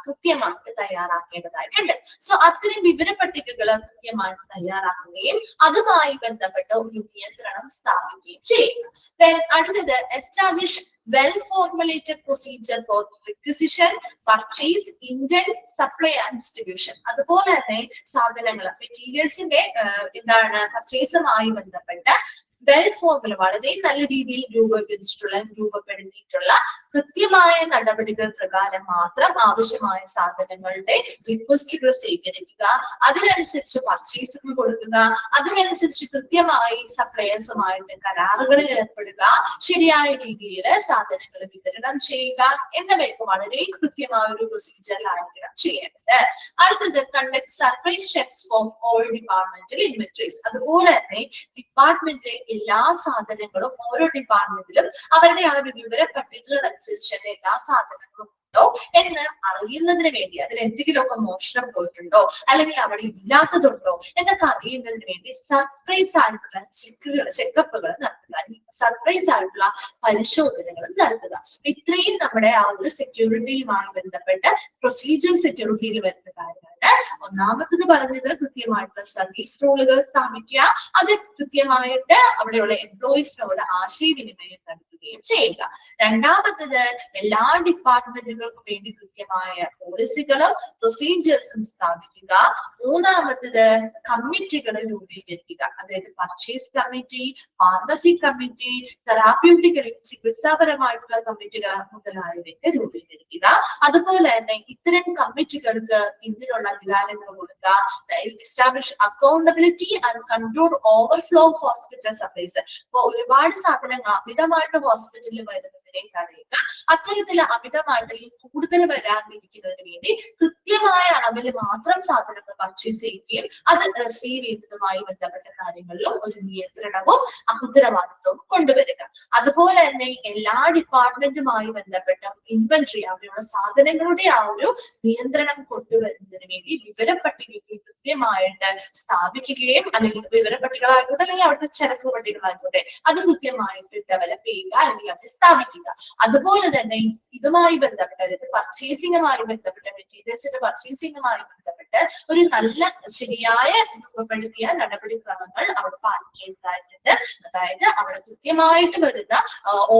കൃത്യമായിട്ട് തയ്യാറാക്കേണ്ടതായിട്ടുണ്ട്. സോ അത്തരം വിവര പട്ടികകൾ കൃത്യമായിട്ട് തയ്യാറാക്കുകയും അതുമായി ബന്ധപ്പെട്ട ഒരു നിയന്ത്രണം സ്ഥാപിക്കുകയും ചെയ്യുക. അടുത്തത് establish well formulated procedure for requisition, purchase, indent, supply and distribution. അതുപോലെ തന്നെ സാധനങ്ങൾ മെറ്റീരിയൽസിന്റെ എന്താണ് പർച്ചേസുമായി ബന്ധപ്പെട്ട് വെൽ ഫോർമുല വളരെ നല്ല രീതിയിൽ രൂപപ്പെടുത്തിയിട്ടുള്ള കൃത്യമായ നടപടികൾ പ്രകാരം മാത്രം ആവശ്യമായ സാധനങ്ങളുടെ റിക്വസ്റ്റുകൾ സ്വീകരിക്കുക, അതിനനുസരിച്ച് പർച്ചേസുകൾ കൊടുക്കുക, അതിനനുസരിച്ച് കൃത്യമായി സപ്ലയേഴ്സുമായിട്ട് കരാറുകളിൽ ഏർപ്പെടുക, ശരിയായ രീതിയിൽ സാധനങ്ങൾ വിതരണം ചെയ്യുക എന്നിവയൊക്കെ വളരെ കൃത്യമായ ഒരു പ്രൊസീജിയറിലായിരിക്കണം ചെയ്യേണ്ടത്. അടുത്തത് conduct surprise checks for all departmental inventories. അതുപോലെ തന്നെ ഡിപ്പാർട്ട്മെന്റിലെ എല്ലാ സാധനങ്ങളും ഓരോ ഡിപ്പാർട്ട്മെന്റിലും അവരുടെ ആ ഒരു വിവര പട്ടികകൾ അനുസരിച്ച് എല്ലാ സാധനങ്ങളും ഉണ്ടോ എന്ന് അറിയുന്നതിന് വേണ്ടി, അതിൽ എന്തെങ്കിലുമൊക്കെ മോഷണം പോയിട്ടുണ്ടോ അല്ലെങ്കിൽ അവിടെ ഇല്ലാത്തതുണ്ടോ എന്നൊക്കെ അറിയുന്നതിന് വേണ്ടി സർപ്രൈസ് ആയിട്ടുള്ള ചെക്കപ്പുകൾ നടത്തുക, സർപ്രൈസ് ആയിട്ടുള്ള പരിശോധനകൾ നടത്തുക. ഇത്രയും നമ്മുടെ ആ ഒരു സെക്യൂരിറ്റിയുമായി ബന്ധപ്പെട്ട് പ്രൊസീജിയർ സെക്യൂരിറ്റിയിൽ വരുന്ന കാര്യങ്ങൾ. ഒന്നാമത്തത് പറഞ്ഞത് കൃത്യമായിട്ടുള്ള സർവീസ് റൂളുകൾ സ്ഥാപിക്കുക, അത് കൃത്യമായിട്ട് അവിടെയുള്ള എംപ്ലോയീസിനോട് ആശയവിനിമയം നടത്തുകയും ചെയ്യുക. രണ്ടാമത്തത് എല്ലാ ഡിപ്പാർട്ട്മെന്റുകൾക്കും വേണ്ടി കൃത്യമായ പോളിസികളും പ്രൊസീജിയേഴ്സും സ്ഥാപിക്കുക. മൂന്നാമത്തത് കമ്മിറ്റികൾ രൂപീകരിക്കുക, അതായത് purchase committee, pharmacy committee, therapeutical ചികിത്സാപരമായിട്ടുള്ള കമ്മിറ്റികൾ മുതലായവയൊക്കെ രൂപീകരിക്കുക. അതുപോലെ തന്നെ ഇത്തരം കമ്മിറ്റികൾക്ക് ഇതിനുള്ള അധികാരങ്ങൾ കൊടുക്കുക. Establish accountability and control overflow of hospital supplies. അപ്പൊ ഒരുപാട് സാധനങ്ങൾ അമിതമായിട്ട് ഹോസ്പിറ്റലിൽ വരുന്നതിനെ തടയുക. അത്തരത്തിൽ അമിതമായിട്ട് കൂടുതൽ വരാതിരിക്കുന്നതിന് വേണ്ടി കൃത്യമായ അളവിൽ മാത്രം സാധനങ്ങൾ പർച്ചേസ് ചെയ്യുകയും അത് റിസീവ് ചെയ്യുന്നതുമായി ബന്ധപ്പെട്ട കാര്യങ്ങളിലും ഒരു നിയന്ത്രണവും ഉത്തരവാദിത്വവും കൊണ്ടുവരിക. അതുപോലെ തന്നെ എല്ലാ ഡിപ്പാർട്ട്മെന്റുമായി ബന്ധപ്പെട്ട ഇൻവെന്ററി, അവരുടെ സാധനങ്ങളുടെ ആ ഒരു നിയന്ത്രണം കൊണ്ടുവരുന്നതിന് വേണ്ടി വിവരപ്പട്ടികകൾ കൃത്യമായിട്ട് സ്ഥാപിക്കുകയും, അല്ലെങ്കിൽ വിവരപ്പട്ടികളായിക്കോട്ടെ അല്ലെങ്കിൽ അവിടുത്തെ ചരക്ക് പട്ടികളായിക്കോട്ടെ അത് കൃത്യമായിട്ട് ഡെവലപ്പ് ചെയ്യുക അല്ലെങ്കിൽ അവിടെ സ്ഥാപിക്കുക. അതുപോലെ തന്നെ ഇതുമായി ബന്ധപ്പെട്ട, അതായത് പർച്ചേസിംഗുമായി ബന്ധപ്പെട്ട, മെറ്റീരിയൽസിന്റെ പർച്ചേസിംഗുമായി ബന്ധപ്പെട്ട് ഒരു നല്ല ശരിയായ രൂപപ്പെടുത്തിയ നടപടിക്രമങ്ങൾ അവിടെ പാലിക്കേണ്ടതായിട്ടുണ്ട്. അതായത് അവിടെ കൃത്യമായിട്ട് വരുന്ന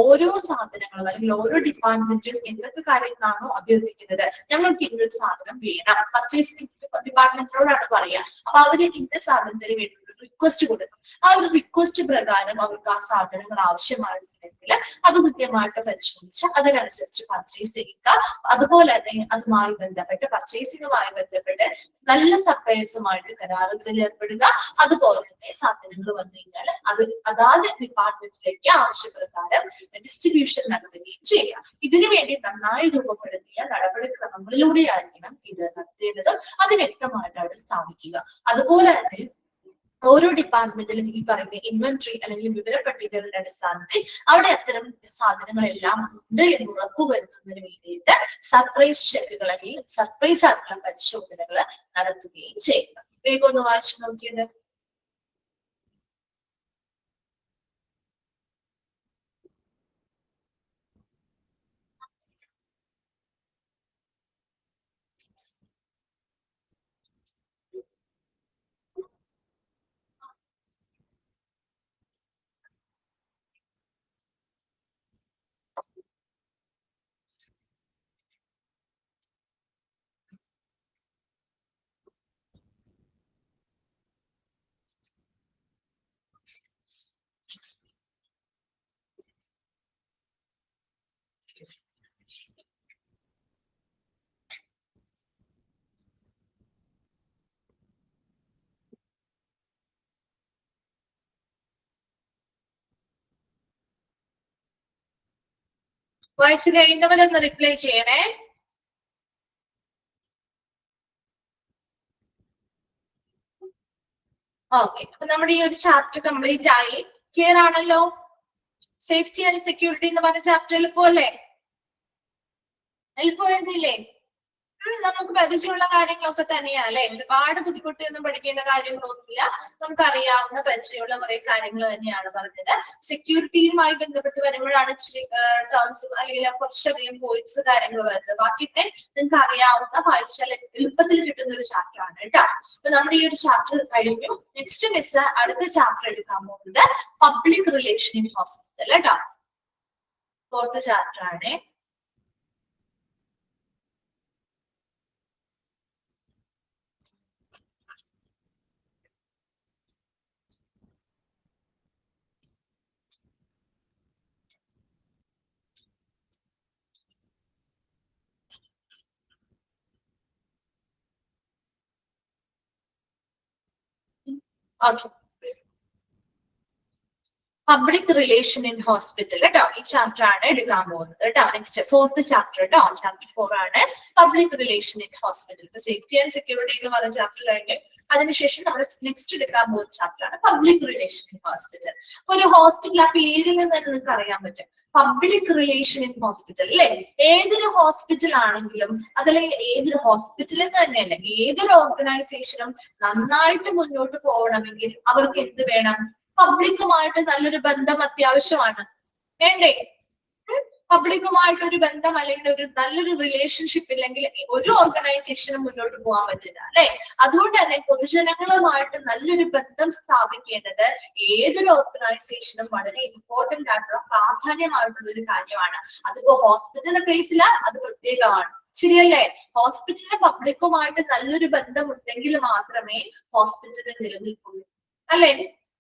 ഓരോ സാധനങ്ങളും അല്ലെങ്കിൽ ഓരോ ഡിപ്പാർട്ട്മെന്റും എന്തൊക്കെ കാര്യങ്ങളാണോ അഭ്യർത്ഥിക്കുന്നത്, ഞങ്ങൾക്ക് ഇന്നൊരു സാധനം വേണം, പർച്ചേസിംഗ് ഡിപ്പാർട്ട്മെന്റിനോടാണ് പറയാ, അപ്പൊ അവര് ഇന്ന സാധനത്തിന് വേണ്ടി റിക്വസ്റ്റ് കൊടുക്കും. ആ ഒരു റിക്വസ്റ്റ് പ്രകാരം അവർക്ക് ആ സാധനങ്ങൾ ആവശ്യമായിട്ടുണ്ടെങ്കിൽ അത് കൃത്യമായിട്ട് പരിശോധിച്ച് അതിനനുസരിച്ച് പർച്ചേസ് ചെയ്യുക. അതുപോലെ തന്നെ അതുമായി ബന്ധപ്പെട്ട് പർച്ചേസിംഗുമായി ബന്ധപ്പെട്ട് നല്ല സപ്ലയേഴ്സുമായിട്ട് കരാറുകളിൽ ഏർപ്പെടുക. അതുപോലെ തന്നെ സാധനങ്ങൾ വന്നു കഴിഞ്ഞാൽ അത് അതാത് ഡിപ്പാർട്ട്മെന്റിലേക്ക് ആവശ്യപ്രകാരം ഡിസ്ട്രിബ്യൂഷൻ നടത്തുകയും ചെയ്യുക. ഇതിനു വേണ്ടി നന്നായി രൂപപ്പെടുത്തിയ നടപടിക്രമങ്ങളിലൂടെയായിരിക്കണം ഇത് നടത്തേണ്ടത്. അത് വ്യക്തമായിട്ട് അവിടെ സ്ഥാപിക്കുക. അതുപോലെ തന്നെ ഓരോ ഡിപ്പാർട്ട്മെന്റിലും ഈ പറയുന്ന ഇൻവെന്ററി അല്ലെങ്കിൽ വിവരപ്പട്ടികകളുടെ അടിസ്ഥാനത്തിൽ അവിടെ അത്തരം സാധനങ്ങളെല്ലാം ഉണ്ട് എന്ന് ഉറപ്പുവരുത്തുന്നതിന് വേണ്ടിയിട്ട് സർപ്രൈസ് ചെക്കുകൾ അല്ലെങ്കിൽ സർപ്രൈസ് ആയിട്ടുള്ള പരിശോധനകൾ നടത്തുകയും ചെയ്യുക. വേഗം ഒന്ന് വായിച്ചു നോക്കിയത്. വായിച്ചു കഴിയുന്നവരൊന്ന് റിപ്ലൈ ചെയ്യണേ. ഓക്കെ, അപ്പൊ നമ്മുടെ ഈ ഒരു ചാപ്റ്റർ കംപ്ലീറ്റ് ആയി. ക്ലിയർ ആണല്ലോ? സേഫ്റ്റി ആൻഡ് സെക്യൂരിറ്റി എന്ന് പറഞ്ഞ ചാപ്റ്റർ എളുപ്പമല്ലേ? എളുപ്പമായിരുന്നില്ലേ? നമുക്ക് പരിചയമുള്ള കാര്യങ്ങളൊക്കെ തന്നെയാ അല്ലെ. ഒരുപാട് ബുദ്ധിമുട്ടിയൊന്നും പഠിക്കേണ്ട കാര്യങ്ങളൊന്നുമില്ല. നമുക്കറിയാവുന്ന പരിചയമുള്ള കുറെ കാര്യങ്ങൾ തന്നെയാണ് പറഞ്ഞത്. സെക്യൂരിറ്റിയുമായി ബന്ധപ്പെട്ട് വരുമ്പോഴാണ് ഇച്ചിരി ടേംസ് അല്ലെങ്കിൽ കുറച്ചധികം പോയിന്റ്സ് കാര്യങ്ങൾ വരുന്നത്. ബാക്കിയൊക്കെ നിങ്ങൾക്ക് അറിയാവുന്ന വായിച്ചാൽ എളുപ്പത്തിൽ കിട്ടുന്ന ഒരു ചാപ്റ്റർ ആണ് കേട്ടോ. അപ്പൊ നമ്മുടെ ഈ ഒരു ചാപ്റ്റർ കഴിഞ്ഞു. നെക്സ്റ്റ് മിസ് അടുത്ത ചാപ്റ്റർ എടുക്കാൻ പോകുന്നത് പബ്ലിക് റിലേഷൻ ഇൻ ഹോസ്പിറ്റൽ കേട്ടോ. 4th ചാപ്റ്റർ ആണ്. Okay. Public relation in hospital കേട്ടോ. ഈ ചാപ്റ്റർ ആണ് എടുക്കാൻ പോകുന്നത് കേട്ടോ. നെക്സ്റ്റ് 4th ചാപ്റ്റർ കേട്ടോ. ചാപ്റ്റർ 4 ആണ് പബ്ലിക് റിലേഷൻ ഇൻ ഹോസ്പിറ്റൽ. ഇപ്പൊ സേഫ്റ്റി ആൻഡ് സെക്യൂരിറ്റി എന്ന് പറഞ്ഞ ചാപ്റ്റർ കഴിഞ്ഞ് അതിനുശേഷം നമ്മൾ നെക്സ്റ്റ് എടുക്കാൻ പോകുന്ന ചാപ്റ്റർ ആണ് പബ്ലിക് റിലേഷൻ ഇൻ ഹോസ്പിറ്റൽ. ഒരു ഹോസ്പിറ്റൽ ആ പേരിൽ നിന്ന് തന്നെ നിങ്ങൾക്ക് അറിയാൻ പറ്റും, പബ്ലിക് റിലേഷൻ ഇൻ ഹോസ്പിറ്റൽ അല്ലെ. ഏതൊരു ഹോസ്പിറ്റൽ ആണെങ്കിലും അതല്ലെങ്കിൽ ഏതൊരു ഹോസ്പിറ്റലിൽ തന്നെയല്ല, ഏതൊരു ഓർഗനൈസേഷനും നന്നായിട്ട് മുന്നോട്ട് പോകണമെങ്കിൽ അവർക്ക് എന്ത് വേണം? പബ്ലിക്കുമായിട്ട് നല്ലൊരു ബന്ധം അത്യാവശ്യമാണ്, വേണ്ടേ? പബ്ലിക്കുമായിട്ട് ഒരു ബന്ധം അല്ലെങ്കിൽ ഒരു നല്ലൊരു റിലേഷൻഷിപ്പ് ഇല്ലെങ്കിൽ ഒരു ഓർഗനൈസേഷനും മുന്നോട്ട് പോകാൻ പറ്റില്ല അല്ലെ. അതുകൊണ്ട് തന്നെ പൊതുജനങ്ങളുമായിട്ട് നല്ലൊരു ബന്ധം സ്ഥാപിക്കേണ്ടത് ഏതൊരു ഓർഗനൈസേഷനും വളരെ ഇമ്പോർട്ടന്റ് ആയിട്ടുള്ള പ്രാധാന്യമായിട്ടുള്ള ഒരു കാര്യമാണ്. അതിപ്പോ ഹോസ്പിറ്റലിന്റെ കേസില് അത് പ്രത്യേകമാണ്. ശരിയല്ലേ? ഹോസ്പിറ്റലിലെ പബ്ലിക്കുമായിട്ട് നല്ലൊരു ബന്ധം ഉണ്ടെങ്കിൽ മാത്രമേ ഹോസ്പിറ്റലിൽ നിലനിൽക്കുള്ളൂ അല്ലെ.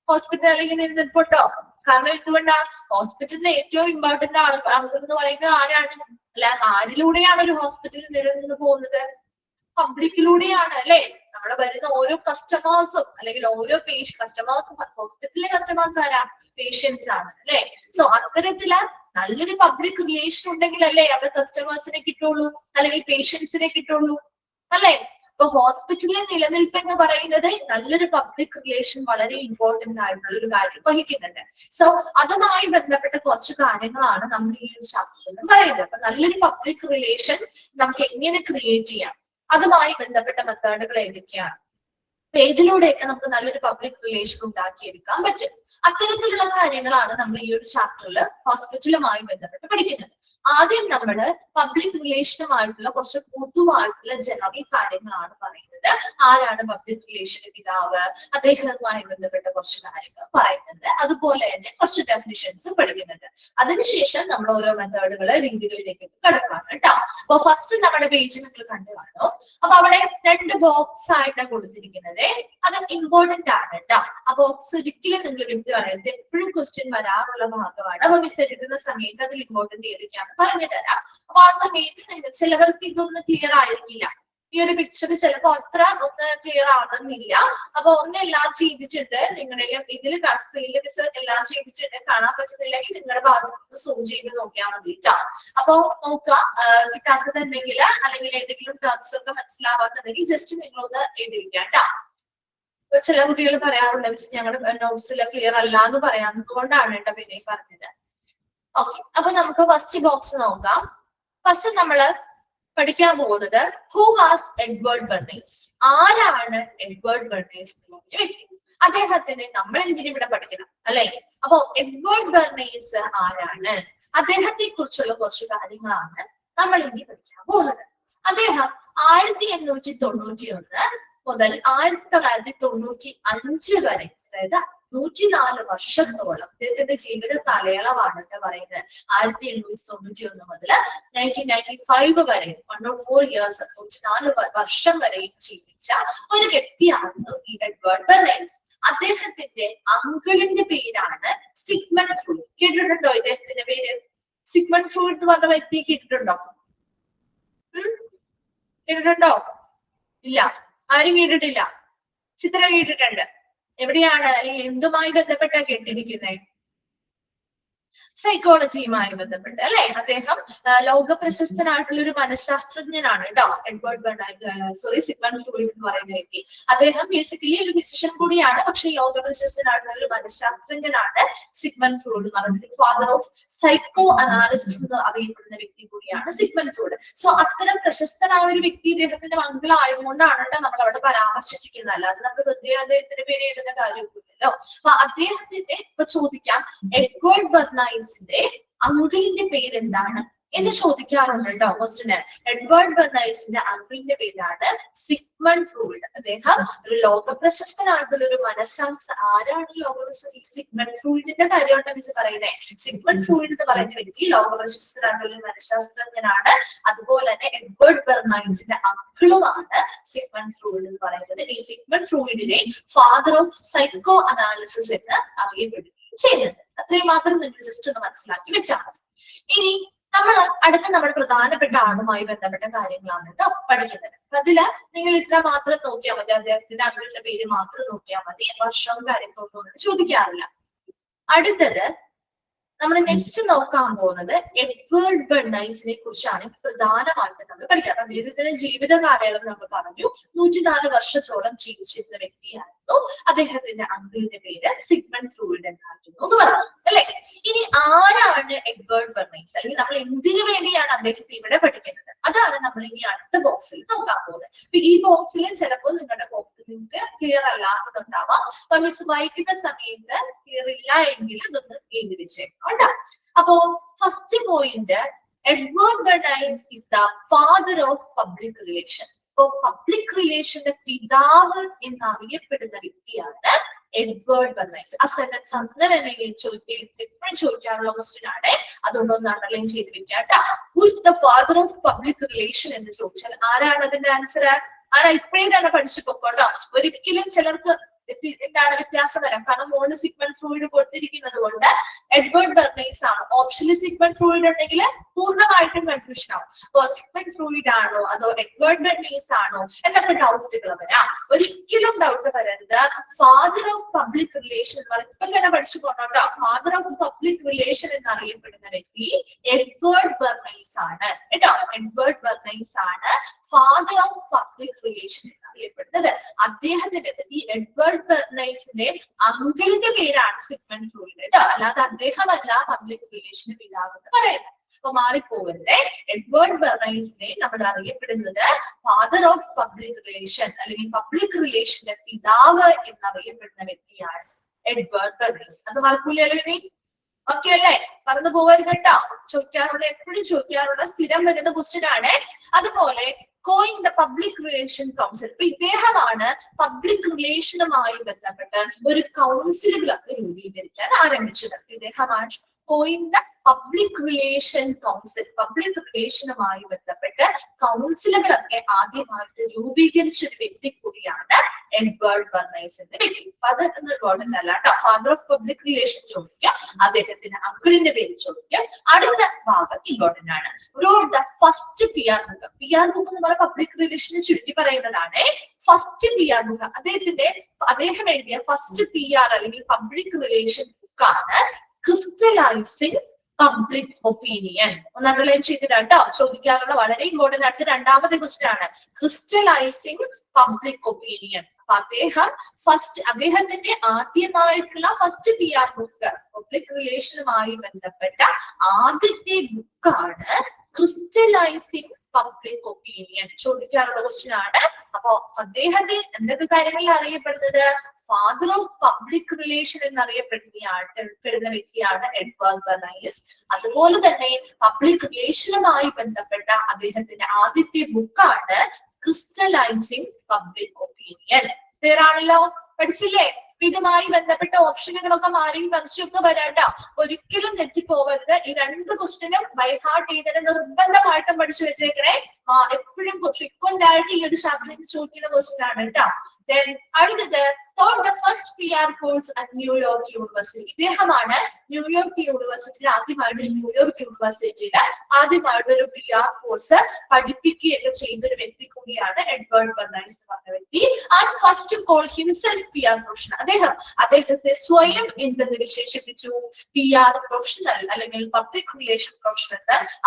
ഹോസ്പിറ്റൽ അല്ലെങ്കിൽ നിലനിൽപ്പുണ്ടോ? കാരണം എന്തുകൊണ്ടാ? ഹോസ്പിറ്റലിലെ ഏറ്റവും ഇമ്പോർട്ടന്റ് ആളുകൾ എന്ന് പറയുന്നത് ആരാണ്? അല്ല, ആരിലൂടെയാണ് ഒരു ഹോസ്പിറ്റലിൽ നിലനിന്ന് പോകുന്നത്? പബ്ലിക്കിലൂടെയാണ് അല്ലെ. നമ്മുടെ വരുന്ന ഓരോ കസ്റ്റമേഴ്സും അല്ലെങ്കിൽ ഓരോ കസ്റ്റമേഴ്സും ഹോസ്പിറ്റലിലെ കസ്റ്റമേഴ്സ് ആരാ? പേഷ്യൻസ് ആണ് അല്ലെ. സോ അത്തരത്തില് നല്ലൊരു പബ്ലിക് റിലേഷൻ ഉണ്ടെങ്കിൽ അല്ലേ അവിടെ കസ്റ്റമേഴ്സിനെ കിട്ടുള്ളൂ അല്ലെങ്കിൽ പേഷ്യൻസിനെ കിട്ടുള്ളൂ അല്ലെ. ഇപ്പൊ ഹോസ്പിറ്റലിൽ നിലനിൽപ്പ് എന്ന് പറയുന്നത് നല്ലൊരു പബ്ലിക് റിലേഷൻ വളരെ ഇമ്പോർട്ടന്റ് ആയിട്ടുള്ള ഒരു കാര്യം വഹിക്കുന്നുണ്ട്. സോ അതുമായി ബന്ധപ്പെട്ട കുറച്ച് കാര്യങ്ങളാണ് നമ്മൾ ഈ ഒരു ചാപ്റ്ററിൽ പറയുന്നത്. അപ്പൊ നല്ലൊരു പബ്ലിക് റിലേഷൻ നമുക്ക് എങ്ങനെ ക്രിയേറ്റ് ചെയ്യാം, അതുമായി ബന്ധപ്പെട്ട മെത്തേഡുകൾ ഏതൊക്കെയാണ്, ഏതിലൂടെയൊക്കെ നമുക്ക് നല്ലൊരു പബ്ലിക് റിലേഷൻ ഉണ്ടാക്കിയെടുക്കാൻ പറ്റും. അത്തരത്തിലുള്ള കാര്യങ്ങളാണ് നമ്മൾ ഈ ഒരു ചാപ്റ്ററിൽ ഹോസ്പിറ്റലുമായി ബന്ധപ്പെട്ട് പഠിക്കുന്നത്. ആദ്യം നമ്മൾ പബ്ലിക് റിലേഷനുമായിട്ടുള്ള കുറച്ച് പൊതുവായിട്ടുള്ള ജനറൽ കാര്യങ്ങളാണ് പറയുന്നത്. ആരാണ് പബ്ലിക് റിലേഷന്റെ പിതാവ്, അദ്ദേഹവുമായി ബന്ധപ്പെട്ട കുറച്ച് കാര്യങ്ങൾ പറയുന്നുണ്ട്. അതുപോലെ തന്നെ കുറച്ച് ഡെഫിനിഷൻസ് പഠിക്കുന്നുണ്ട്. അതിനുശേഷം നമ്മൾ ഓരോ മെത്തേഡുകൾ രീതികളിലേക്ക് കടക്കാണ് കേട്ടോ. അപ്പൊ ഫസ്റ്റ് നമ്മുടെ പേജ് നിങ്ങൾ കണ്ടു കാണും. അപ്പൊ അവിടെ 2 ബോക്സ് ആയിട്ടാണ് കൊടുത്തിരിക്കുന്നത്. അത് ഇമ്പോർട്ടന്റ് ആണ് കേട്ടോ. ആ ബോക്സ് ഒരിക്കലും നിങ്ങൾ വിട്ടു പറയരുത്. എപ്പോഴും ക്വസ്റ്റ്യൻ വരാറുള്ള ഭാഗമാണ്. അപ്പൊ മിസ് എടുക്കുന്ന സമയത്ത് അതിൽ ഇമ്പോർട്ടന്റ് ഏതൊക്കെയാണ് പറഞ്ഞു തരാം. അപ്പൊ ആ സമയത്ത് നിങ്ങൾ ചിലവർക്ക് ഇതൊന്നും ക്ലിയർ ആയിരിക്കില്ല. ഈ ഒരു പിക്ചർ ചിലപ്പോൾ അത്ര ഒന്ന് ക്ലിയർ ആവുന്നില്ല. അപ്പൊ ഒന്നെല്ലാം ചെയ്തിട്ടുണ്ട് നിങ്ങളുടെ ഇതിൽ സ്ക്രീനിൽ മിസ് എല്ലാം ചെയ്തിട്ടുണ്ട്. കാണാൻ പറ്റുന്നില്ലെങ്കിൽ നിങ്ങളുടെ ഭാഗത്ത് സൂം ചെയ്ത് നോക്കിയാൽ മതി കേട്ടോ. അപ്പൊ നോക്കുക, കിട്ടാത്തതുണ്ടെങ്കിൽ അല്ലെങ്കിൽ ഏതെങ്കിലും ടേംസ് ഒക്കെ മനസ്സിലാവാത്തുണ്ടെങ്കിൽ ജസ്റ്റ് നിങ്ങളൊന്ന് എഴുതിയിരിക്കാം കേട്ടോ. ഇപ്പൊ ചില കുട്ടികൾ പറയാറുണ്ട് മിസ് ഞങ്ങളുടെ നോട്ട്സിൽ ക്ലിയർ അല്ല എന്ന് പറയാവുന്നത് കൊണ്ടാണ് കേട്ടോ പിന്നെ പറഞ്ഞത്. ഓക്കെ, അപ്പൊ നമുക്ക് ഫസ്റ്റ് ബോക്സ് നോക്കാം. ഫസ്റ്റ് നമ്മള് പഠിക്കാൻ പോകുന്നത് ഹു വാസ് എഡ്വേർഡ് ബർണീസ്. ആരാണ് എഡ്വേർഡ് ബർണീസ് എന്ന് പറഞ്ഞ വ്യക്തി? അദ്ദേഹത്തിന് നമ്മൾ എന്തിനും ഇവിടെ പഠിക്കണം അല്ലെ. അപ്പൊ എഡ്വേർഡ് ബർണീസ് ആരാണ്, അദ്ദേഹത്തെ കുറിച്ചുള്ള കുറച്ച് കാര്യങ്ങളാണ് നമ്മൾ ഇനി പഠിക്കാൻ പോകുന്നത്. അദ്ദേഹം 1891 മുതൽ 1995 വരെ, അതായത് 104 വർഷത്തോളം അദ്ദേഹത്തിന്റെ ജീവിത കാലയളവാണ് കേട്ടോ പറയുന്നത്. 1891 മുതൽ 1995 വരെ 104 years, 104 വർഷം വരെ ജീവിച്ച ഒരു വ്യക്തിയായിരുന്നു ഈ എഡ്വേർഡ് ബർണീസ്. അദ്ദേഹത്തിന്റെ അങ്കിളിന്റെ പേരാണ് സിഗ്മണ്ട് ഫ്രൂഡ്. കേട്ടിട്ടുണ്ടോ ഇദ്ദേഹത്തിന്റെ പേര്? സിഗ്മണ്ട് ഫ്രൂഡ് എന്ന് പറഞ്ഞ വ്യക്തി കേട്ടിട്ടുണ്ടോ? കേട്ടിട്ടുണ്ടോ? ഇല്ല, ആരും കേട്ടിട്ടില്ല. ചിത്രം കേട്ടിട്ടുണ്ട്. എവിടെയാണ് അല്ലെങ്കിൽ എന്തുമായി ബന്ധപ്പെട്ടാ കേട്ടിരിക്കുന്നത്? സൈക്കോളജിയുമായി ബന്ധപ്പെട്ട് അല്ലെ. അദ്ദേഹം ലോക പ്രശസ്തനായിട്ടുള്ള ഒരു മനഃശാസ്ത്രജ്ഞനാണ് കേട്ടോ. സിഗ്മണ്ട് ഫ്രൂഡ് എന്ന് പറയുന്ന വ്യക്തി. അദ്ദേഹം ബേസിക്കലി ഒരു ഫിസിഷ്യൻ കൂടിയാണ്, പക്ഷെ ലോക പ്രശസ്തനായിട്ടുള്ള ഒരു മനഃശാസ്ത്രജ്ഞനാണ് സിഗ്മണ്ട് ഫ്രൂഡ് എന്ന് പറയുന്നത്. ഫാദർ ഓഫ് സൈക്കോ അനാലിസിസ് എന്ന് അറിയപ്പെടുന്ന വ്യക്തി കൂടിയാണ് സിഗ്മണ്ട് ഫ്രൂഡ്. സോ അത്തരം പ്രശസ്തനായ ഒരു വ്യക്തി ഇദ്ദേഹത്തിന്റെ മംഗള ആയതുകൊണ്ടാണ് കേട്ടോ നമ്മൾ അവിടെ പരാമർശിക്കുന്നത്. അല്ലാതെ നമുക്ക് വെറുതെ അദ്ദേഹത്തിന്റെ പേര് എഴുതുന്ന കാര്യമൊന്നുമില്ലല്ലോ. അപ്പൊ അദ്ദേഹത്തിന്റെ ഇപ്പൊ ചോദിക്കാം, എഡ്വേർഡ് ബർണീസിന്റെ അങ്കിളിന്റെ പേരെന്താണ് എന്ന് ചോദിക്കാറുണ്ട് കേട്ടോ ക്വസ്റ്റിന്. എഡ്വേർഡ് ബർണീസിന്റെ അങ്കിളിന്റെ പേരാണ് സിഗ്മണ്ട് ഫ്രൂഡ്. അദ്ദേഹം ഒരു ലോക പ്രശസ്തനായിട്ടുള്ള ഒരു ആരാണ് ലോക സിഗ്മണ്ട് ഫ്രൂഡിന്റെ കാര്യമാണ് മിസ് പറയുന്നത്. സിഗ്മണ്ട് ഫ്രൂഡ് എന്ന് പറയുന്ന വ്യക്തി ലോക പ്രശസ്തനായിട്ടുള്ള ഒരു മനഃശാസ്ത്രജ്ഞനാണ്. അതുപോലെ തന്നെ എഡ്വേർഡ് ബർണീസിന്റെ അങ്കിളുമാണ് സിഗ്മണ്ട് ഫ്രൂഡ് എന്ന് പറയുന്നത്. ഈ സിഗ്മണ്ട് ഫ്രൂഡിനെ ഫാദർ ഓഫ് സൈക്കോ അനാലിസിസ് എന്ന് അറിയപ്പെടുകയും ചെയ്യുന്നത്. അത്രയും മാത്രം നിങ്ങൾ ജസ്റ്റ് ഒന്ന് മനസ്സിലാക്കി വെച്ചാൽ മതി. ഇനി നമ്മൾ അടുത്ത നമ്മുടെ പ്രധാനപ്പെട്ട ആളുമായി ബന്ധപ്പെട്ട കാര്യങ്ങളാണ് കേട്ടോ പഠിക്കുന്നത്. അതില് നിങ്ങൾ ഇത്ര മാത്രം നോക്കിയാൽ മതി, അദ്ദേഹത്തിന്റെ അങ്കിളിന്റെ പേര് മാത്രം നോക്കിയാൽ മതി. വർഷവും കാര്യങ്ങളൊന്നും ചോദിക്കാറില്ല. അടുത്തത് നമ്മൾ നെക്സ്റ്റ് നോക്കാൻ പോകുന്നത് എഡ്വേർഡ് ബർണീസിനെ കുറിച്ചാണ് പ്രധാനമായിട്ട് നമ്മൾ പഠിക്കാം. അദ്ദേഹത്തിന്റെ ജീവിത കാലയളവ് നമ്മൾ പറഞ്ഞു, 104 വർഷത്തോളം ജീവിച്ചിരുന്ന വ്യക്തിയായിരുന്നു. അദ്ദേഹത്തിന്റെ അങ്കിളിന്റെ പേര് സിഗ്മണ്ട് ഫ്രൂഡ് എന്നായിരുന്നു എന്ന് പറഞ്ഞു അല്ലെ. ഇനി ആരാണ് എഡ്വേർഡ് ബെർണൈസ്, അല്ലെങ്കിൽ നമ്മൾ എന്തിനു വേണ്ടിയാണ് അദ്ദേഹത്തെ ഇവിടെ പഠിക്കുന്നത്, അതാണ് നമ്മൾ ഇനി അടുത്ത ബോക്സിൽ നോക്കാൻ പോകുന്നത്. അപ്പൊ ഈ ബോക്സിൽ ചിലപ്പോൾ നിങ്ങൾക്ക് ക്ലിയർ അല്ലാത്തതുണ്ടാവാം. അപ്പൊ മിസ് വായിക്കുന്ന സമയത്ത് ക്ലിയർ ഇല്ല എങ്കിൽ അതൊന്ന് എഴുതി വെച്ചേക്കാം കേട്ടോ. അപ്പോ first point, Edward Bernays is the father of public relation. അപ്പോ പബ്ലിക് റിലേഷന്റെ പിതാവ് എന്നറിയപ്പെടുന്ന വ്യക്തിയാണ് എഡ്വേർഡ് ബെർണൈസ്. ആ സെന്റൻസ് അന്ന് തന്നെ എപ്പോഴും ചോദിക്കാറുള്ള ക്വസ്റ്റ്യൻ ആണ്, അതുകൊണ്ട് ഒന്ന് അണ്ടർലൈൻ ചെയ്ത് വെക്കാട്ടോ. Who is the father of public relation എന്ന് ചോദിച്ചാൽ ആരാണ് അതിന്റെ ആൻസർ? ആരാ? ഇപ്പോഴേ തന്നെ പഠിച്ചു പോക്കോട്ടോ. ഒരിക്കലും ചിലർക്ക് എന്താണ് വ്യത്യാസം വരാം, കാരണം മോള് സിഗ്മണ്ട് ഫ്രോയിഡ് കൊടുത്തിരിക്കുന്നത് കൊണ്ട് എഡ്വേർഡ് ബെർണൈസ് ആണ്. ഓപ്ഷനിൽ സിഗ്മണ്ട് ഫ്രോയിഡ് ഉണ്ടെങ്കിൽ പൂർണ്ണമായിട്ടും കൺഫ്യൂഷൻ ആവും. അപ്പോ സിഗ്മണ്ട് ഫ്രോയിഡ് ആണോ അതോ എഡ്വേർഡ് ബെർണൈസ് ആണോ എന്നൊക്കെ ഡൗട്ടുകൾ വരാം. ഒരിക്കലും ഡൗട്ട് വരരുത്. ഫാദർ ഓഫ് പബ്ലിക് റിലേഷൻ എന്ന് പറയുന്നത് ഇപ്പൊ തന്നെ പഠിച്ചു പോകണോട്ടോ. ഫാദർ ഓഫ് പബ്ലിക് റിലേഷൻ എന്നറിയപ്പെടുന്ന വ്യക്തി എഡ്വേർഡ് ബെർണൈസ് ആണ് കേട്ടോ. എഡ്വേർഡ് ബെർണൈസ് ആണ് ഫാദർ ഓഫ് പബ്ലിക് റിലേഷൻ എന്നറിയപ്പെടുന്നത്. അദ്ദേഹത്തിന്റെ ഈ എഡ്വേർഡ് ബെർണൈസിന്റെ അങ്കിളിന്റെ പേരാണ് സിഗ്മണ്ട് ഫ്രോയിഡ് കേട്ടോ, അല്ലാതെ അദ്ദേഹമല്ല പബ്ലിക് റിലേഷന്റെ പിതാവ് എന്ന് പറയുന്നത്. അപ്പൊ മാറിപ്പോവരുത്. എഡ്വേർഡ് ബെർണൈസിനെ നമ്മൾ അറിയപ്പെടുന്നത് ഫാദർ ഓഫ് പബ്ലിക് റിലേഷൻ അല്ലെങ്കിൽ പബ്ലിക് റിലേഷന്റെ പിതാവ് എന്നറിയപ്പെടുന്ന വ്യക്തിയാണ് എഡ്വേർഡ് ബെർണൈസ്. അത് മറക്കൂലേ? ഓക്കെ അല്ലേ? പറന്നു പോകരുത് കേട്ടോ. ചോദിക്കാറുള്ള, എപ്പോഴും ചോദിക്കാറുള്ള സ്ഥിരം വരുന്ന ക്വസ്റ്റ്യൻ ആണ്. അതുപോലെ coin the public relation council. ഇപ്പൊ ഇദ്ദേഹമാണ് പബ്ലിക് റിലേഷനുമായി ബന്ധപ്പെട്ട് ഒരു കൗൺസിലുകളൊക്കെ രൂപീകരിക്കാൻ ആരംഭിച്ചത്. ഇദ്ദേഹമാണ് coin the public relation council. Public റിലേഷനുമായി ബന്ധപ്പെട്ട് കൗൺസിലുകളൊക്കെ ആദ്യമായിട്ട് രൂപീകരിച്ച ഒരു വ്യക്തി കൂടിയാണ് എഡ്വേർഡ് ബെർണൈസിന്റെ വ്യക്തി. അത് ഇമ്പോർട്ടന്റ് അല്ല കേട്ടോ. ഫാദർ ഓഫ് പബ്ലിക് റിലേഷൻ ചോദിക്കാം, അദ്ദേഹത്തിന്റെ അങ്കിളിന്റെ പേര് ചോദിക്കാം. അടുത്ത ഭാഗം ഇമ്പോർട്ടന്റ് ആണ്. Road the first PR book. PR book എന്ന് പറഞ്ഞ പബ്ലിക് റിലേഷനെ ചുരുക്കി പറയുന്നതാണ്. ഫസ്റ്റ് PR ബുക്ക് അദ്ദേഹം എഴുതിയ ഫസ്റ്റ് PR അല്ലെങ്കിൽ പബ്ലിക് റിലേഷൻ ബുക്കാണ് ക്രിസ്റ്റലൈസിംഗ് പബ്ലിക് ഒപ്പീനിയൻ. ഒന്ന് അണ്ടർലൈൻ ചെയ്തിട്ടോ. ചോദിക്കാനുള്ള വളരെ ഇമ്പോർട്ടന്റ് ആയിട്ട് രണ്ടാമത്തെ ക്വസ്റ്റ്യൻ ആണ് ക്രിസ്റ്റലൈസിംഗ് പബ്ലിക് ഒപ്പീനിയൻ. അപ്പൊ അദ്ദേഹത്തിന്റെ ആദ്യമായിട്ടുള്ള ഫസ്റ്റ് PR ബുക്ക് പബ്ലിക് റിലേഷനുമായി ബന്ധപ്പെട്ട ആദ്യത്തെ ബുക്കാണ് ക്രിസ്റ്റലൈസിംഗ് പബ്ലിക് ഒപ്പീനിയൻ. ചോദിക്കാനുള്ള ക്വസ്റ്റ്യൻ ആണ്. അപ്പോ അദ്ദേഹത്തെ എന്തൊക്കെ കാര്യങ്ങളിൽ അറിയപ്പെടുന്നത്? ഫാദർ ഓഫ് പബ്ലിക് റിലേഷൻ എന്നറിയപ്പെടുന്ന വ്യക്തിയാണ് എഡ്വേർഡ് ബെർണൈസ്. അതുപോലെ തന്നെ പബ്ലിക് റിലേഷനുമായി ബന്ധപ്പെട്ട അദ്ദേഹത്തിന്റെ ആദ്യത്തെ ബുക്കാണ് ക്രിസ്റ്റലൈസിംഗ് പബ്ലിക് ഒപ്പീനിയൻ. ക്ലിയർ ആണല്ലോ? പഠിച്ചില്ലേ? ഇതുമായി ബന്ധപ്പെട്ട ഓപ്ഷനുകളൊക്കെ മാറിയും മറിച്ചൊക്കെ വരാട്ടോ. ഒരിക്കലും തെറ്റിപ്പോവരുത്. ഈ രണ്ട് ക്വസ്റ്റ്യനും ബൈ ഹാർട്ട് ചെയ്തതിന് നിർബന്ധമായിട്ടും പഠിച്ചു വെച്ചേക്കണേ. എപ്പോഴും ഫ്രീക്വന്റ് ആയിട്ട് ഈ ഒരു ശബ്ദത്തിൽ ചോദിക്കുന്ന ക്വസ്റ്റ്യൻ ആണ് കേട്ടോ. അടുത്തത് the first PR course at New York University. ഇദ്ദേഹമാണ് ന്യൂയോർക്ക് യൂണിവേഴ്സിറ്റിയിൽ ആദ്യമായിട്ട് ഒരു PR കോഴ്സ് പഠിപ്പിക്കുകയൊക്കെ ചെയ്യുന്ന ഒരു വ്യക്തി കൂടിയാണ് എഡ്വേർഡ് ബെർണൈസ് എന്ന് പറഞ്ഞ വ്യക്തി. And first call himself PR professional. അദ്ദേഹത്തെ സ്വയം എന്തെന്ന് വിശേഷിപ്പിച്ചു? PR പ്രൊഫഷണൽ അല്ലെങ്കിൽ പബ്ലിക് റിലേഷൻ പ്രൊഫഷണൽ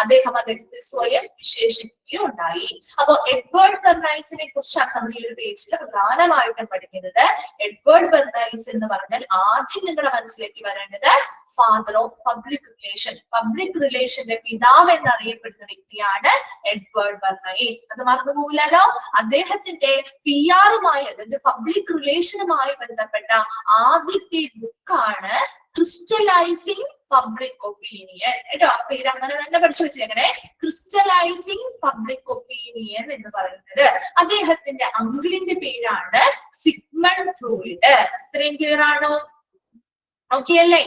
അദ്ദേഹത്തെ സ്വയം വിശേഷിപ്പിക്കുകയുണ്ടായി. അപ്പൊ എഡ്വേർഡ് ബെർണൈസിനെ കുറിച്ചാണ് നമ്മൾ ഈ ഒരു പേജിൽ പ്രധാനമായിട്ടും പഠിക്കുന്നത്. എഡ്വേർഡ് ബെർണൈസ് എന്ന് പറഞ്ഞാൽ ആദ്യം നിങ്ങളുടെ മനസ്സിലേക്ക് വരേണ്ടത് father of public relation. Public റിലേഷന്റെ പിതാവ് എന്നറിയപ്പെടുന്ന വ്യക്തിയാണ് എഡ്വേർഡ് ബെർണൈസ്. അത് മറന്നുപോകില്ലല്ലോ. അദ്ദേഹത്തിന്റെ PR-മായി അതായത് പബ്ലിക് റിലേഷനുമായി ബന്ധപ്പെട്ട ആദ്യത്തെ ബുക്കാണ് ക്രിസ്റ്റലൈസിംഗ് പബ്ലിക് ഒപ്പീനിയൻ. കേട്ടോ, പേര് അങ്ങനെ തന്നെ പഠിച്ചു വെച്ചേക്കണേ. ക്രിസ്റ്റലൈസിംഗ് പബ്ലിക് ഒപ്പീനിയൻ എന്ന് പറയുന്നത് അദ്ദേഹത്തിന്റെ അങ്കിളിന്റെ പേരാണ് സിഗ്മണ്ട് ഫ്രോയിഡ്. ഇത്രയും ക്ലിയർ ആണോ? ഓക്കെ അല്ലേ?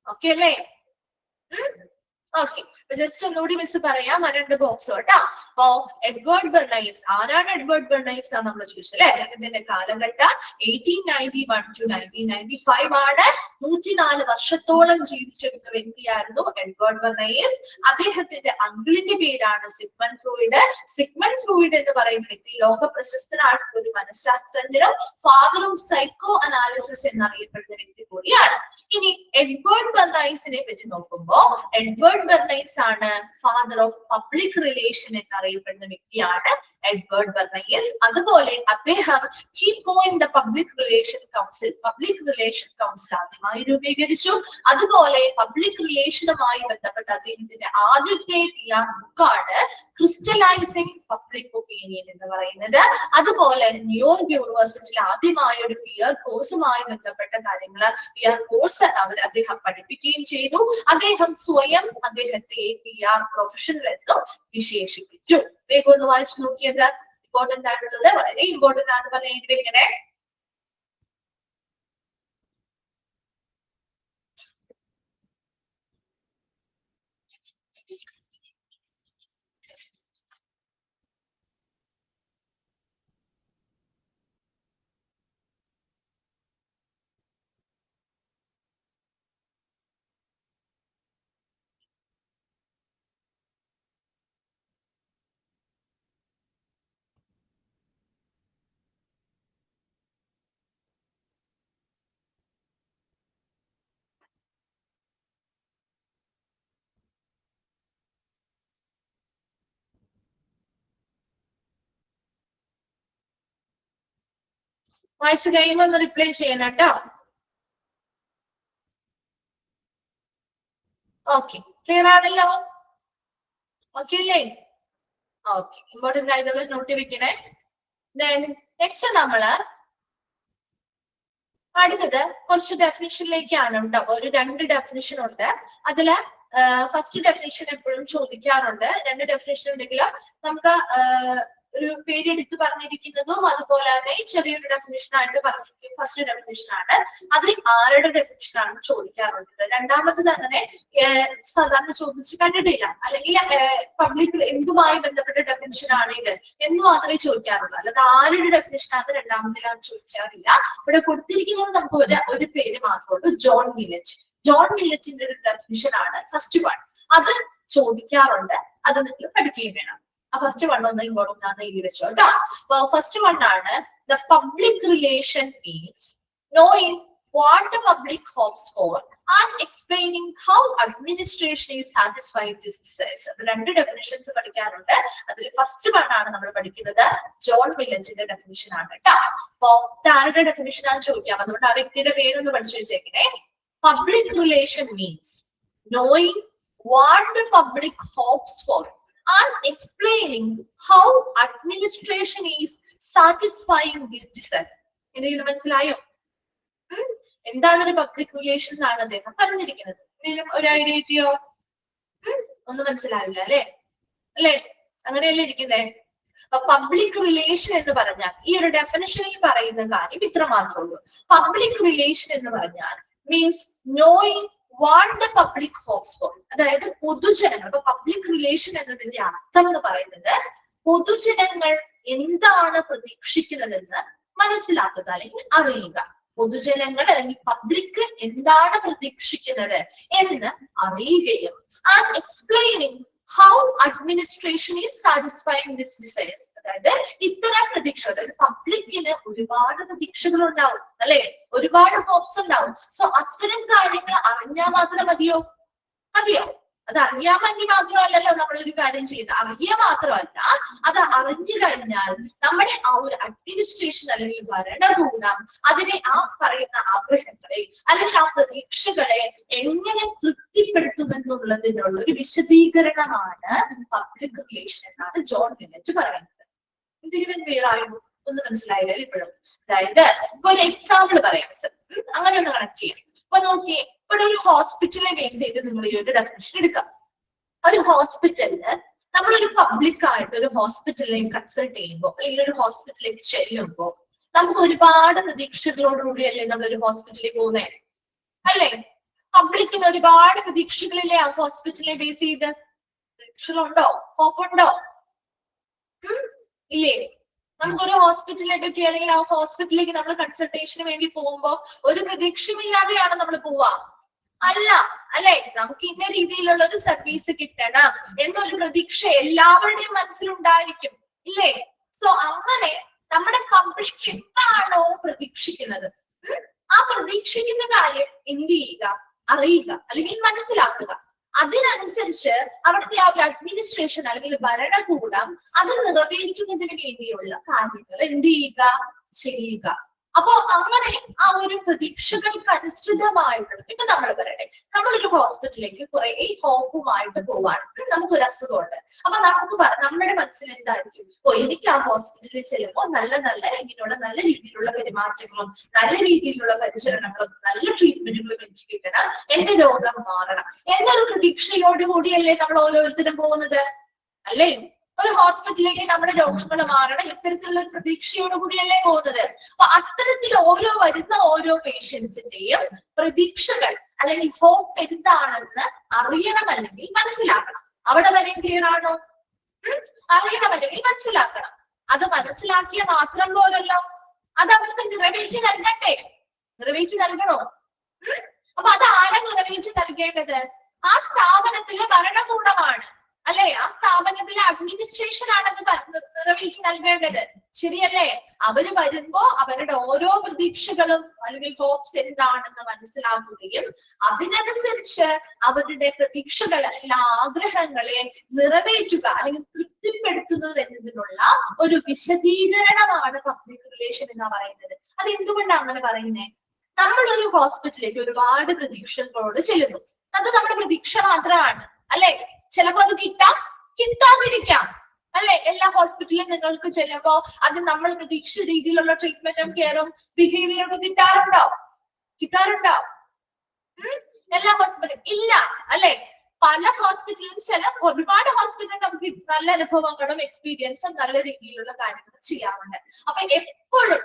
ഓക്കെ അല്ലേ? ഓക്കെ, ജസ്റ്റ് ഒന്നുകൂടി മിസ് പറയാം. രണ്ട് ബോക്സ് കേട്ടോ. അപ്പോ എഡ്വേർഡ് ബെർണൈസ് ആരാണ്? എഡ്വേർഡ് ബെർണൈസ് ആണ് നമ്മൾ ചോദിച്ചല്ലേ. അദ്ദേഹത്തിന്റെ കാലഘട്ടം 1891 to 1995 ആണ്. 104 വർഷത്തോളം ജീവിച്ചിരുന്ന വ്യക്തിയായിരുന്നു എഡ്വേർഡ് ബെർണൈസ്. അദ്ദേഹത്തിന്റെ അങ്കിളിന്റെ പേരാണ് സിഗ്മണ്ട് ഫ്രോയിഡ്. സിഗ്മണ്ട് ഫ്രോയിഡ് എന്ന് പറയുന്ന വ്യക്തി ലോക പ്രശസ്തനായിട്ടുള്ള ഒരു മനഃശാസ്ത്രജ്ഞനും ഫാദർ ഓഫ് സൈക്കോ അനാലിസിസ് എന്നറിയപ്പെടുന്ന വ്യക്തി കൂടിയാണ്. ഇനി എഡ്വേർഡ് ബെർണൈസിനെ പറ്റി നോക്കുമ്പോ എഡ്വേർഡ് ബെർണൈസ് ആണ് ഫാദർ ഓഫ് പബ്ലിക് റിലേഷൻ എന്നറിയപ്പെടുന്ന വ്യക്തിയാണ് എഡ്വേർഡ് ബെർണൈസ്. അതുപോലെ അദ്ദേഹം he coined the public relation council ആദ്യമായി രൂപീകരിച്ചു. അതുപോലെ പബ്ലിക് റിലേഷനുമായി ബന്ധപ്പെട്ട അദ്ദേഹത്തിന്റെ ആദ്യത്തെ PR ബുക്കാണ് ക്രിസ്റ്റലൈസിംഗ് പബ്ലിക് ഒപ്പീനിയൻ എന്ന് പറയുന്നത്. അതുപോലെ ന്യൂയോർക്ക് യൂണിവേഴ്സിറ്റിയിൽ ആദ്യമായ ഒരു PR കോഴ്സുമായി ബന്ധപ്പെട്ട കാര്യങ്ങൾ PR കോഴ്സ് അദ്ദേഹം പഠിപ്പിക്കുകയും ചെയ്തു. അദ്ദേഹം സ്വയം അദ്ദേഹത്തെ PR പ്രൊഫഷണൽ എന്ന് വിശേഷിപ്പിച്ചു. വേഗം ഒന്ന് വായിച്ചു നോക്കിയത് ഇമ്പോർട്ടന്റ് ആയിട്ടുള്ളത്, വളരെ ഇമ്പോർട്ടന്റ് ആണ് പറഞ്ഞ ഇങ്ങനെ വായിച്ചു കഴിയുമ്പോൾ ഒന്ന് റിപ്ലൈ ചെയ്യണം കേട്ടോ. ഓക്കെ, ക്ലിയർ ആണല്ലോ? ഓക്കെ അല്ലേ? ഓക്കെ, ഇമ്പോർട്ടന്റ് ആയതുള്ള നോട്ട് വെക്കണേ. നെക്സ്റ്റ് നമ്മള് അടുത്തത് കുറച്ച് ഡെഫിനിഷനിലേക്കാണ് കേട്ടോ. ഒരു 2 ഡെഫിനിഷൻ ഉണ്ട്. അതില് ഫസ്റ്റ് ഡെഫിനിഷൻ എപ്പോഴും ചോദിക്കാറുണ്ട്. 2 ഡെഫിനിഷൻ ഉണ്ടെങ്കിലും നമുക്ക് ഒരു പേര് എടുത്ത് പറഞ്ഞിരിക്കുന്നതും അതുപോലെ തന്നെ ചെറിയൊരു ഡെഫിനിഷൻ ആയിട്ട് പറഞ്ഞിരിക്കും. ഫസ്റ്റ് ഡെഫിനിഷൻ ആണ്. അതിൽ ആരുടെ ഡെഫിനിഷൻ ആണ് ചോദിക്കാറുണ്ട്. രണ്ടാമത്തത് അങ്ങനെ സാധാരണ ചോദിച്ച് കണ്ടിട്ടില്ല, അല്ലെങ്കിൽ പബ്ലിക് എന്തുമായി ബന്ധപ്പെട്ട ഡെഫിനിഷൻ ആണ് ഇത് എന്ന് മാത്രമേ ചോദിക്കാറുള്ളൂ. അല്ലാതെ ആരുടെ ഡെഫിനിഷൻ ആണ് രണ്ടാമതിലാണ് ചോദിക്കാറില്ല. ഇവിടെ കൊടുത്തിരിക്കുന്നത് നമുക്ക് ഒരു പേര് മാത്രമേ ഉള്ളൂ, ജോൺ മില്ലറ്റ്. ജോൺ മില്ലറ്റിന്റെ ഒരു ഡെഫിനിഷൻ ആണ് ഫസ്റ്റ് വൺ. അത് ചോദിക്കാറുണ്ട്, അത് നിങ്ങൾ പഠിക്കുകയും വേണം. ആ ഫസ്റ്റ് വൺ ഒന്ന് ഇമ്പോർട്ടന്റ് ആണ് എഴുതി വെച്ചോ കേട്ടോ. അപ്പൊ ഫസ്റ്റ് വൺ ആണ് the public relation means knowing what the public hopes for and explaining how administration is satisfying this desires. 2 definitions പഠിക്കാറുണ്ട്. അതിൽ ഫസ്റ്റ് വൺ ആണ് നമ്മൾ പഠിക്കുന്നത്, ജോൺ മില്ലറ്റിന്റെ ഡെഫിനിഷൻ ആണ് കേട്ടോ. അപ്പൊ ആരുടെ ഡെഫിനിഷൻ ആണ് ചോദിക്കാം, അതുകൊണ്ട് ആ വ്യക്തിയുടെ പേരൊന്ന് പഠിച്ചു വെച്ചേക്കണേ. Public relation means knowing what the public hopes for and explaining how administration is satisfying this desire. എന്തെങ്കിലും മനസ്സിലായോ? എന്താണ് ഒരു പബ്ലിക് റിലേഷൻ എന്നാണ് അദ്ദേഹം പറഞ്ഞിരിക്കുന്നത്. എന്തെങ്കിലും ഒരു ഐഡിയ കിട്ടിയോ? ഒന്നും മനസ്സിലാവില്ല അല്ലെ? അങ്ങനെയല്ലേ ഇരിക്കുന്നേ? അപ്പൊ പബ്ലിക് റിലേഷൻ എന്ന് പറഞ്ഞാൽ ഈ ഒരു ഡെഫിനിഷനിൽ പറയുന്ന കാര്യം ഇത്ര മാത്രമേ ഉള്ളൂ. പബ്ലിക് റിലേഷൻ എന്ന് പറഞ്ഞാൽ means knowing what the public hopes for, അതായത് പൊതുജനങ്ങൾ. അപ്പൊ പബ്ലിക് റിലേഷൻ എന്നതിന്റെ അർത്ഥം എന്ന് പറയുന്നത് പൊതുജനങ്ങൾ എന്താണ് പ്രതീക്ഷിക്കുന്നതെന്ന് മനസ്സിലാക്കുക അല്ലെങ്കിൽ അറിയുക. പൊതുജനങ്ങൾ അല്ലെങ്കിൽ പബ്ലിക് എന്താണ് പ്രതീക്ഷിക്കുന്നത് എന്ന് അറിയുകയും and explaining how administration is satisfying this desires. അതായത് ഇത്തരം പ്രതീക്ഷ, അതായത് പബ്ലിക്കിന് ഒരുപാട് പ്രതീക്ഷകൾ ഉണ്ടാവും അല്ലെ, ഒരുപാട് ഹോപ്സ് ഉണ്ടാവും. സോ അത്തരം കാര്യങ്ങൾ അറിഞ്ഞാൽ മാത്രം മതിയോ? അത് അറിയാൻ വേണ്ടി മാത്രമല്ലല്ലോ നമ്മളൊരു കാര്യം ചെയ്ത് അറിയുക മാത്രമല്ല, അത് അറിഞ്ഞു കഴിഞ്ഞാൽ നമ്മുടെ ആ ഒരു അഡ്മിനിസ്ട്രേഷൻ അല്ലെങ്കിൽ ഭരണകൂടം അതിനെ ആ പറയുന്ന ആഗ്രഹങ്ങളെ അല്ലെങ്കിൽ ആ പ്രതീക്ഷകളെ എങ്ങനെ തൃപ്തിപ്പെടുത്തുമെന്നുള്ളതിനുള്ള ഒരു വിശദീകരണമാണ് പബ്ലിക് റിലേഷൻ എന്നാണ് ജോൺ മില്ലറ്റ് പറയുന്നത്. എന്തെങ്കിലും ക്ലിയർ ആയോ? ഒന്ന് മനസ്സിലായില്ല ഇപ്പോഴും? അതായത് ഇപ്പൊ ഒരു എക്സാമ്പിൾ പറയാം സർ, അങ്ങനെ ഒന്ന് കണക്ട് ചെയ്യാം. അപ്പൊ നോക്കിയേ, ഇവിടെ ഒരു ഹോസ്പിറ്റലിനെ ബേസ് ചെയ്ത് നിങ്ങൾ ഈ ഒരു ഡെഫിനിഷൻ എടുക്കാം. ഒരു ഹോസ്പിറ്റലിന് നമ്മളൊരു പബ്ലിക് ആയിട്ട് ഒരു ഹോസ്പിറ്റലിലേക്ക് കൺസൾട്ട് ചെയ്യുമ്പോൾ അല്ലെങ്കിൽ ഒരു ഹോസ്പിറ്റലിലേക്ക് ചെല്ലുമ്പോൾ നമുക്ക് ഒരുപാട് പ്രതീക്ഷകളോടുകൂടിയല്ലേ നമ്മളൊരു ഹോസ്പിറ്റലിൽ പോകുന്നേ അല്ലേ? പബ്ലിക്കിന് ഒരുപാട് പ്രതീക്ഷകളില്ലേ ആ ഹോസ്പിറ്റലിനെ ബേസ് ചെയ്ത്? പ്രതീക്ഷകളുണ്ടോ? ഹോപ്പുണ്ടോ? ഇല്ലേ? നമുക്കൊരു ഹോസ്പിറ്റലിനെ പറ്റി അല്ലെങ്കിൽ ആ ഹോസ്പിറ്റലിലേക്ക് നമ്മൾ കൺസൾട്ടേഷന് വേണ്ടി പോകുമ്പോൾ ഒരു പ്രതീക്ഷയുമില്ലാതെയാണ് നമ്മൾ പോവാ? അല്ല അല്ലെ? നമുക്ക് ഇന്ന രീതിയിലുള്ള ഒരു സർവീസ് കിട്ടണം എന്നൊരു പ്രതീക്ഷ എല്ലാവരുടെയും മനസ്സിലുണ്ടായിരിക്കും ഇല്ലേ? സോ അങ്ങനെ നമ്മുടെ പബ്ലിക് എന്താണോ പ്രതീക്ഷിക്കുന്നത് ആ പ്രതീക്ഷിക്കുന്ന കാര്യം എന്ത് ചെയ്യുക, അറിയുക അല്ലെങ്കിൽ മനസ്സിലാക്കുക. അതിനനുസരിച്ച് അവിടുത്തെ ആ ഒരു അഡ്മിനിസ്ട്രേഷൻ അല്ലെങ്കിൽ ഭരണകൂടം അത് നിറവേറ്റുന്നതിന് വേണ്ടിയുള്ള കാര്യങ്ങൾ എന്ത് ചെയ്യുക, ചെയ്യുക. അപ്പോ അങ്ങനെ ആ ഒരു പ്രതീക്ഷകൾക്ക് അനുസൃതമായിട്ടുള്ള, ഇപ്പൊ നമ്മൾ പറയട്ടെ, നമ്മളൊരു ഹോസ്പിറ്റലിലേക്ക് കുറെ ഹോപ്പുമായിട്ട് പോവാണ്, നമുക്കൊരു അസുഖമുണ്ട്. അപ്പൊ നമ്മുടെ മനസ്സിൽ എന്തായിരിക്കും, ഓ എനിക്ക് ആ ഹോസ്പിറ്റലിൽ ചെല്ലുമ്പോൾ നല്ല നല്ല ഇങ്ങനെയുള്ള നല്ല രീതിയിലുള്ള പെരുമാറ്റങ്ങളും നല്ല രീതിയിലുള്ള പരിചരണങ്ങളും നല്ല ട്രീറ്റ്മെന്റുകളും എനിക്ക് കിട്ടണം, എന്റെ രോഗം മാറണം എന്നൊരു പ്രതീക്ഷയോടുകൂടിയല്ലേ നമ്മൾ ഓരോരുത്തരും പോകുന്നത്, അല്ലേ? ഒരു ഹോസ്പിറ്റലിലേക്ക് നമ്മുടെ രോഗങ്ങൾ മാറണം ഇത്തരത്തിലുള്ള ഒരു പ്രതീക്ഷയോട് കൂടിയല്ലേ പോകുന്നത്. അപ്പൊ അത്തരത്തിൽ വരുന്ന ഓരോ പേഷ്യൻസിന്റെയും പ്രതീക്ഷകൾ അല്ലെങ്കിൽ ഹോപ്പ് എന്താണെന്ന് അറിയണം അല്ലെങ്കിൽ മനസ്സിലാക്കണം. അവിടെ വരെ ക്ലിയർ ആണോ? അറിയണം അല്ലെങ്കിൽ മനസ്സിലാക്കണം. അത് മനസ്സിലാക്കിയ മാത്രം പോലല്ലോ, അത് അവർക്ക് നിറവേറ്റി നൽകണ്ടേ? നിറവേറ്റി നൽകണോ? അപ്പൊ അത് ആരാ നിറവേറ്റി നൽകേണ്ടത്? ആ സ്ഥാപനത്തിലെ ഭരണകൂടമാണ്, അല്ലെ? ആ സ്ഥാപനത്തിലെ അഡ്മിനിസ്ട്രേഷൻ ആണെന്ന് നിറവേറ്റി നൽകേണ്ടത്, ശരിയല്ലേ? അവര് വരുമ്പോ അവരുടെ ഓരോ പ്രതീക്ഷകളും അല്ലെങ്കിൽ ഹോപ്സ് എന്താണെന്ന് മനസ്സിലാക്കുകയും അതിനനുസരിച്ച് അവരുടെ പ്രതീക്ഷകൾ അല്ലെങ്കിൽ ആഗ്രഹങ്ങളെ നിറവേറ്റുക അല്ലെങ്കിൽ തൃപ്തിപ്പെടുത്തുന്നത് എന്നതിനുള്ള ഒരു വിശദീകരണമാണ് പബ്ലിക് റിലേഷൻ എന്ന് പറയുന്നത്. അത് എന്തുകൊണ്ടാണ് അങ്ങനെ പറയുന്നത്? നമ്മളൊരു ഹോസ്പിറ്റലിലേക്ക് ഒരുപാട് പ്രതീക്ഷകളോട് ചെല്ലുന്നു. അത് നമ്മുടെ പ്രതീക്ഷ മാത്രമാണ്, അല്ലെ? ചിലപ്പോ അത് കിട്ടാതിരിക്കാം, അല്ലെ? എല്ലാ ഹോസ്പിറ്റലിലും നിങ്ങൾക്ക് ചെല്ലുമ്പോ അത് നമ്മൾ പ്രതീക്ഷിച്ച രീതിയിലുള്ള ട്രീറ്റ്മെന്റും കെയറും ബിഹേവിയറും കിട്ടാറുണ്ടോ? എല്ലാ ഹോസ്പിറ്റലും ഇല്ല, അല്ലെ? പല ഹോസ്പിറ്റലിലും ഒരുപാട് ഹോസ്പിറ്റലിൽ നമുക്ക് നല്ല അനുഭവങ്ങളും എക്സ്പീരിയൻസും നല്ല രീതിയിലുള്ള കാര്യങ്ങളും ചെയ്യാറുണ്ട്. അപ്പൊ എപ്പോഴും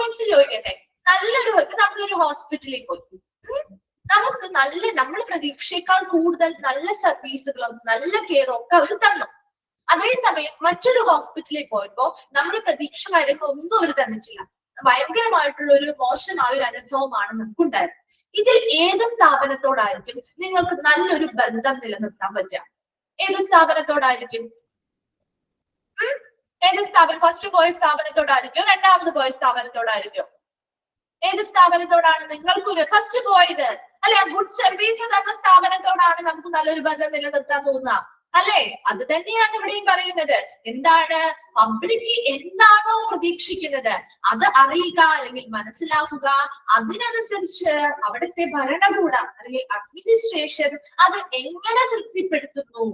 മിസ് ചോദിക്കട്ടെ, നമ്മളൊരു ഹോസ്പിറ്റലിൽ പോയി നമുക്ക് നമ്മൾ പ്രതീക്ഷയേക്കാൾ കൂടുതൽ നല്ല സർവീസുകളും നല്ല കെയറും ഒക്കെ അവർ തന്നു. അതേസമയം മറ്റൊരു ഹോസ്പിറ്റലിൽ പോയപ്പോ നമ്മൾ പ്രതീക്ഷ കാര്യങ്ങളൊന്നും അവർ തന്നിട്ടില്ല. ഭയങ്കരമായിട്ടുള്ള ഒരു മോശമായ ഒരു അനുഭവമാണ് നമുക്കുണ്ടായത്. ഇതിൽ ഏത് സ്ഥാപനത്തോടായിരിക്കും നിങ്ങൾക്ക് നല്ലൊരു ബന്ധം നിലനിർത്താൻ പറ്റുക? ഏത് സ്ഥാപനത്തോടായിരിക്കും? ഫസ്റ്റ് പോയ സ്ഥാപനത്തോടായിരിക്കും? രണ്ടാമത് പോയ സ്ഥാപനത്തോടായിരിക്കും? ഏത് സ്ഥാപനത്തോടാണ് നിങ്ങൾക്ക് ഫസ്റ്റ് പോയത്, അല്ലെ? ഗുഡ് സർവീസ് തന്ന സ്ഥാപനത്തോടാണ് നമുക്ക് നല്ലൊരു ബന്ധം നിലനിർത്താൻ തോന്നുക, അല്ലെ? അത് തന്നെയാണ് ഇവിടെയും പറയുന്നത്. എന്താണ്? പബ്ലിക് എന്താണോ പ്രതീക്ഷിക്കുന്നത് അത് അറിയുക അല്ലെങ്കിൽ മനസ്സിലാക്കുക. അതിനനുസരിച്ച് അവിടുത്തെ ഭരണകൂടം അല്ലെങ്കിൽ അഡ്മിനിസ്ട്രേഷൻ അത് എങ്ങനെ തൃപ്തിപ്പെടുത്തുന്നു,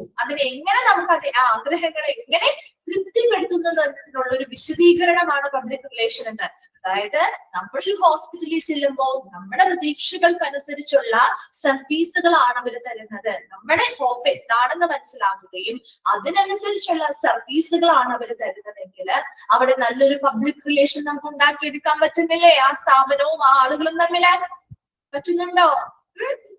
എങ്ങനെ നമുക്ക് ആ ആഗ്രഹങ്ങളെ എങ്ങനെ തൃപ്തിപ്പെടുത്തുന്നത് എന്നതിനുള്ള ഒരു വിശദീകരണമാണ് പബ്ലിക് റിലേഷൻ എന്ന്. അതായത് നമ്മളൊരു ഹോസ്പിറ്റലിൽ ചെല്ലുമ്പോൾ നമ്മുടെ പ്രതീക്ഷകൾക്കനുസരിച്ചുള്ള സർവീസുകളാണ് അവർ തരുന്നത്. നമ്മുടെ ഹോപ്പ് എന്താണെന്ന് മനസ്സിലാക്കുകയും അതിനനുസരിച്ചുള്ള സർവീസുകളാണ് അവർ തരുന്നതെങ്കിൽ അവിടെ നല്ലൊരു പബ്ലിക് റിലേഷൻ നമുക്ക് ഉണ്ടാക്കിയെടുക്കാൻ പറ്റുന്നില്ലേ? ആ സ്ഥാപനവും ആ ആളുകളും തമ്മിൽ പറ്റുന്നുണ്ടോ?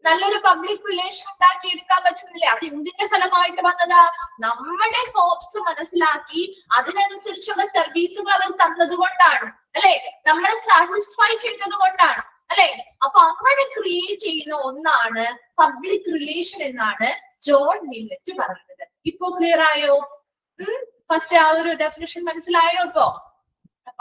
നല്ലൊരു പബ്ലിക് റിലേഷൻ ഉണ്ടാക്കിയെടുക്കാൻ പറ്റുന്നില്ലേ? അത് എന്തിന്റെ ഫലമായിട്ട് വന്നതാ? നമ്മുടെ ഹോപ്സ് മനസ്സിലാക്കി അതിനനുസരിച്ചുള്ള സർവീസുകൾ അവർ തന്നത് കൊണ്ടാണ്, അല്ലെ? നമ്മളെ സാറ്റിസ്ഫൈ ചെയ്തത് കൊണ്ടാണ്, അല്ലെ? അപ്പൊ അങ്ങനെ ക്രിയേറ്റ് ചെയ്യുന്ന ഒന്നാണ് പബ്ലിക് റിലേഷൻ എന്നാണ് ജോൺ മില്ലറ്റ് പറയുന്നത്. ഇപ്പൊ ക്ലിയർ ആയോ? ഫസ്റ്റ് ആ ഒരു ഡെഫിനിഷൻ മനസ്സിലായോ? ഇപ്പോ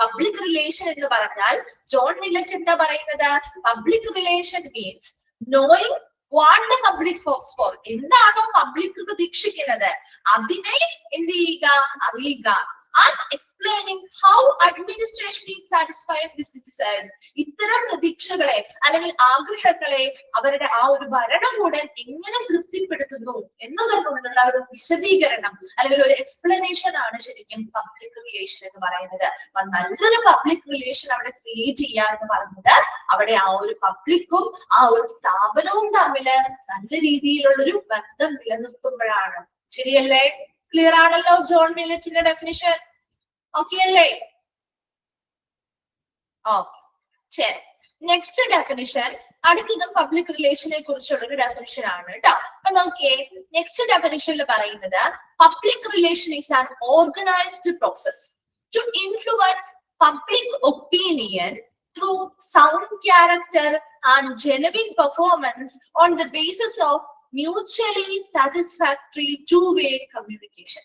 പബ്ലിക് റിലേഷൻ എന്ന് പറഞ്ഞാൽ ജോൺ മില്ലറ്റ് എന്താ പറയുന്നത്? Public relation means knowing what the public hopes for, എന്താണോ പബ്ലിക് പ്രതീക്ഷിക്കുന്നത് അതിനെ എന്ത് ചെയ്യുക, അറിയുക. And explaining how administration is satisfying the citizens. ഇത്തരം പ്രതീക്ഷകളെ അല്ലെങ്കിൽ ആഗ്രഹങ്ങളെ അവരുടെ ആ ഒരു ഭരണകൂടം എങ്ങനെ തൃപ്തിപ്പെടുത്തുന്നു എന്നതിനുള്ള ഒരു വിശദീകരണം അല്ലെങ്കിൽ ഒരു എക്സ്പ്ലനേഷൻ ആണ് ശരിക്കും പബ്ലിക് റിലേഷൻ എന്ന് പറയുന്നത്. അപ്പൊ നല്ലൊരു പബ്ലിക് റിലേഷൻ അവിടെ ക്രിയേറ്റ് ചെയ്യുക എന്ന് പറയുന്നത് അവിടെ ആ ഒരു പബ്ലിക്കും ആ ഒരു സ്ഥാപനവും തമ്മിൽ നല്ല രീതിയിലുള്ളൊരു ബന്ധം നിലനിർത്തുമ്പോഴാണ്. ശരിയല്ലേ? ക്ലിയർ ആണല്ലോ ജോൺ മില്ലറ്റിന്റെ ഡെഫിനിഷൻ? ഓക്കെ അല്ലേ? ശരി. നെക്സ്റ്റ് ഡെഫിനിഷൻ, അടുത്തതും പബ്ലിക് റിലേഷനെ കുറിച്ചുള്ള ഒരു ഡെഫിനിഷൻ ആണ് കേട്ടോ. അപ്പൊ നോക്കിയേ, നെക്സ്റ്റ് ഡെഫിനിഷനിൽ പറയുന്നത് public relation is an organised process to influence public opinion through sound character and genuine performance on the basis of mutually satisfactory two-way communication.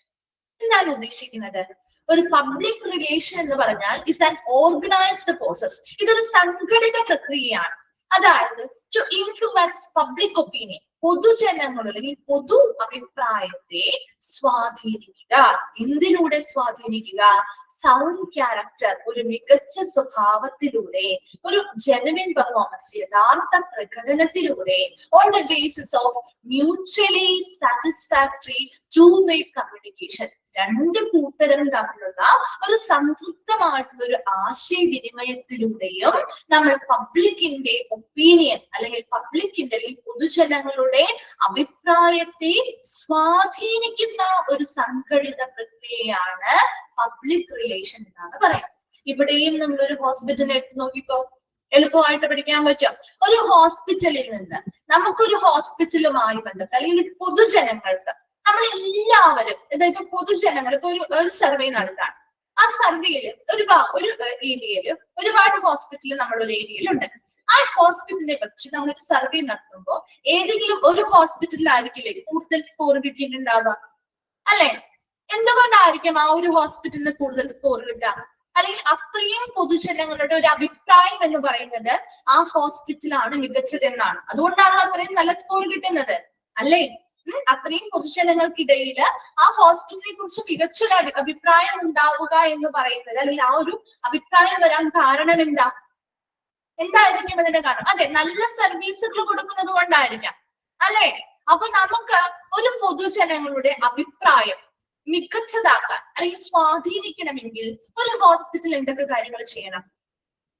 എന്താണ് ഉദ്ദേശിക്കുന്നത്? ഒരു പബ്ലിക് റിലേഷൻ എന്ന് പറഞ്ഞാൽ ഇസ് ആൻ ഓർഗനൈസ്ഡ് പ്രോസസ്. ഇതൊരു സംഘടിത പ്രക്രിയയാണ്. അതായത് ടു ഇൻഫ്ലുവൻസ് പബ്ലിക് ഒപ്പീനിയൻ, പൊതുജനങ്ങളുടെ അല്ലെങ്കിൽ പൊതു അഭിപ്രായത്തെ സ്വാധീനിക്കുക. എന്തിലൂടെ സ്വാധീനിക്കുക? സൗണ്ട് ക്യാരക്ടർ, ഒരു മികച്ച സ്വഭാവത്തിലൂടെ, ഒരു ജെനുവിൻ പെർഫോമൻസ്, യഥാർത്ഥ പ്രകടനത്തിലൂടെ, on the basis of mutually satisfactory to way communication, രണ്ട് കൂട്ടരും തമ്മിലുള്ള ഒരു സംതൃപ്തമായിട്ടുള്ള ഒരു ആശയവിനിമയത്തിലൂടെയും നമ്മൾ പബ്ലിക്കിന്റെ ഒപ്പീനിയൻ അല്ലെങ്കിൽ പബ്ലിക്കിന്റെ അല്ലെങ്കിൽ പൊതുജനങ്ങളുടെ അഭിപ്രായത്തെ സ്വാധീനിക്കുന്ന ഒരു സംഘടിത പ്രക്രിയയാണ് പബ്ലിക് റിലേഷൻ എന്നാണ് പറയുന്നത്. ഇവിടെയും നമ്മളൊരു ഹോസ്പിറ്റലിനെ എടുത്ത് നോക്കിക്കോ, എളുപ്പമായിട്ട് പഠിക്കാൻ പറ്റും. ഒരു ഹോസ്പിറ്റലിൽ നിന്ന് നമുക്കൊരു ഹോസ്പിറ്റലുമായി ബന്ധപ്പെട്ട് അല്ലെങ്കിൽ പൊതുജനങ്ങൾക്ക്, നമ്മൾ എല്ലാവരും, അതായത് പൊതുജനങ്ങൾ ഇപ്പൊ ഒരു സർവേ നടത്താണ്. ആ സർവേയിൽ ഒരു ഏരിയയിൽ ഒരുപാട് ഹോസ്പിറ്റൽ നമ്മുടെ ഒരു ഏരിയയിലുണ്ട്. ആ ഹോസ്പിറ്റലിനെ കുറിച്ച് നമ്മളൊരു സർവേ നടത്തുമ്പോൾ ഏതെങ്കിലും ഒരു ഹോസ്പിറ്റലിലായിരിക്കില്ലേ കൂടുതൽ സ്കോർ കിട്ടിയിട്ടുണ്ടാവുക, അല്ലെ? എന്തുകൊണ്ടായിരിക്കും ആ ഒരു ഹോസ്പിറ്റലിന് കൂടുതൽ സ്കോർ കിട്ടുക? അല്ലെങ്കിൽ അത്രയും പൊതുജനങ്ങളുടെ ഒരു അഭിപ്രായം എന്ന് പറയുന്നത് ആ ഹോസ്പിറ്റലാണ് മികച്ചതെന്നാണ്. അതുകൊണ്ടാണല്ലോ അത്രയും നല്ല സ്കോർ കിട്ടുന്നത്, അല്ലേ? അത്രയും പൊതുജനങ്ങൾക്കിടയിൽ ആ ഹോസ്പിറ്റലിനെ കുറിച്ച് മികച്ചൊരു അഭിപ്രായം ഉണ്ടാവുക എന്ന് പറയുന്നത്, അല്ലെങ്കിൽ ആ ഒരു അഭിപ്രായം വരാൻ കാരണം എന്തായിരിക്കും അതിന്റെ കാരണം? അതെ, നല്ല സർവീസുകൾ കൊടുക്കുന്നത് കൊണ്ടായിരിക്കാം, അല്ലെ? അപ്പൊ നമുക്ക് ഒരു പൊതുജനങ്ങളുടെ അഭിപ്രായം മികച്ചതാക്കാൻ അല്ലെങ്കിൽ സ്വാധീനിക്കണമെങ്കിൽ ഒരു ഹോസ്പിറ്റൽ എന്തൊക്കെ കാര്യങ്ങൾ ചെയ്യണം?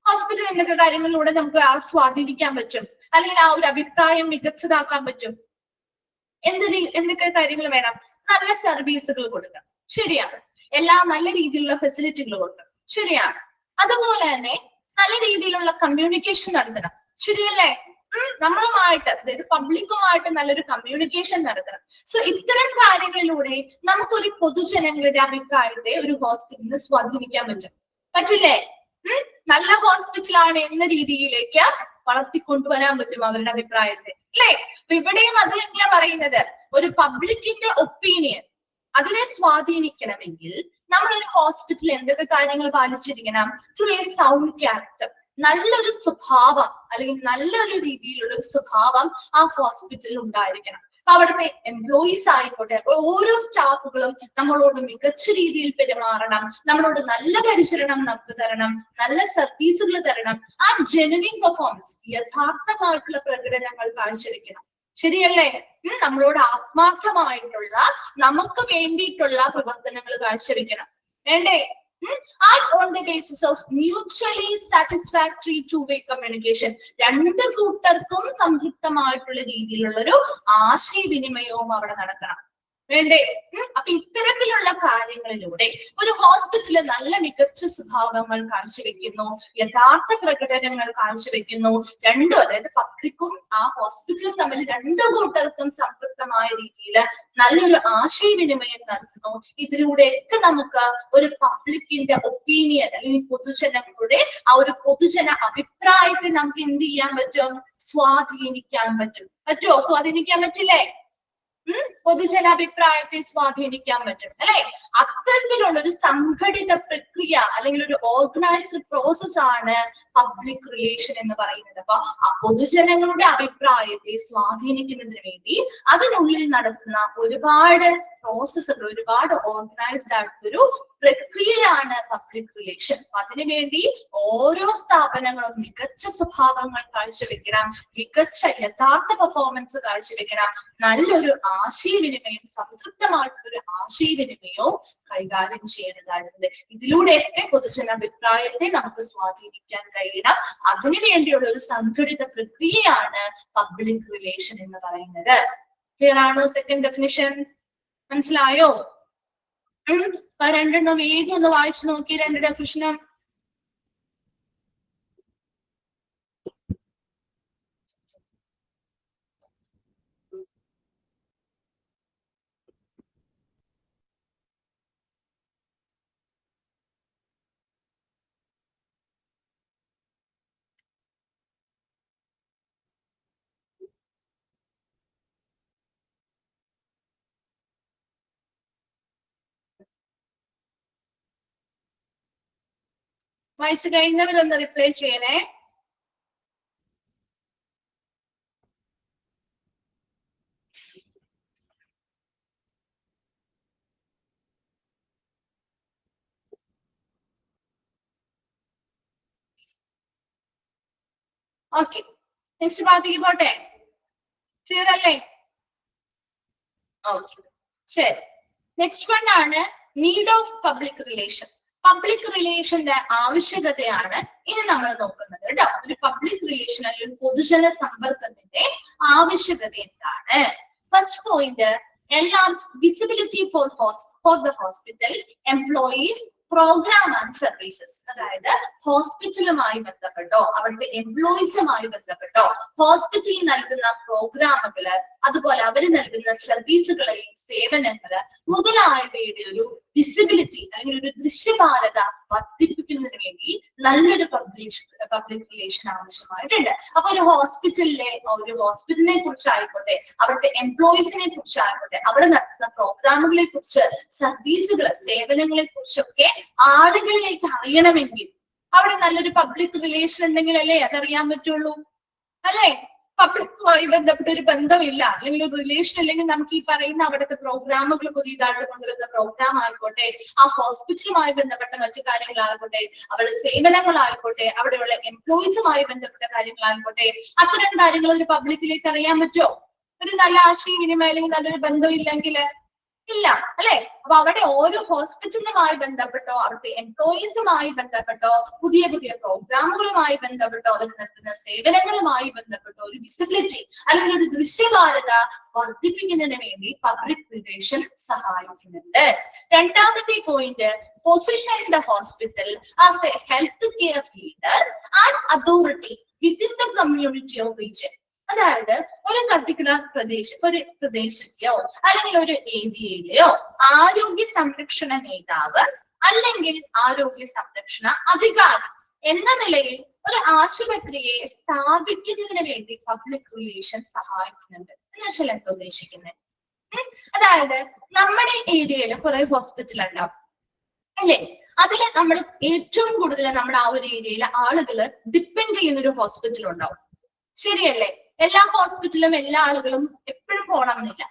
ഹോസ്പിറ്റൽ എന്തൊക്കെ കാര്യങ്ങളിലൂടെ നമുക്ക് സ്വാധീനിക്കാൻ പറ്റും, അല്ലെങ്കിൽ ആ ഒരു അഭിപ്രായം മികച്ചതാക്കാൻ പറ്റും? എന്തൊക്കെ കാര്യങ്ങൾ വേണം? നല്ല സർവീസുകൾ കൊടുക്കണം, ശരിയാണ്. എല്ലാം നല്ല രീതിയിലുള്ള ഫെസിലിറ്റികൾ കൊടുക്കണം, ശരിയാണ്. അതുപോലെ തന്നെ നല്ല രീതിയിലുള്ള കമ്മ്യൂണിക്കേഷൻ നടത്തണം, ശരിയല്ലേ? നമ്മളുമായിട്ട്, അതായത് പബ്ലിക്കുമായിട്ട് നല്ലൊരു കമ്മ്യൂണിക്കേഷൻ നടത്തണം. സോ ഇത്തരം കാര്യങ്ങളിലൂടെ നമുക്കൊരു പൊതുജനങ്ങളുടെ അഭിപ്രായത്തെ ഒരു ഹോസ്പിറ്റലിന് സ്വാധീനിക്കാൻ പറ്റില്ലേ? നല്ല ഹോസ്പിറ്റലാണ് എന്ന രീതിയിലേക്ക് വളർത്തിക്കൊണ്ടുവരാൻ പറ്റും അവരുടെ അഭിപ്രായത്തെ, അല്ലേ? അപ്പൊ ഇവിടെയും അത് തന്നെയാ പറയുന്നത്. ഒരു പബ്ലിക്കിന്റെ ഒപ്പീനിയൻ അതിനെ സ്വാധീനിക്കണമെങ്കിൽ നമ്മൾ ഒരു ഹോസ്പിറ്റലിൽ എന്തൊക്കെ കാര്യങ്ങൾ പാലിച്ചിരിക്കണം? ടു എ സൗണ്ട് ക്യാരക്ടർ, നല്ലൊരു സ്വഭാവം അല്ലെങ്കിൽ നല്ലൊരു രീതിയിലുള്ള ഒരു സ്വഭാവം ആ ഹോസ്പിറ്റലിൽ ഉണ്ടായിരിക്കണം. അപ്പൊ അവിടുത്തെ എംപ്ലോയീസ് ആയിക്കോട്ടെ, ഓരോ സ്റ്റാഫുകളും നമ്മളോട് മികച്ച രീതിയിൽ പെരുമാറണം, നമ്മളോട് നല്ല പരിചരണം നമുക്ക് തരണം, നല്ല സർവീസുകൾ തരണം. ആ ജെനുവിൻ പെർഫോമൻസ്, യഥാർത്ഥമായിട്ടുള്ള പ്രകടനങ്ങൾ കാഴ്ചവെക്കണം, ശരിയല്ലേ? നമ്മളോട് ആത്മാർത്ഥമായിട്ടുള്ള, നമുക്ക് വേണ്ടിയിട്ടുള്ള പ്രവർത്തനങ്ങൾ കാഴ്ചവെക്കണം, വേണ്ടേ? And on the basis of mutually satisfactory two-way communication, രണ്ട് കൂട്ടർക്കും സംതൃപ്തമായിട്ടുള്ള രീതിയിലുള്ള ഒരു ആശയവിനിമയവും അവിടെ നടക്കണം, വേണ്ടേ? അപ്പൊ ഇത്തരത്തിലുള്ള കാര്യങ്ങളിലൂടെ ഒരു ഹോസ്പിറ്റലിൽ നല്ല മികച്ച സ്വഭാവങ്ങൾ കാഴ്ചവെക്കുന്നു, യഥാർത്ഥ പ്രകടനങ്ങൾ കാഴ്ചവെക്കുന്നു. രണ്ടും, അതായത് പബ്ലിക്കും ആ ഹോസ്പിറ്റലും തമ്മിൽ രണ്ടു കൂട്ടർക്കും സംതൃപ്തമായ രീതിയിൽ നല്ലൊരു ആശയവിനിമയം നടത്തുന്നു. ഇതിലൂടെയൊക്കെ നമുക്ക് ഒരു പബ്ലിക്കിന്റെ ഒപ്പീനിയൻ അല്ലെങ്കിൽ പൊതുജനങ്ങളുടെ ആ ഒരു പൊതുജന അഭിപ്രായത്തെ നമുക്ക് എന്ത് ചെയ്യാൻ പറ്റും? സ്വാധീനിക്കാൻ പറ്റുമോ? സ്വാധീനിക്കാൻ പറ്റില്ലേ? പൊതുജനാഭിപ്രായത്തെ സ്വാധീനിക്കാൻ പറ്റും, അല്ലെ? അത്തരത്തിലുള്ള ഒരു സംഘടിത പ്രക്രിയ അല്ലെങ്കിൽ ഒരു ഓർഗനൈസ്ഡ് പ്രോസസ് ആണ് പബ്ലിക് റിലേഷൻ എന്ന് പറയുന്നത്. അപ്പൊ ആ പൊതുജനങ്ങളുടെ അഭിപ്രായത്തെ സ്വാധീനിക്കുന്നതിന് വേണ്ടി അതിനുള്ളിൽ നടത്തുന്ന ഒരുപാട് പ്രോസസ്സുകൾ, ഒരുപാട് ഓർഗനൈസ്ഡ് ആയിട്ടൊരു പ്രക്രിയയാണ് പബ്ലിക് റിലേഷൻ. അതിനുവേണ്ടി ഓരോ സ്ഥാപനങ്ങളും മികച്ച സ്വഭാവങ്ങൾ കാഴ്ചവെക്കണം, മികച്ച യഥാർത്ഥ പെർഫോമൻസ് കാഴ്ചവെക്കണം, നല്ലൊരു ആശയവിനിമയം, സംതൃപ്തമായിട്ടുള്ള ഒരു ആശയവിനിമയവും കൈകാര്യം ചെയ്യേണ്ടതായിട്ടുണ്ട്. ഇതിലൂടെയൊക്കെ പൊതുജനാഭിപ്രായത്തെ നമുക്ക് സ്വാധീനിക്കാൻ കഴിയണം. അതിനുവേണ്ടിയുള്ള ഒരു സംഘടിത പ്രക്രിയയാണ് പബ്ലിക് റിലേഷൻ എന്ന് പറയുന്നത്. ക്ലിയർ ആണോ? സെക്കൻഡ് ഡെഫിനിഷൻ മനസ്സിലായോ? രണ്ടെണ്ണം വേഗം ഒന്ന് വായിച്ചു നോക്കി, രണ്ട് ഡെഫിനിഷനും. വായിച്ചു കഴിഞ്ഞവരൊന്ന് റിപ്ലൈ ചെയ്യണേ. ഓക്കെ, നെക്സ്റ്റ് ഭാഗത്തേക്ക് പോട്ടെ. ക്ലിയർ അല്ലേ? ഓക്കെ, ശരി. നെക്സ്റ്റ് വൺ ആണ് need of public relation. Public റിലേഷന്റെ ആവശ്യകതയാണ് ഇനി നമ്മൾ നോക്കുന്നത് കേട്ടോ. ഒരു പബ്ലിക് റിലേഷൻ അല്ലെങ്കിൽ ഒരു പൊതുജന സമ്പർക്കത്തിന്റെ ആവശ്യകത എന്താണ്? First point, enhance visibility for the hospital, employees, program and services. അതായത് ഹോസ്പിറ്റലുമായി ബന്ധപ്പെട്ടോ അവിടുത്തെ എംപ്ലോയീസുമായി ബന്ധപ്പെട്ടോ ഹോസ്പിറ്റലിൽ നൽകുന്ന പ്രോഗ്രാമുകള്, അതുപോലെ അവർ നൽകുന്ന സർവീസുകളെയും സേവനങ്ങള് മുതലായവയുടെ ഒരു വിസിബിലിറ്റി അല്ലെങ്കിൽ ഒരു ദൃശ്യപാരത വർദ്ധിപ്പിക്കുന്നതിന് വേണ്ടി നല്ലൊരു പബ്ലിക് റിലേഷൻ ആവശ്യമായിട്ടുണ്ട്. അപ്പൊ ഒരു ഹോസ്പിറ്റലിനെ കുറിച്ചായിക്കോട്ടെ, അവിടുത്തെ എംപ്ലോയീസിനെ കുറിച്ചായിക്കോട്ടെ, അവിടെ നടത്തുന്ന പ്രോഗ്രാമുകളെ കുറിച്ച്, സർവീസുകള്, സേവനങ്ങളെ കുറിച്ചൊക്കെ ആളുകളിലേക്ക് അറിയണമെങ്കിൽ അവിടെ നല്ലൊരു പബ്ലിക് റിലേഷൻ ഉണ്ടെങ്കിലല്ലേ അതറിയാൻ പറ്റുള്ളൂ, അല്ലെ? പബ്ലിക്കുമായി ബന്ധപ്പെട്ട ഒരു ബന്ധമില്ല അല്ലെങ്കിൽ ഒരു റിലേഷൻ അല്ലെങ്കിൽ നമുക്ക് ഈ പറയുന്ന അവിടുത്തെ പ്രോഗ്രാമുകൾ, പുതിയതായിട്ട് കൊണ്ടുവരുന്ന പ്രോഗ്രാം ആയിക്കോട്ടെ, ആ ഹോസ്പിറ്റലുമായി ബന്ധപ്പെട്ട മറ്റു കാര്യങ്ങളായിക്കോട്ടെ, അവരുടെ സേവനങ്ങളായിക്കോട്ടെ, അവിടെയുള്ള എംപ്ലോയീസുമായി ബന്ധപ്പെട്ട കാര്യങ്ങളായിക്കോട്ടെ, അത്തരം കാര്യങ്ങൾ ഒരു പബ്ലിക്കിലേക്ക് അറിയാൻ പറ്റുമോ? ഒരു നല്ല ആശയവിനിമയം അല്ലെങ്കിൽ നല്ലൊരു ബന്ധം ഇല്ലെങ്കിൽ ഇല്ല, അല്ലെ? അപ്പൊ അവിടെ ഓരോ ഹോസ്പിറ്റലുമായി ബന്ധപ്പെട്ടോ അവിടുത്തെ എംപ്ലോയീസുമായി ബന്ധപ്പെട്ടോ പുതിയ പുതിയ പ്രോഗ്രാമുകളുമായി ബന്ധപ്പെട്ടോ അവർ നടത്തുന്ന സേവനങ്ങളുമായി ബന്ധപ്പെട്ടോ ഒരു വിസിബിലിറ്റി അല്ലെങ്കിൽ ഒരു ദൃശ്യകാരത വർദ്ധിപ്പിക്കുന്നതിന് വേണ്ടി പബ്ലിക് റിലേഷൻ സഹായിക്കുന്നുണ്ട്. രണ്ടാമത്തെ point, position in the hospital as A health care leader and authority within the community of region. അതായത് ഒരു പർട്ടിക്കുലർ പ്രദേശത്തെയോ അല്ലെങ്കിൽ ഒരു ഏരിയയിലെയോ ആരോഗ്യ സംരക്ഷണ നേതാവ് അല്ലെങ്കിൽ ആരോഗ്യ സംരക്ഷണ അധികാരി എന്ന നിലയിൽ ഒരു ആശുപത്രിയെ സ്ഥാപിക്കുന്നതിന് വേണ്ടി പബ്ലിക് റിലേഷൻ സഹായിക്കുന്നുണ്ട്. എന്ന് വെച്ചാൽ എന്താ ഉദ്ദേശിക്കുന്നത്? അതായത് നമ്മുടെ ഏരിയയിൽ കുറെ ഹോസ്പിറ്റൽ ഉണ്ടാവും, അല്ലെ? അതിൽ നമ്മൾ ഏറ്റവും കൂടുതൽ നമ്മുടെ ആ ഒരു ഏരിയയിലെ ആളുകള് ഡിപ്പെൻഡ് ചെയ്യുന്ന ഒരു ഹോസ്പിറ്റൽ ഉണ്ടാവും, ശരിയല്ലേ? എല്ലാ ഹോസ്പിറ്റലും എല്ലാ ആളുകളും എപ്പോഴും പോകണം എന്നില്ല.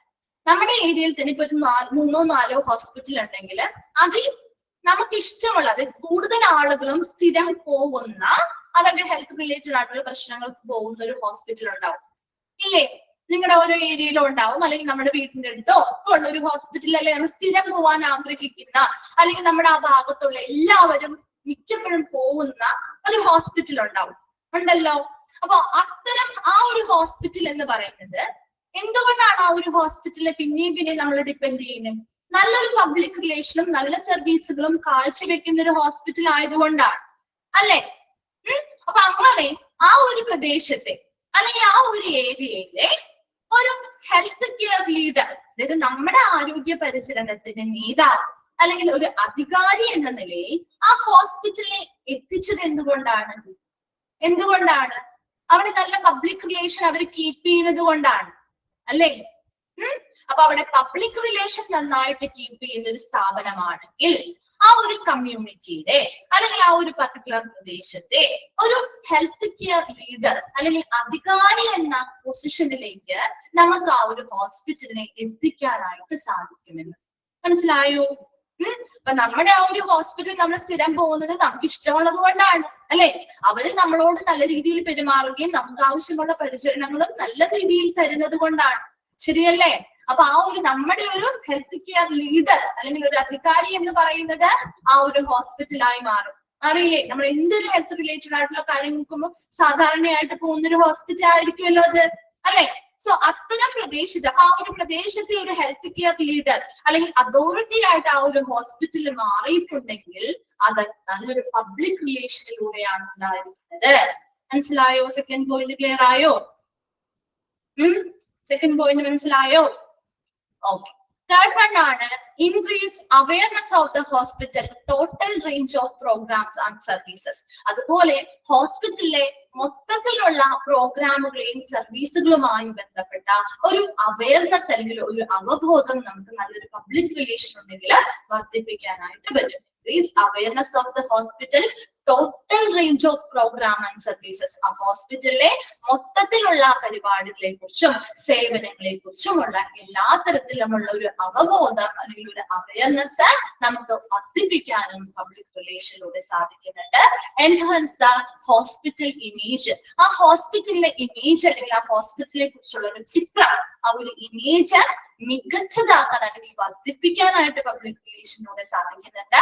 നമ്മുടെ ഏരിയയിൽ തന്നെ ഇപ്പൊ ഒരു 3-4 ഹോസ്പിറ്റൽ ഉണ്ടെങ്കിൽ അതിൽ നമുക്ക് ഇഷ്ടമുള്ളത് കൂടുതൽ ആളുകളും സ്ഥിരം പോകുന്ന അവരുടെ ഹെൽത്ത് റിലേറ്റഡ് ആയിട്ടുള്ള പ്രശ്നങ്ങൾക്ക് പോകുന്ന ഒരു ഹോസ്പിറ്റൽ ഉണ്ടാവും, ഇല്ലേ? നിങ്ങളുടെ ഓരോ ഏരിയയിലും ഉണ്ടാവും, അല്ലെങ്കിൽ നമ്മുടെ വീടിന്റെ അടുത്തോ ഒക്കെ ഉള്ള ഒരു ഹോസ്പിറ്റൽ, അല്ലെങ്കിൽ നമ്മൾ സ്ഥിരം പോകാൻ ആഗ്രഹിക്കുന്ന അല്ലെങ്കിൽ നമ്മുടെ ആ ഭാഗത്തുള്ള എല്ലാവരും മിക്കപ്പോഴും പോകുന്ന ഒരു ഹോസ്പിറ്റൽ ഉണ്ടാവും, ഉണ്ടല്ലോ. അപ്പൊ അത്തരം ആ ഒരു ഹോസ്പിറ്റൽ എന്ന് പറയുന്നത് എന്തുകൊണ്ടാണ് ആ ഒരു ഹോസ്പിറ്റലിനെ പിന്നെയും നമ്മൾ ഡിപ്പെൻഡ് ചെയ്യുന്നത്? നല്ലൊരു പബ്ലിക് റിലേഷനും നല്ല സർവീസുകളും കാഴ്ചവെക്കുന്ന ഒരു ഹോസ്പിറ്റൽ ആയതുകൊണ്ടാണ്, അല്ലെ? അപ്പൊ അങ്ങനെ ആ ഒരു പ്രദേശത്തെ അല്ലെങ്കിൽ ആ ഒരു ഏരിയയിലെ ഒരു ഹെൽത്ത് കെയർ ലീഡർ, അതായത് നമ്മുടെ ആരോഗ്യ പരിചരണത്തിന്റെ നേതാവ് അല്ലെങ്കിൽ ഒരു അധികാരി എന്ന നിലയിൽ ആ ഹോസ്പിറ്റലിനെ എത്തിച്ചത് എന്തുകൊണ്ടാണ്? അവിടെ നല്ല പബ്ലിക് റിലേഷൻ അവർ കീപ്പ് ചെയ്യുന്നത് കൊണ്ടാണ്, അല്ലേ? അപ്പൊ അവിടെ പബ്ലിക് റിലേഷൻ നന്നായിട്ട് കീപ്പ് ചെയ്യുന്ന ഒരു സ്ഥാപനമാണെങ്കിൽ ആ ഒരു കമ്മ്യൂണിറ്റിയുടെ അല്ലെങ്കിൽ ആ ഒരു പർട്ടിക്കുലർ പ്രദേശത്തെ ഒരു ഹെൽത്ത് കെയർ ലീഡർ അല്ലെങ്കിൽ അധികാരി എന്ന പൊസിഷനിലേക്ക് നമുക്ക് ആ ഒരു ഹോസ്പിറ്റലിനെ എത്തിക്കാനായിട്ട് സാധിക്കുമെന്ന് മനസ്സിലായോ? അപ്പൊ നമ്മുടെ ആ ഒരു ഹോസ്പിറ്റൽ നമ്മൾ സ്ഥിരം പോകുന്നത് നമുക്ക് ഇഷ്ടമുള്ളത് കൊണ്ടാണ്, അല്ലെ? അവര് നമ്മളോട് നല്ല രീതിയിൽ പെരുമാറുകയും നമുക്ക് ആവശ്യമുള്ള പരിചരണങ്ങളും നല്ല രീതിയിൽ തരുന്നത് കൊണ്ടാണ്, ശരിയല്ലേ? അപ്പൊ ആ ഒരു നമ്മുടെ ഒരു ഹെൽത്ത് കെയർ ലീഡർ അല്ലെങ്കിൽ ഒരു അധികാരി എന്ന് പറയുന്നത് ആ ഒരു ഹോസ്പിറ്റലായി മാറും. അറിയില്ലേ, നമ്മൾ എന്തൊരു ഹെൽത്ത് റിലേറ്റഡ് ആയിട്ടുള്ള കാര്യം നോക്കുമ്പോൾ സാധാരണയായിട്ട് പോകുന്ന ഒരു ഹോസ്പിറ്റൽ ആയിരിക്കുമല്ലോ അത്, അല്ലെ? സോ അത്തരം പ്രദേശത്ത് ആ ഒരു പ്രദേശത്തെ ഒരു ഹെൽത്ത് കെയർ ലീഡർ അല്ലെങ്കിൽ അതോറിറ്റി ആയിട്ട് ആ ഒരു ഹോസ്പിറ്റൽ മാറിയിട്ടുണ്ടെങ്കിൽ അത് നല്ലൊരു പബ്ലിക് റിലേഷനിലൂടെയാണ് ഉണ്ടായിരിക്കുന്നത്. മനസ്സിലായോ? സെക്കൻഡ് പോയിന്റ് ക്ലിയർ ആയോ? സെക്കൻഡ് പോയിന്റ് മനസ്സിലായോ? ഓക്കെ. തേർഡ് വൺ ആണ് increase awareness of the hospital total range of programs and services. അതുപോലെ ഹോസ്പിറ്റലിലെ മൊത്തത്തിലുള്ള പ്രോഗ്രാമുകളെയും സർവീസുകളുമായി ബന്ധപ്പെട്ട ഒരു അവയർനെസ് അല്ലെങ്കിൽ ഒരു അവബോധം നമുക്ക് നല്ലൊരു പബ്ലിക് റിലേഷൻ ഉണ്ടെങ്കിൽ വർദ്ധിപ്പിക്കാനായിട്ട് പറ്റും. Increase awareness of the hospital total range of program and services. ആ ഹോസ്പിറ്റലിലെ മൊത്തത്തിലുള്ള പരിപാടികളെ കുറിച്ചും സേവനങ്ങളെ കുറിച്ചുമുള്ള എല്ലാ തരത്തിലുമുള്ള ഒരു അവബോധം അല്ലെങ്കിൽ ഒരു അവയർനെസ് നമുക്ക് വർദ്ധിപ്പിക്കാനും പബ്ലിക് റിലേഷനിലൂടെ സാധിക്കുന്നുണ്ട്. Enhance the hospital image. ആ ഹോസ്പിറ്റലിലെ ഇമേജ് അല്ലെങ്കിൽ ആ ഹോസ്പിറ്റലിനെ കുറിച്ചുള്ള ഒരു ചിത്രം, ആ ഒരു ഇമേജ് മികച്ചതാക്കാൻ അല്ലെങ്കിൽ വർദ്ധിപ്പിക്കാനായിട്ട് പബ്ലിക് റിലേഷനിലൂടെ സാധിക്കുന്നുണ്ട്.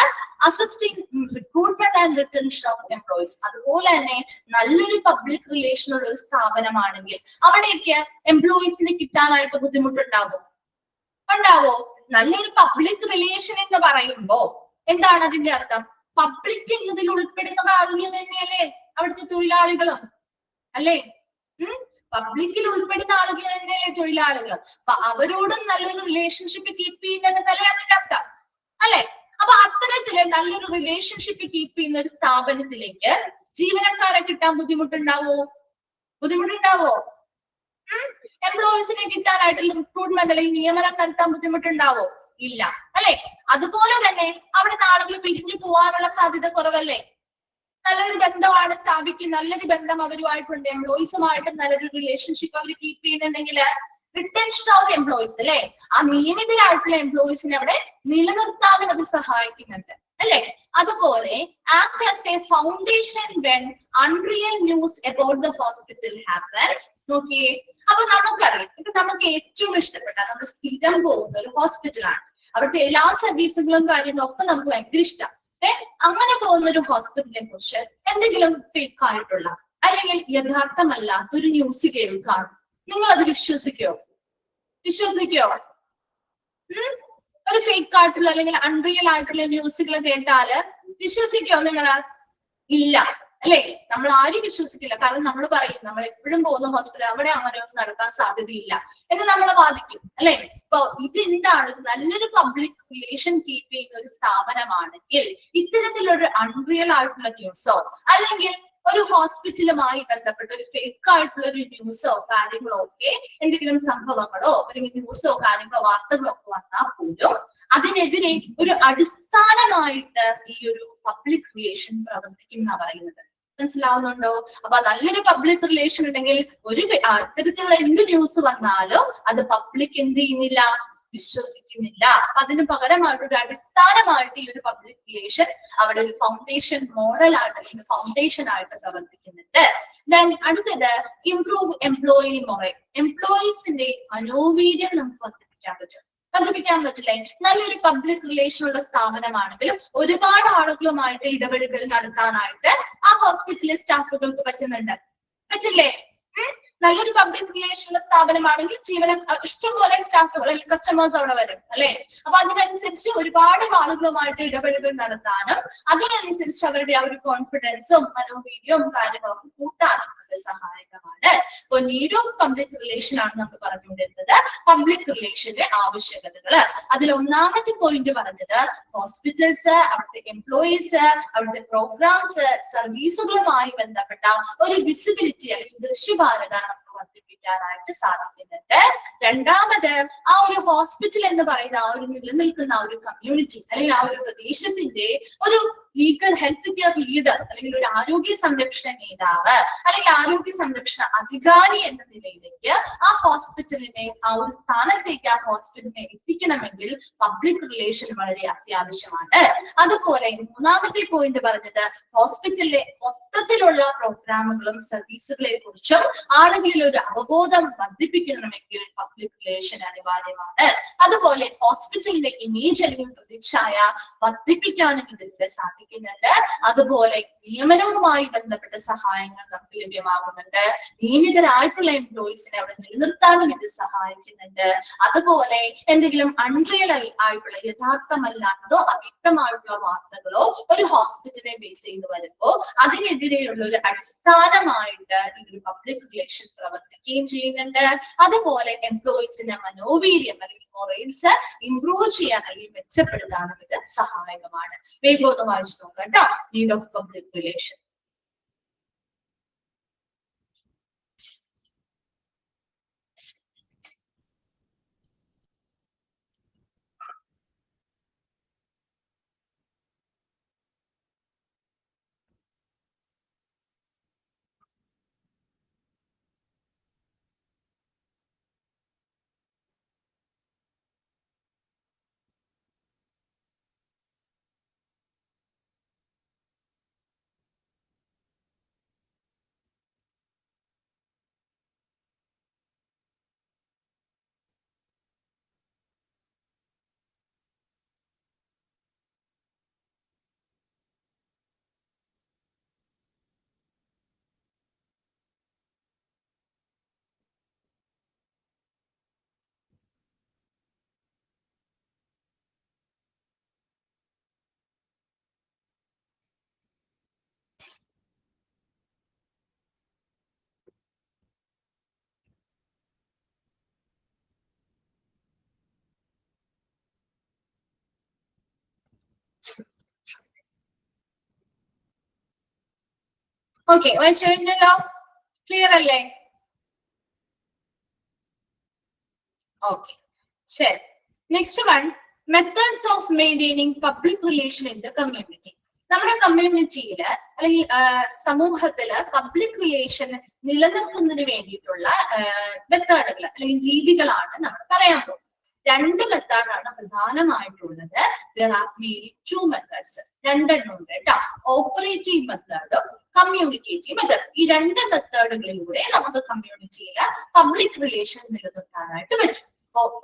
Assisting recruitment and retention of employees. അതുപോലെ തന്നെ നല്ലൊരു പബ്ലിക് റിലേഷൻ ഉള്ള ഒരു സ്ഥാപനമാണെങ്കിൽ അവിടേക്ക് എംപ്ലോയീസിന് കിട്ടാനായിട്ട് ബുദ്ധിമുട്ടുണ്ടാവും. ഉണ്ടാവോ? നല്ലൊരു പബ്ലിക് റിലേഷൻ എന്ന് പറയുമ്പോ എന്താണ് അതിന്റെ അർത്ഥം? പബ്ലിക് എന്നതിൽ ഉൾപ്പെടുന്ന ആളുകൾ തന്നെയല്ലേ അവിടുത്തെ തൊഴിലാളികളും, അല്ലേ? പബ്ലിക്കിൽ ഉൾപ്പെടുന്ന ആളുകൾ തന്നെയല്ലേ തൊഴിലാളികൾ. അപ്പൊ അവരോടും നല്ലൊരു റിലേഷൻഷിപ്പ് കീപ്പ് ചെയ്യുന്നുണ്ടെന്നല്ലേ അതിന്റെ അർത്ഥം, അല്ലെ? അപ്പൊ അത്തരത്തില് നല്ലൊരു റിലേഷൻഷിപ്പ് കീപ്പ് ചെയ്യുന്ന ഒരു സ്ഥാപനത്തിലേക്ക് ജീവനക്കാരെ കിട്ടാൻ ബുദ്ധിമുട്ടുണ്ടാവോ? ബുദ്ധിമുട്ടുണ്ടാവോ? എംപ്ലോയീസിനെ കിട്ടാനായിട്ടുള്ള റിക്രൂട്ട്മെന്റ് അല്ലെങ്കിൽ നിയമനം നടത്താൻ ബുദ്ധിമുട്ടുണ്ടാവോ? ഇല്ല, അല്ലെ? അതുപോലെ തന്നെ അവിടുത്തെ ആളുകൾ പിരിഞ്ഞു പോവാനുള്ള സാധ്യത കുറവല്ലേ? നല്ലൊരു ബന്ധമാണ് സ്ഥാപിക്കുന്നത്, നല്ലൊരു ബന്ധം അവരുമായിട്ടുണ്ട്, എംപ്ലോയീസുമായിട്ട് നല്ലൊരു റിലേഷൻഷിപ്പ് അവർ കീപ്പ് ചെയ്യുന്നുണ്ടെങ്കിൽ റിട്ടൻഷൻ ഓഫ് എംപ്ലോയീസ്, അല്ലെ? ആ നിയമിതരായിട്ടുള്ള എംപ്ലോയീസിനെ അവിടെ നിലനിർത്താനും അത് സഹായിക്കുന്നുണ്ട്, അല്ലെ? അതുപോലെ act as A foundation when unreal news about the hospital happens. നോക്കിയേ, അപ്പൊ നമുക്കറിയാം, ഇപ്പൊ നമുക്ക് ഏറ്റവും ഇഷ്ടപ്പെട്ട നമ്മൾ സ്ഥിരം പോകുന്ന ഒരു ഹോസ്പിറ്റലാണ്, അവിടുത്തെ എല്ലാ സർവീസുകളും കാര്യങ്ങളും ഒക്കെ നമുക്ക് ഭയങ്കര ഇഷ്ടം. അങ്ങനെ പോകുന്ന ഒരു ഹോസ്പിറ്റലിനെ കുറിച്ച് എന്തെങ്കിലും ഫേക്ക് ആയിട്ടുള്ള അല്ലെങ്കിൽ യഥാർത്ഥമല്ലാത്തൊരു ന്യൂസ് കേൾക്കാം, നിങ്ങൾ അത് വിശ്വസിക്കോ? വിശ്വസിക്കോ? ഒരു ഫേക്ക് ആയിട്ടുള്ള അല്ലെങ്കിൽ അൺറിയൽ ആയിട്ടുള്ള ന്യൂസുകൾ കേട്ടാല് വിശ്വസിക്കോ നിങ്ങള്? ഇല്ല, അല്ലെ? നമ്മൾ ആരും വിശ്വസിക്കില്ല. കാരണം നമ്മൾ പറയും, നമ്മൾ എപ്പോഴും പോകുന്ന ഹോസ്പിറ്റൽ അവിടെ അങ്ങനെ ഒന്നും നടക്കാൻ സാധ്യതയില്ല എന്ന് നമ്മൾ വാദിക്കും, അല്ലെ? ഇപ്പൊ ഇത് എന്താണ്? നല്ലൊരു പബ്ലിക് റിലേഷൻ കീപ്പ് ചെയ്യുന്ന ഒരു സ്ഥാപനമാണെങ്കിൽ ഇത്തരത്തിലൊരു അൺറിയൽ ആയിട്ടുള്ള ന്യൂസോ അല്ലെങ്കിൽ ഒരു ഹോസ്പിറ്റലുമായി ബന്ധപ്പെട്ട ഒരു ഫേക്ക് ആയിട്ടുള്ള ഒരു ന്യൂസോ കാര്യങ്ങളോ ഒക്കെ എന്തെങ്കിലും സംഭവങ്ങളോ അല്ലെങ്കിൽ ന്യൂസോ കാര്യങ്ങളോ വാർത്തകളോ ഒക്കെ വന്നാൽ പോലും അതിനെതിരെ ഒരു അടിസ്ഥാനമായിട്ട് ഈ ഒരു പബ്ലിക് റിലേഷൻ പ്രവർത്തിക്കും എന്നാ പറയുന്നത്. മനസ്സിലാവുന്നുണ്ടോ? അപ്പൊ നല്ലൊരു പബ്ലിക് റിലേഷൻ ഉണ്ടെങ്കിൽ ഒരു അത്തരത്തിലുള്ള എന്ത് ന്യൂസ് വന്നാലും അത് പബ്ലിക് എന്ത് ചെയ്യുന്നില്ല? വിശ്വസിക്കുന്നില്ല. അപ്പൊ അതിന് പകരമായിട്ട് ഒരു അടിസ്ഥാനമായിട്ട് ഈ ഒരു പബ്ലിക് റിലേഷൻ അവിടെ ഒരു ഫൗണ്ടേഷൻ മോഡലായിട്ട് അല്ലെങ്കിൽ ഫൗണ്ടേഷൻ ആയിട്ട് പ്രവർത്തിക്കുന്നുണ്ട്. ദെൻ അടുത്തത് ഇംപ്രൂവ് എംപ്ലോയി മൊറൽ. എംപ്ലോയീസിന്റെ മനോവീര്യം നമുക്ക് വർദ്ധിപ്പിക്കാൻ പറ്റില്ലേ? നല്ലൊരു പബ്ലിക് റിലേഷൻ ഉള്ള സ്ഥാപനമാണെങ്കിലും ഒരുപാട് ആളുകളുമായിട്ട് ഇടപെടലുകൾ നടത്താനായിട്ട് ആ ഹോസ്പിറ്റലിലെ സ്റ്റാഫുകൾക്ക് പറ്റില്ലേ? നല്ലൊരു പബ്ലിക് റിലേഷൻ ഉള്ള സ്ഥാപനമാണെങ്കിൽ ഇഷ്ടംപോലെ സ്റ്റാഫുകൾ കസ്റ്റമേഴ്സ് അവിടെ വരും, അല്ലെ? അപ്പൊ അതിനനുസരിച്ച് ഒരുപാട് ആളുകളുമായിട്ട് ഇടപെടലുകൾ നടത്താനും അതിനനുസരിച്ച് അവരുടെ ആ ഒരു കോൺഫിഡൻസും മനോവീര്യവും കാര്യങ്ങളൊക്കെ കൂട്ടാനും അത് സഹായകമാണ്. അപ്പൊ നീഡ് ഓഫ് പബ്ലിക് റിലേഷൻ ആണ് നമ്മൾ പറഞ്ഞുകൊണ്ടിരുന്നത്. പബ്ലിക് റിലേഷന്റെ ആവശ്യകതകള് അതിൽ ഒന്നാമത്തെ പോയിന്റ് പറഞ്ഞത് ഹോസ്പിറ്റൽസ്, അവിടുത്തെ എംപ്ലോയീസ്, അവിടുത്തെ പ്രോഗ്രാംസ്, സർവീസുകളുമായി ബന്ധപ്പെട്ട ഒരു വിസിബിലിറ്റി അല്ലെങ്കിൽ ദൃശ്യഭാരത നമുക്ക് വർദ്ധിപ്പിക്കാനായിട്ട് സാധിക്കുന്നുണ്ട്. രണ്ടാമത് ആ ഒരു ഹോസ്പിറ്റൽ എന്ന് പറയുന്ന ആ ഒരു നിലനിൽക്കുന്ന ആ ഒരു കമ്മ്യൂണിറ്റി അല്ലെങ്കിൽ ആ ഒരു പ്രദേശത്തിന്റെ ഒരു ലീഗൽ ഹെൽത്ത് കെയർ ലീഡർ അല്ലെങ്കിൽ ഒരു ആരോഗ്യ സംരക്ഷണ നേതാവ് അല്ലെങ്കിൽ ആരോഗ്യ സംരക്ഷണ അധികാരി എന്ന നിലയിലേക്ക് ആ ഹോസ്പിറ്റലിനെ ആ ഒരു സ്ഥാനത്തേക്ക് ആ ഹോസ്പിറ്റലിനെ എത്തിക്കണമെങ്കിൽ പബ്ലിക് റിലേഷൻ വളരെ അത്യാവശ്യമാണ്. അതുപോലെ മൂന്നാമത്തെ പോയിന്റ് പറഞ്ഞത് ഹോസ്പിറ്റലിലെ മൊത്തത്തിലുള്ള പ്രോഗ്രാമുകളും സർവീസുകളെ കുറിച്ചും ആളുകളിൽ ഒരു അവബോധം വർദ്ധിപ്പിക്കണമെങ്കിൽ പബ്ലിക് റിലേഷൻ അനിവാര്യമാണ്. അതുപോലെ ഹോസ്പിറ്റലിന്റെ ഇമേജ് അല്ലെങ്കിൽ പ്രതിച്ഛായ വർദ്ധിപ്പിക്കാനും ഇതിലൂടെ സാധിക്കുന്നുണ്ട്. അതുപോലെ നിയമനവുമായി ബന്ധപ്പെട്ട സഹായങ്ങൾ നമുക്ക് ലഭ്യമാകുന്നുണ്ട്. നിയമിതരായിട്ടുള്ള എംപ്ലോയീസിനെ അവിടെ നിലനിർത്താനും ഇത് സഹായിക്കുന്നുണ്ട്. അതുപോലെ എന്തെങ്കിലും അൺറിയൽ ആയിട്ടുള്ള യഥാർത്ഥമല്ലാത്തതോ അവ്യക്തമായിട്ടുള്ള വാർത്തകളോ ഒരു ഹോസ്പിറ്റലിനെ ബേസ് ചെയ്ത് വരുമ്പോൾ അതിനെതിരെയുള്ള ഒരു അടിസ്ഥാനമായിട്ട് ഇതൊരു പബ്ലിക് റിലേഷൻ പ്രവർത്തിക്കുകയും ചെയ്യുന്നുണ്ട്. അതുപോലെ എംപ്ലോയീസിന്റെ മനോവീര്യം അല്ലെങ്കിൽ മൊറൽസ് ഇംപ്രൂവ് ചെയ്യാൻ അല്ലെങ്കിൽ മെച്ചപ്പെടുത്താനും ഇത് സഹായകമാണ്. വേഗം ഒന്ന് വായിച്ചു നോക്കാം കേട്ടോ. Need of public relation. Okay, വായിച്ചു കഴിഞ്ഞല്ലോ. ക്ലിയർ അല്ലേ? ഓക്കെ, ശരി. Next one, methods of maintaining public relation in the community. നമ്മുടെ കമ്മ്യൂണിറ്റിയില് അല്ലെങ്കിൽ സമൂഹത്തില് പബ്ലിക് റിലേഷൻ നിലനിർത്തുന്നതിന് വേണ്ടിയിട്ടുള്ള മെത്തേഡുകൾ അല്ലെങ്കിൽ രീതികളാണ് നമ്മൾ പറയാൻ പോകുന്നത്. രണ്ട് മെത്തേഡാണ് പ്രധാനമായിട്ടുള്ളത്. There are mainly two methods. രണ്ടെണ്ണം ഉണ്ട് കേട്ടോ. ഓപ്പറേറ്റീവ് മെത്തേഡും കമ്മ്യൂണിക്കേറ്റീവ് മെത്തേഡ്. ഈ രണ്ട് മെത്തേഡുകളിലൂടെ നമുക്ക് കമ്മ്യൂണിറ്റിയില് പബ്ലിക് റിലേഷൻ നിലനിർത്താനായിട്ട് പറ്റും.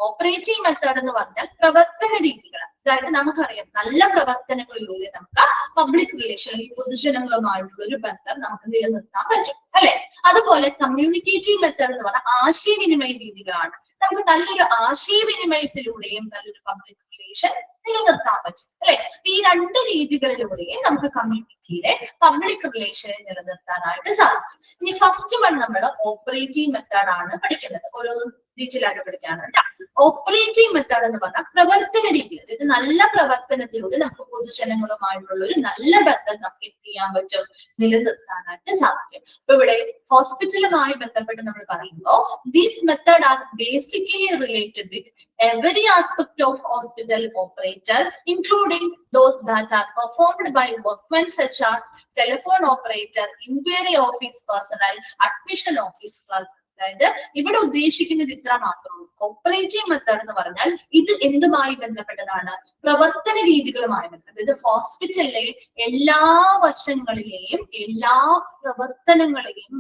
ഓപ്പറേറ്റീവ് മെത്തേഡ് എന്ന് പറഞ്ഞാൽ പ്രവർത്തന രീതികൾ. അതായത് നമുക്കറിയാം നല്ല പ്രവർത്തനങ്ങളിലൂടെ നമുക്ക് പബ്ലിക് റിലേഷൻ അല്ലെങ്കിൽ പൊതുജനങ്ങളുമായിട്ടുള്ള ഒരു ബന്ധം നമുക്ക് നിലനിർത്താൻ പറ്റും, അല്ലെ? അതുപോലെ കമ്മ്യൂണിക്കേറ്റീവ് മെത്തേഡ് എന്ന് പറഞ്ഞാൽ ആശയവിനിമയ രീതികളാണ്. നമുക്ക് നല്ലൊരു ആശയവിനിമയത്തിലൂടെയും നല്ലൊരു പബ്ലിക് റിലേഷൻ നിലനിർത്താൻ പറ്റും, അല്ലെ? ഈ രണ്ട് രീതികളിലൂടെയും നമുക്ക് കമ്മ്യൂണിറ്റിയിലെ പബ്ലിക് റിലേഷനെ നിലനിർത്താനായിട്ട് സാധിക്കും. ഇനി ഫസ്റ്റ് വൺ നമ്മൾ ഓപ്പറേറ്റീവ് മെത്തേഡ് ആണ് പഠിക്കുന്നത്. ഓരോ ഡീറ്റെയിലായിട്ട് പഠിക്കാനുണ്ട്. ഓപ്പറേറ്റീവ് മെത്തേഡ് എന്ന് പറഞ്ഞാൽ പ്രവർത്തന രീതി. അതായത് നല്ല പ്രവർത്തനത്തിലൂടെ നമുക്ക് പൊതുജനങ്ങളുമായിട്ടുള്ള ഒരു നല്ല ബന്ധം നമുക്ക് എന്ത് ചെയ്യാൻ പറ്റും, നിലനിർത്താനായിട്ട് സാധിക്കും. ഇപ്പൊ ഇവിടെ ഹോസ്പിറ്റലുമായി ബന്ധപ്പെട്ട് നമ്മൾ പറയുമ്പോൾ these method are basically related with every aspect of hospital operator, including those that are performed by workmen such as telephone operator, inquiry office personnel, admission office clerk. അതായത് ഇവിടെ ഉദ്ദേശിക്കുന്നത് ഇത്ര മാത്രമേ ഉള്ളൂ. ഓപ്പറേറ്റീവ് മെത്തേഡ് എന്ന് പറഞ്ഞാൽ ഇത് എന്തുമായി ബന്ധപ്പെട്ടതാണ്? പ്രവർത്തന രീതികളുമായി ബന്ധപ്പെട്ടത്. അതായത് ഹോസ്പിറ്റലിലെ എല്ലാ വശങ്ങളിലെയും എല്ലാ പ്രവർത്തനങ്ങളെയും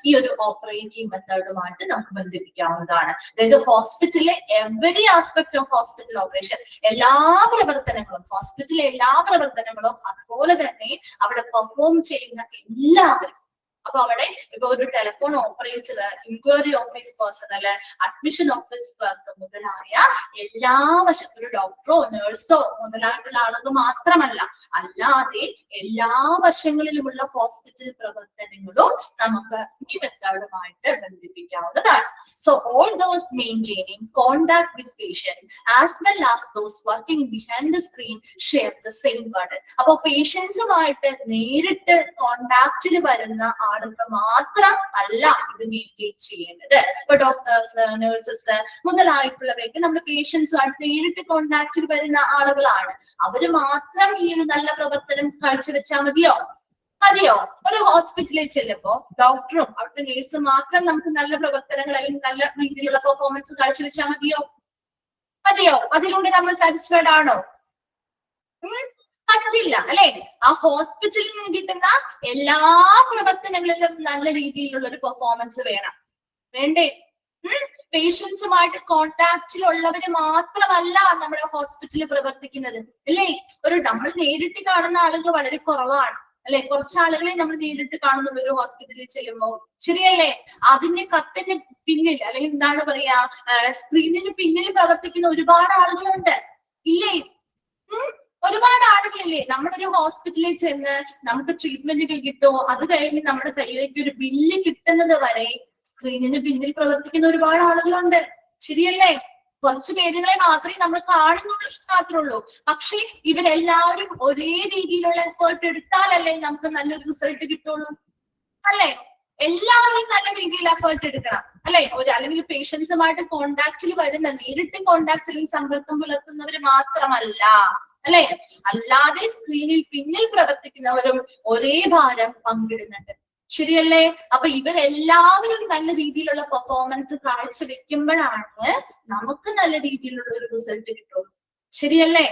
ഈ ഒരു ഓപ്പറേറ്റീവ് മെത്തേഡുമായിട്ട് നമുക്ക് ബന്ധിപ്പിക്കാവുന്നതാണ്. അതായത് ഹോസ്പിറ്റലിലെ every aspect of hospital operation, എല്ലാ പ്രവർത്തനങ്ങളും, ഹോസ്പിറ്റലിലെ എല്ലാ പ്രവർത്തനങ്ങളും, അതുപോലെ തന്നെ അവിടെ പെർഫോം ചെയ്യുന്ന എല്ലാവരും. അപ്പൊ അവിടെ ഇപ്പൊ ഒരു telephone operator, inquiry office personal, admission office clerk മുതലായ എല്ലാ വശം, ഒരു ഡോക്ടറോ നഴ്സോ മുതലായിട്ടുള്ള ആളുകൾ മാത്രമല്ല, അല്ലാതെ എല്ലാ വശങ്ങളിലുമുള്ള ഹോസ്പിറ്റൽ പ്രവർത്തനങ്ങളും നമുക്ക് ഈ മെത്തേഡുമായിട്ട് ബന്ധിപ്പിക്കാവുന്നതാണ്. So all those maintaining contact with patient as well as those working behind the screen share the same burden. അപ്പൊ പേഷ്യൻസുമായിട്ട് നേരിട്ട് കോണ്ടാക്റ്റിൽ വരുന്ന ആളുകൾ മാത്രം അല്ല ഇത് മെയിൻറ്റെയിൻ ചെയ്യേണ്ടത്. ഇപ്പൊ ഡോക്ടേഴ്സ്, നഴ്സസ് മുതലായിട്ടുള്ളവർക്ക് നമ്മുടെ പേഷ്യൻസുമായിട്ട് നേരിട്ട് കോണ്ടാക്റ്റിൽ വരുന്ന ആളുകളാണ്. അവര് മാത്രം ഈ ഒരു നല്ല പ്രവർത്തനം കാഴ്ചവെച്ചാൽ മതിയോ? ഒരു ഹോസ്പിറ്റലിൽ ചെല്ലുമ്പോ ഡോക്ടറും അവിടുത്തെ നേഴ്സും മാത്രം നമുക്ക് നല്ല പ്രവർത്തനങ്ങൾ അല്ലെങ്കിൽ നല്ല രീതിയിലുള്ള പെർഫോമൻസ് കാഴ്ചവെച്ചാൽ മതിയോ? അതിലൂടെ നമ്മൾ സാറ്റിസ്ഫൈഡ് ആണോ? പറ്റില്ല, അല്ലെ? ആ ഹോസ്പിറ്റലിൽ നിന്ന് കിട്ടുന്ന എല്ലാ പ്രവർത്തനങ്ങളിലും നല്ല രീതിയിലുള്ള ഒരു പെർഫോമൻസ് വേണ്ടേ? പേഷ്യൻസുമായിട്ട് കോണ്ടാക്റ്റിലുള്ളവര് മാത്രമല്ല നമ്മുടെ ഹോസ്പിറ്റലിൽ പ്രവർത്തിക്കുന്നത്, അല്ലേ? നമ്മൾ നേരിട്ട് കാണുന്ന ആളുകൾ വളരെ കുറവാണ്, അല്ലെ? കുറച്ച് ആളുകളെ നമ്മൾ നേരിട്ട് കാണുന്ന ഒരു ഹോസ്പിറ്റലിൽ ചെല്ലുമ്പോൾ, ശരിയല്ലേ? അതിന്റെ കർട്ടന് പിന്നിൽ അല്ലെങ്കിൽ എന്താണ് പറയാ, സ്ക്രീനിന് പിന്നിൽ പ്രവർത്തിക്കുന്ന ഒരുപാട് ആളുകളുണ്ട്, ഇല്ലേ? ഒരുപാട് ആളുകളില്ലേ? നമ്മളൊരു ഹോസ്പിറ്റലിൽ ചെന്ന് നമുക്ക് ട്രീറ്റ്മെന്റുകൾ കിട്ടുമോ, അത് കഴിഞ്ഞ് നമ്മുടെ കയ്യിലേക്ക് ഒരു ബില്ല് കിട്ടുന്നത് വരെ സ്ക്രീനിന് പിന്നിൽ പ്രവർത്തിക്കുന്ന ഒരുപാട് ആളുകളുണ്ട്, ശരിയല്ലേ? കുറച്ച് പേരുകളെ മാത്രമേ നമ്മൾ കാണുന്നുള്ളൂ മാത്രമേ ഉള്ളൂ. പക്ഷെ ഇവരെല്ലാവരും ഒരേ രീതിയിലുള്ള എഫേർട്ട് എടുത്താലല്ലേ നമുക്ക് നല്ലൊരു റിസൾട്ട് കിട്ടുള്ളൂ, അല്ലെ? എല്ലാവരും നല്ല രീതിയിൽ എഫേർട്ട് എടുക്കണം, അല്ലെ? അല്ലെങ്കിൽ പേഷ്യൻസുമായിട്ട് കോണ്ടാക്റ്റിൽ വരുന്ന, നേരിട്ട് കോണ്ടാക്റ്റിൽ സമ്പർക്കം പുലർത്തുന്നവർ മാത്രമല്ല, അല്ലെ? അല്ലാതെ സ്ക്രീനിൽ പിന്നിൽ പ്രവർത്തിക്കുന്നവരും ഒരേ ഭാരം പങ്കിടുന്നുണ്ട്, ശരിയല്ലേ? അപ്പൊ ഇവരെല്ലാവരും നല്ല രീതിയിലുള്ള പെർഫോമൻസ് കാഴ്ചവെക്കുമ്പോഴാണ് നമുക്ക് നല്ല രീതിയിലുള്ള ഒരു റിസൾട്ട് കിട്ടുള്ളൂ, ശരിയല്ലേ?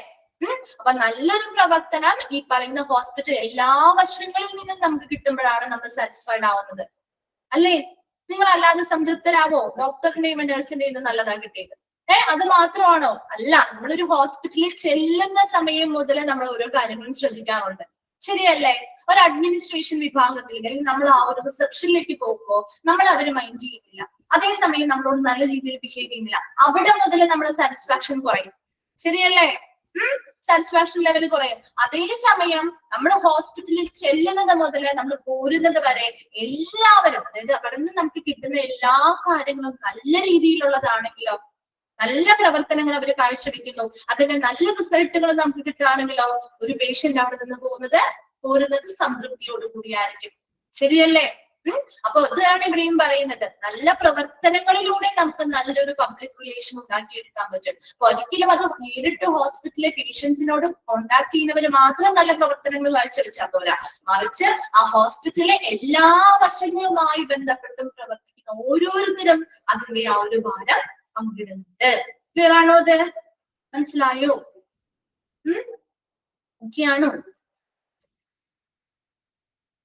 അപ്പൊ നല്ലൊരു പ്രവർത്തനം ഈ പറയുന്ന ഹോസ്പിറ്റൽ എല്ലാ വശങ്ങളിൽ നിന്നും നമുക്ക് കിട്ടുമ്പോഴാണ് നമ്മൾ സാറ്റിസ്ഫൈഡ് ആവുന്നത്, അല്ലേ? നിങ്ങൾ അല്ലാതെ സംതൃപ്തരാവോ? ഡോക്ടറിന്റെയും നഴ്സിന്റെയും നല്ലതാ കിട്ടിയത്? അത് മാത്രമാണോ? അല്ല. നമ്മളൊരു ഹോസ്പിറ്റലിൽ ചെല്ലുന്ന സമയം മുതൽ നമ്മൾ ഓരോ കാര്യങ്ങളും ശ്രദ്ധിക്കാറുണ്ട്, ശരിയല്ലേ? ഒരു അഡ്മിനിസ്ട്രേഷൻ വിഭാഗത്തിൽ അല്ലെങ്കിൽ നമ്മൾ ആ ഒരു റിസപ്ഷനിലേക്ക് പോകുമ്പോൾ നമ്മൾ അവര് മൈൻഡ് ചെയ്യുന്നില്ല, അതേസമയം നമ്മളോട് നല്ല രീതിയിൽ ബിഹേവ് ചെയ്യുന്നില്ല, അവിടെ മുതൽ നമ്മുടെ സാറ്റിസ്ഫാക്ഷൻ കുറയും, ശരിയല്ലേ? സാറ്റിസ്ഫാക്ഷൻ ലെവൽ കുറയും. അതേസമയം നമ്മൾ ഹോസ്പിറ്റലിൽ ചെല്ലുന്നത് മുതൽ നമ്മൾ പോരുന്നത് വരെ എല്ലാവരും, അതായത് അവിടെ നിന്ന് നമുക്ക് കിട്ടുന്ന എല്ലാ കാര്യങ്ങളും നല്ല രീതിയിലുള്ളതാണെങ്കിലോ, നല്ല പ്രവർത്തനങ്ങൾ അവർ കാഴ്ചവെക്കുന്നു, അതിന്റെ നല്ല റിസൾട്ടുകൾ നമുക്ക് കിട്ടുകയാണെങ്കിലോ, ഒരു പേഷ്യന്റ് അവിടെ നിന്ന് പോരുന്നത് സംതൃപ്തിയോട് കൂടിയായിരിക്കും, ശരിയല്ലേ? അപ്പൊ ഇതാണ് ഇവിടെയും പറയുന്നത്, നല്ല പ്രവർത്തനങ്ങളിലൂടെ നമുക്ക് നല്ലൊരു പബ്ലിക് റിലേഷൻ ഉണ്ടാക്കിയെടുക്കാൻ പറ്റും. അപ്പൊ ഒരിക്കലും അത് നേരിട്ട് ഹോസ്പിറ്റലിലെ പേഷ്യൻസിനോട് കോണ്ടാക്ട് ചെയ്യുന്നവര് മാത്രം നല്ല പ്രവർത്തനങ്ങൾ കാഴ്ചവെച്ചാൽ പോരാ, മറിച്ച് ആ ഹോസ്പിറ്റലിലെ എല്ലാ വശങ്ങളുമായി ബന്ധപ്പെട്ടും പ്രവർത്തിക്കുന്ന ഓരോരുത്തരും അതിന്റെ ആ ഒരു ഭാരം പങ്കിടുന്നുണ്ട്. ക്ലിയർ ആണോ? അത് മനസ്സിലായോ? ഓക്കെ ആണോ?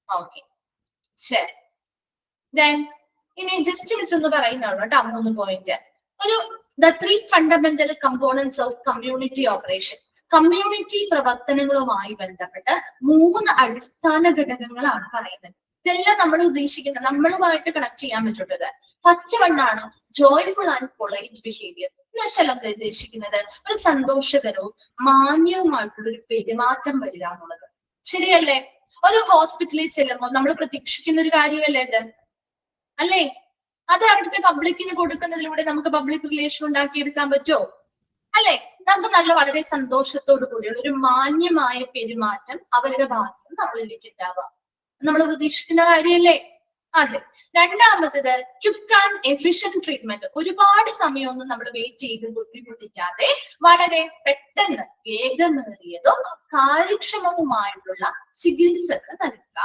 ഓക്കെ, ശരി. Then ഇനി ജസ്റ്റ് മിസ് ഒന്ന് പറയുന്നതാണ് കേട്ടോ 3 point. the 3 fundamental components of community operation. Community പ്രവർത്തനങ്ങളുമായി ബന്ധപ്പെട്ട് 3 അടിസ്ഥാന ഘടകങ്ങളാണ് പറയുന്നത്. ഇതെല്ലാം നമ്മൾ ഉദ്ദേശിക്കുന്നത് നമ്മളുമായിട്ട് കണക്ട് ചെയ്യാൻ പറ്റുള്ളത്. ഫസ്റ്റ് വണ്ണാണ് ജോയ്ഫുൾ ആൻഡ് പൊളൈറ്റ് ബിഹേവിയർ. എന്ന് വെച്ചാൽ എന്താ ഉദ്ദേശിക്കുന്നത്? ഒരു സന്തോഷകരവും മാന്യവുമായിട്ടുള്ള ഒരു പെരുമാറ്റം വരിക എന്നുള്ളത്. ശരിയല്ലേ? ഒരു ഹോസ്പിറ്റലിൽ ചെല്ലുമ്പോൾ നമ്മൾ പ്രതീക്ഷിക്കുന്ന ഒരു കാര്യമല്ലേ ഇത്, അല്ലേ? അത് അവിടുത്തെ പബ്ലിക്കിന് കൊടുക്കുന്നതിലൂടെ നമുക്ക് പബ്ലിക് റിലേഷൻ ഉണ്ടാക്കിയെടുക്കാൻ പറ്റുമോ? അല്ലെ? നമുക്ക് നല്ല വളരെ സന്തോഷത്തോടു കൂടിയുള്ള ഒരു മാന്യമായ പെരുമാറ്റം അവരുടെ ഭാഗത്ത് നമ്മളിലേക്ക് ഉണ്ടാവുക, നമ്മൾ പ്രതീക്ഷിക്കുന്ന കാര്യമല്ലേ? അതെ. രണ്ടാമത്തത് ക്വിക്ക് ആൻഡ് എഫിഷ്യന്റ് ട്രീറ്റ്മെന്റ്. ഒരുപാട് സമയമൊന്നും നമ്മൾ വെയിറ്റ് ചെയ്ത് ബുദ്ധിമുട്ടിക്കാതെ വളരെ പെട്ടെന്ന് വേഗമേറിയതും കാര്യക്ഷമവുമായിട്ടുള്ള ചികിത്സകൾ നൽകുക.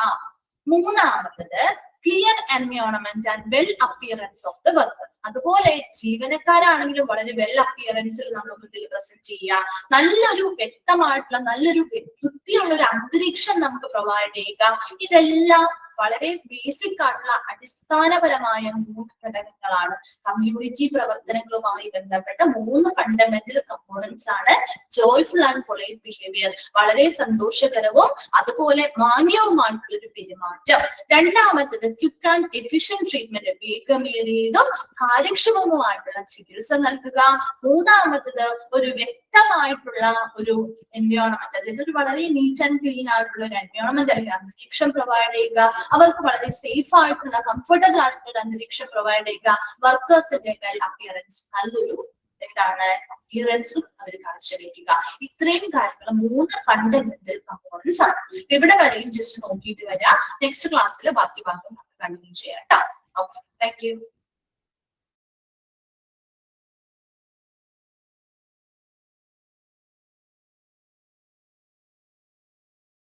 മൂന്നാമത്തത് clear environment and well appearance of the workers. അതുപോലെ ജീവനക്കാരാണെങ്കിലും വളരെ വെൽ അപ്പിയറൻസിൽ നമ്മൾ മുന്നിൽ പ്രസന്റ് ചെയ്യുക, നല്ലൊരു വ്യക്തമായിട്ടുള്ള നല്ലൊരു വൃത്തിയുള്ള ഒരു അന്തരീക്ഷം നമുക്ക് പ്രൊവൈഡ് ചെയ്യുക. ഇതെല്ലാം വളരെ ബേസിക് ആയിട്ടുള്ള അടിസ്ഥാനപരമായ 3 ഘടകങ്ങളാണ്. കമ്മ്യൂണിറ്റി പ്രവർത്തനങ്ങളുമായി ബന്ധപ്പെട്ട 3 ഫണ്ടമെന്റൽ കമ്പോണൻസ് ആണ് ജോയ്ഫുൾ ആൻഡ് പൊളൈറ്റ് ബിഹേവിയർ. വളരെ സന്തോഷകരവും അതുപോലെ മാന്യവുമായിട്ടുള്ള ഒരു പെരുമാറ്റം. രണ്ടാമത്തത് ക്വിക്ക് ആൻഡ് എഫിഷ്യന്റ് ട്രീറ്റ്മെന്റ്, വേഗമേറിയതും കാര്യക്ഷമവുമായിട്ടുള്ള ചികിത്സ നൽകുക. മൂന്നാമത്തത് ഒരു വ്യക്തമായിട്ടുള്ള ഒരു എൻവയോൺമെന്റ്, അതായത് ഒരു വളരെ നീറ്റ് ആൻഡ് ക്ലീൻ ആയിട്ടുള്ള ഒരു എൻവയോൺമെന്റ് അല്ലെങ്കിൽ അന്തരീക്ഷം പ്രൊവൈഡ് ചെയ്യുക. അവർക്ക് വളരെ സേഫ് ആയിട്ടുള്ള കംഫർട്ടബിൾ ആയിട്ടുള്ള ഒരു അന്തരീക്ഷം പ്രൊവൈഡ് ചെയ്യുക. വർക്കേഴ്സിന്റെ വെൽ അപ്പിയറൻസ്, നല്ലൊരു എന്താണ് അപ്പിയറൻസും അവർ കാഴ്ചവെക്കുക. ഇത്രയും കാര്യങ്ങൾ 3 ഫണ്ടമെന്റൽ കമ്പോണൻസ് ആണ്. ഇവിടെ വരെയും ജസ്റ്റ് നോക്കിയിട്ട് വരാം. നെക്സ്റ്റ് ക്ലാസ്സിൽ ബാക്കി ഭാഗം കണ്ടിന്യൂ ചെയ്യാം കേട്ടോ. Okay, thank you.